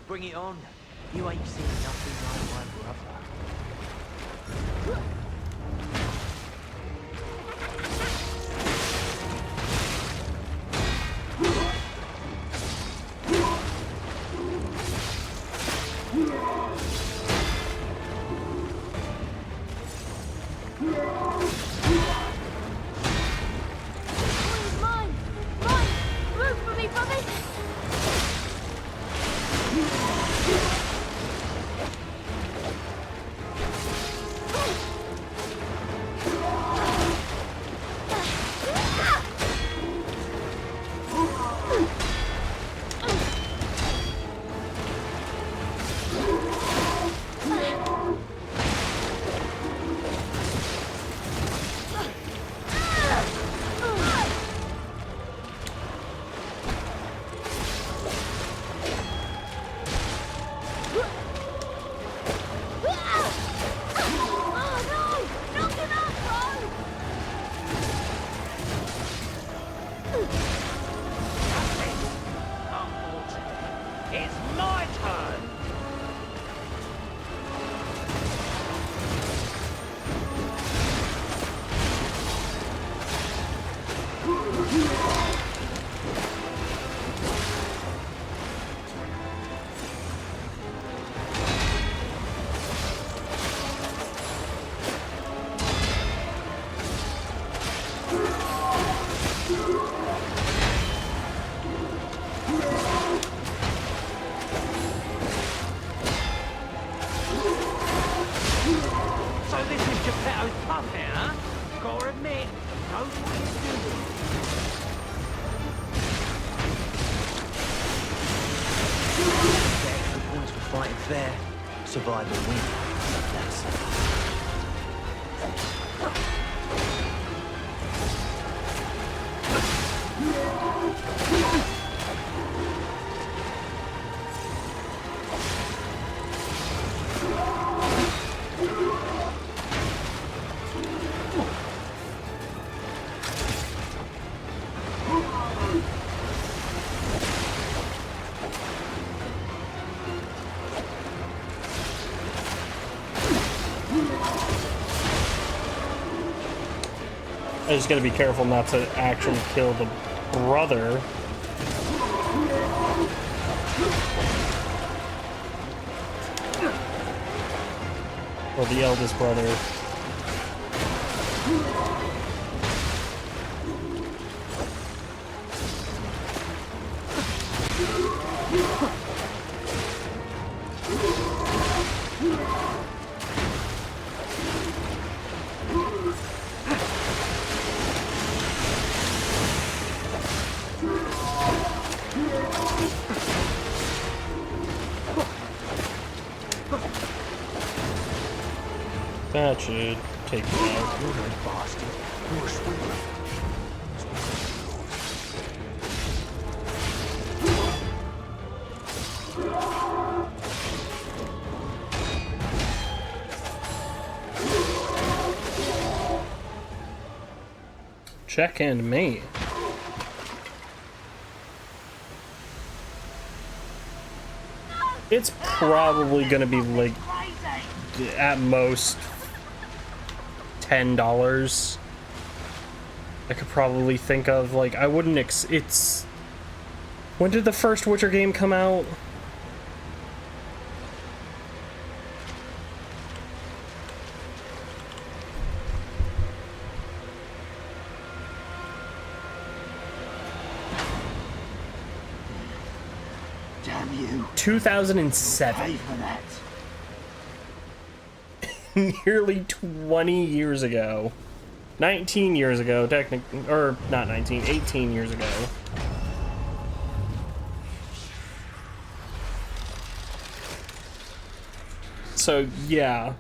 Bring it on. You ain't seen nothing like my brother. Mine! Mine! Move for me, Bobby! It's my turn! So this is Geppetto's puppet, huh? Gotta admit, knows what he's doing. The points for fighting fair. Survival win. That's I just gotta be careful not to actually kill the brother. Or the eldest brother. That should take me out. You're a bastard. You're a swindler. Check and mate. It's probably gonna be like at most $10. I could probably think of, like, I wouldn't it's... When did the first Witcher game come out? Damn you. 2007. Pay for that. Nearly 20 years ago. 19 years ago, technically, or not 19, 18 years ago. So, yeah.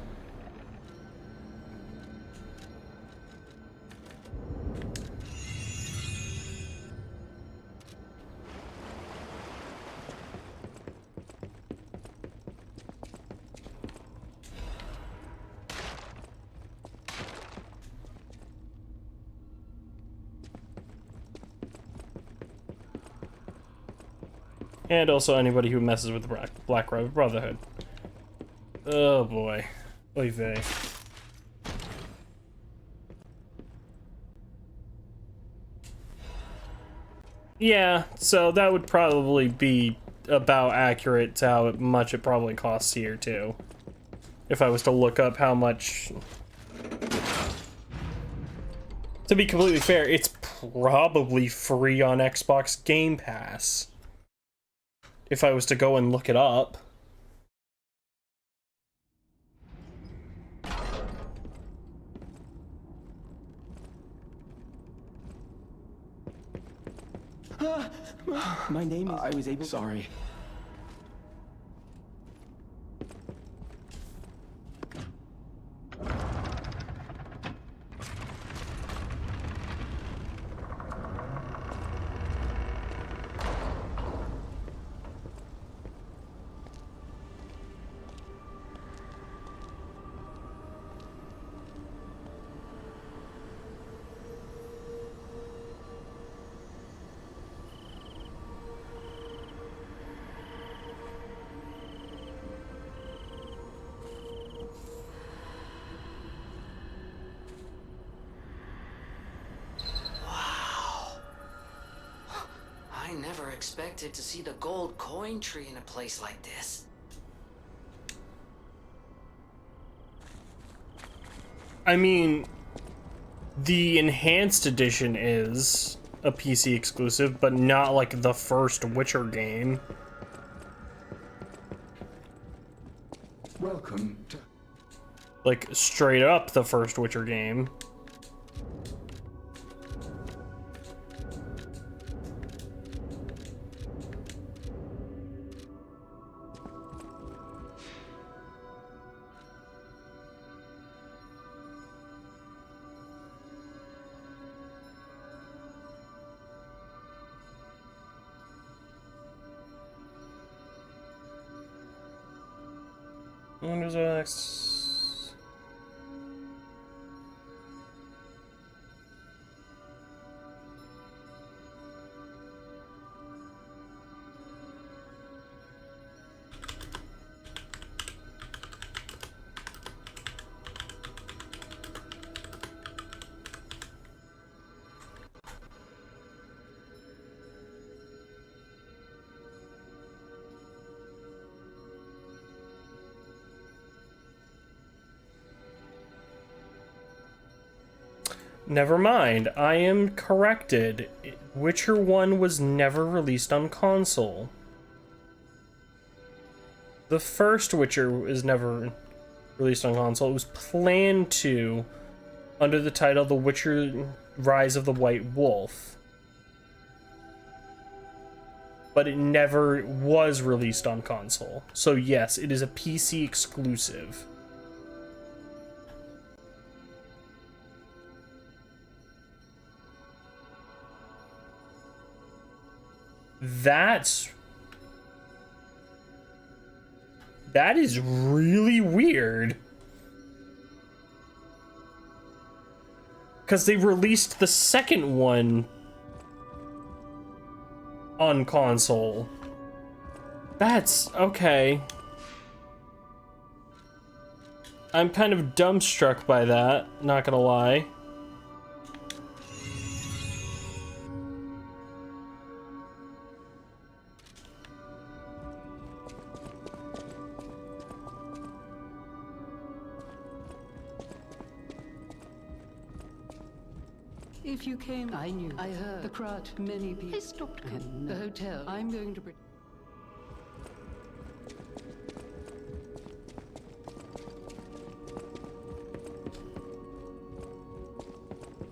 And also anybody who messes with the Black Robe Brotherhood. Oh boy. Oy vey. Yeah, so that would probably be about accurate to how much it probably costs here too. If I was to look up how much... To be completely fair, it's probably free on Xbox Game Pass. If I was to go and look it up. My name is... I was able... Sorry. I never expected to see the gold coin tree in a place like this. I mean, the enhanced edition is a PC exclusive, but not like the first Witcher game. Welcome to... Like, straight up the first Witcher game. Windows X. Never mind, I am corrected. Witcher 1 was never released on console. The first Witcher was never released on console. It was planned to under the title The Witcher Rise of the White Wolf. But it never was released on console. So yes, it is a PC exclusive. That is really weird. because they released the second one on console. That's okay. I'm kind of dumbstruck by that, not gonna lie. If you came, I knew. I heard. The crowd, many people. I stopped coming. The hotel. I'm going to.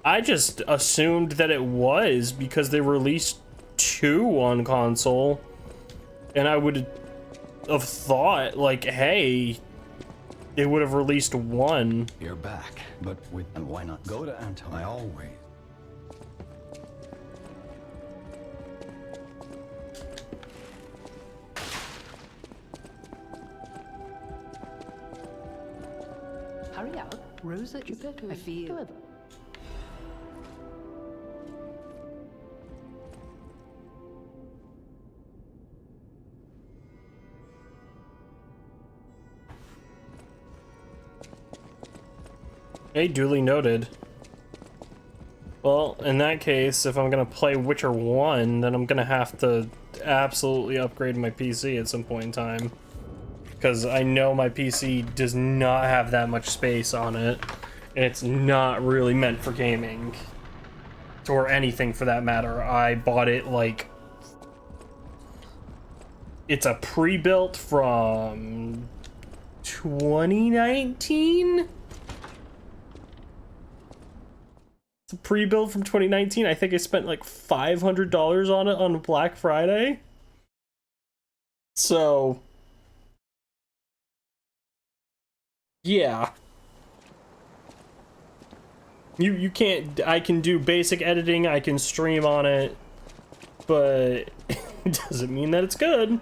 I just assumed that it was because they released 2 on console, and I would have thought, like, hey, they would have released 1. You're back, but with and why not go to Anton? I always. Hurry up, Rosa. You better. I feel. Hey, duly noted. Well, in that case, if I'm gonna play Witcher 1, then I'm gonna have to absolutely upgrade my PC at some point in time. Because I know my PC does not have that much space on it, and it's not really meant for gaming. Or anything for that matter. I bought it like... It's a pre-built from 2019? It's a pre-built from 2019. I think I spent like $500 on it on Black Friday. So... yeah. You can't... I can do basic editing, I can stream on it, but it doesn't mean that it's good.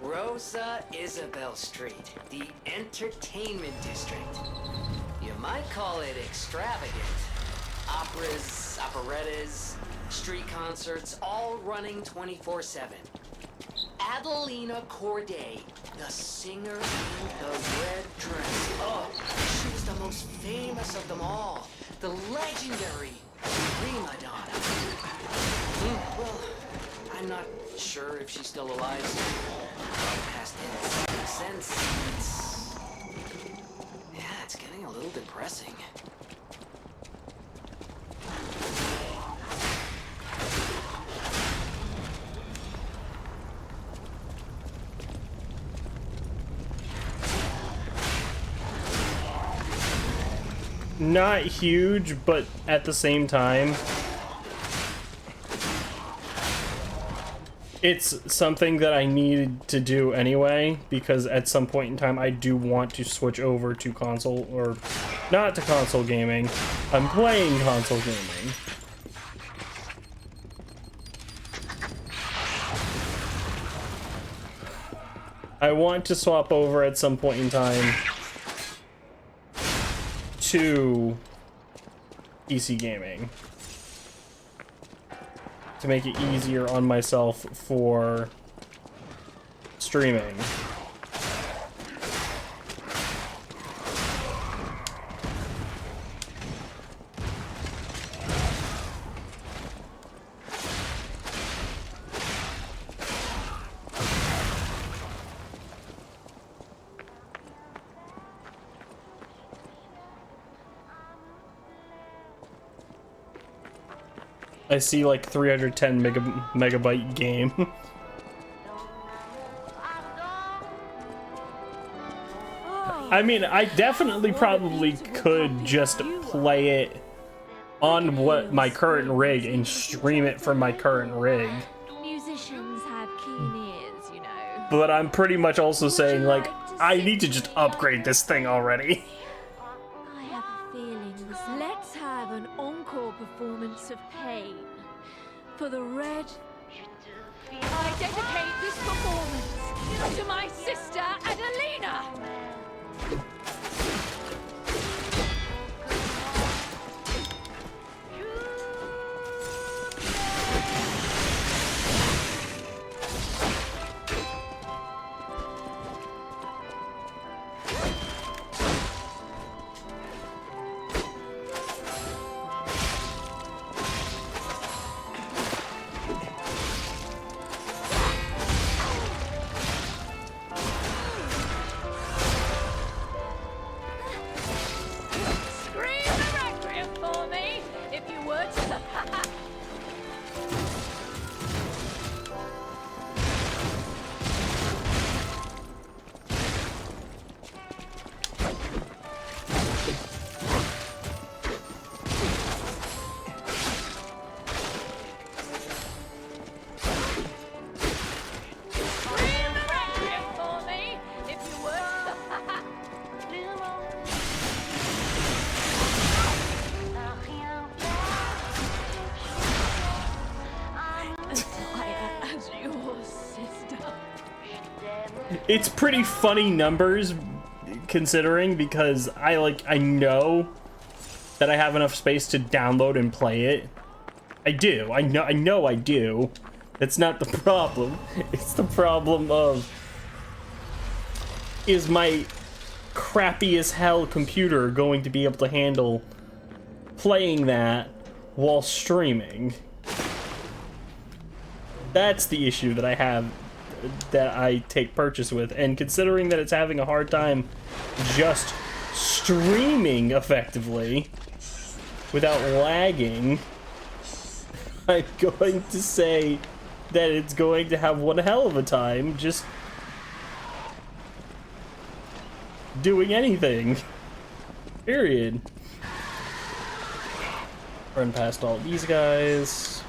Rosa Isabel Street, the entertainment district. You might call it extravagant. Operas, operettas, street concerts, all running 24/7. Adelina Corday, the singer in the red dress. Oh, she was the most famous of them all. The legendary prima donna. Well, I'm not sure if she's still alive. Past tense. It's getting a little depressing. Not huge, but at the same time, it's something that I needed to do anyway, because at some point in time I do want to switch over to console, or not to console gaming. I'm playing console gaming. I want to swap over at some point in time to PC gaming to make it easier on myself for streaming. I see like 310 megabyte game. I mean, I definitely probably could just play it on my current rig and stream it from my current rig. Musicians have keen ears, you know. But I'm pretty much also saying, like, I need to just upgrade this thing already. I have a feeling let's have an encore performance of Pain for the Red. I dedicate this performance to my sister Adelina. It's pretty funny numbers considering, because I know that I have enough space to download and play it. I do. I know I do. That's not the problem. It's the problem of, is my crappy as hell computer going to be able to handle playing that while streaming? That's the issue that I have, that I take purchase with. And considering that it's having a hard time just streaming effectively without lagging, I'm going to say that it's going to have one hell of a time just doing anything. Period. Run past all these guys.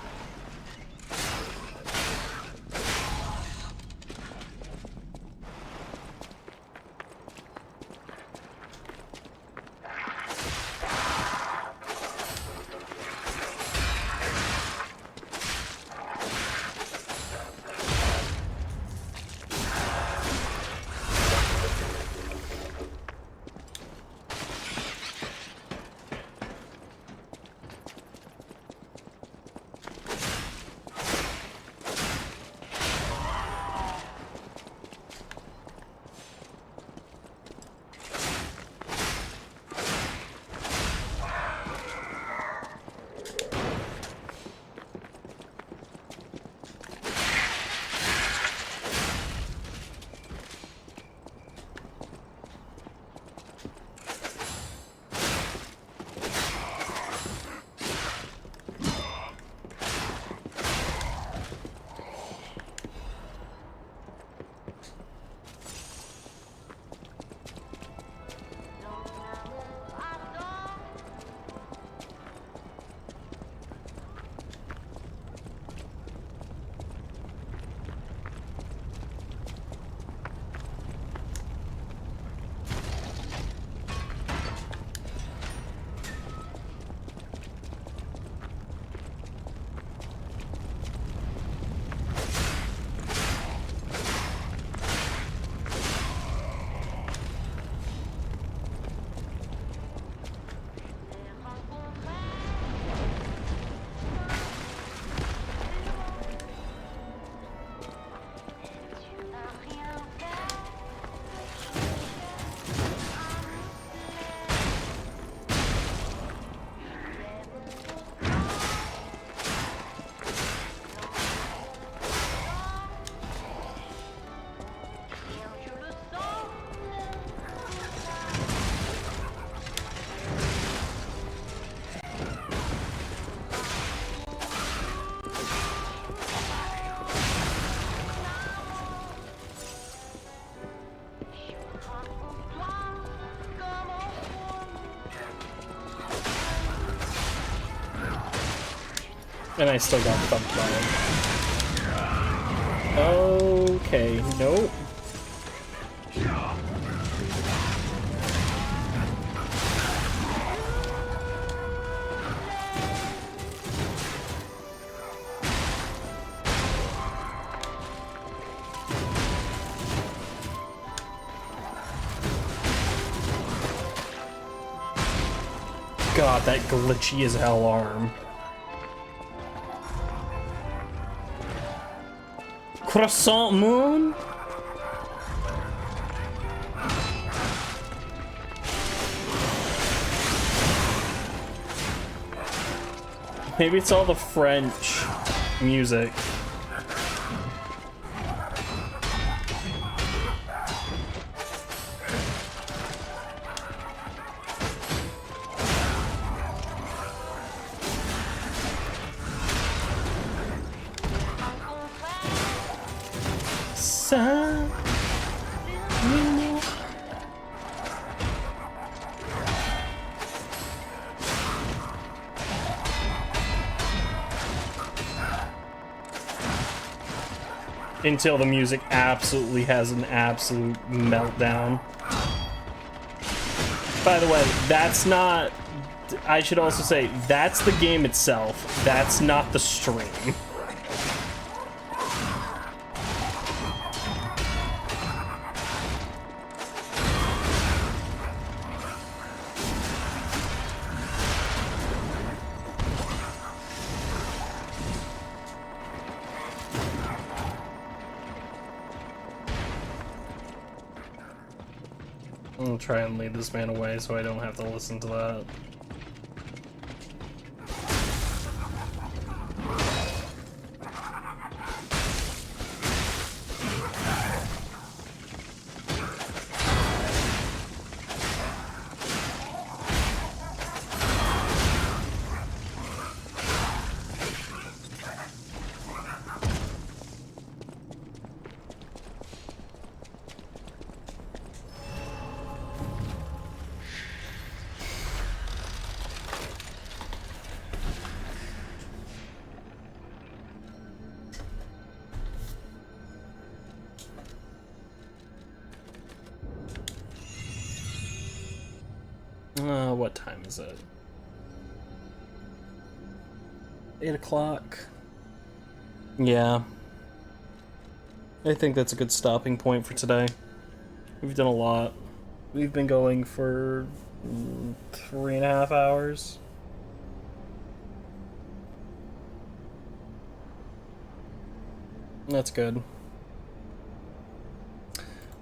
And I still got thumped by him. Okay, nope. God, that glitchy as hell arm. Croissant moon? Maybe it's all the French music. Until the music absolutely has an absolute meltdown. By the way, that's not... I should also say, that's the game itself. That's not the stream. I'll try and lead this man away so I don't have to listen to that. What time is it? 8 o'clock. Yeah. I think that's a good stopping point for today. We've done a lot. We've been going for 3.5 hours. That's good.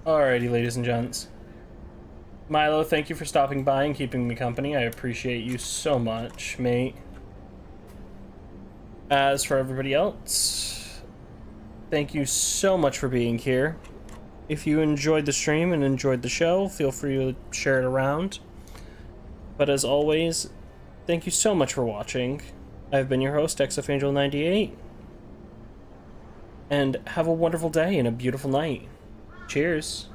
Alrighty, ladies and gents. Milo, thank you for stopping by and keeping me company. I appreciate you so much, mate. As for everybody else, thank you so much for being here. If you enjoyed the stream and enjoyed the show, feel free to share it around. But as always, thank you so much for watching. I've been your host, XFAngel98. And have a wonderful day and a beautiful night. Cheers.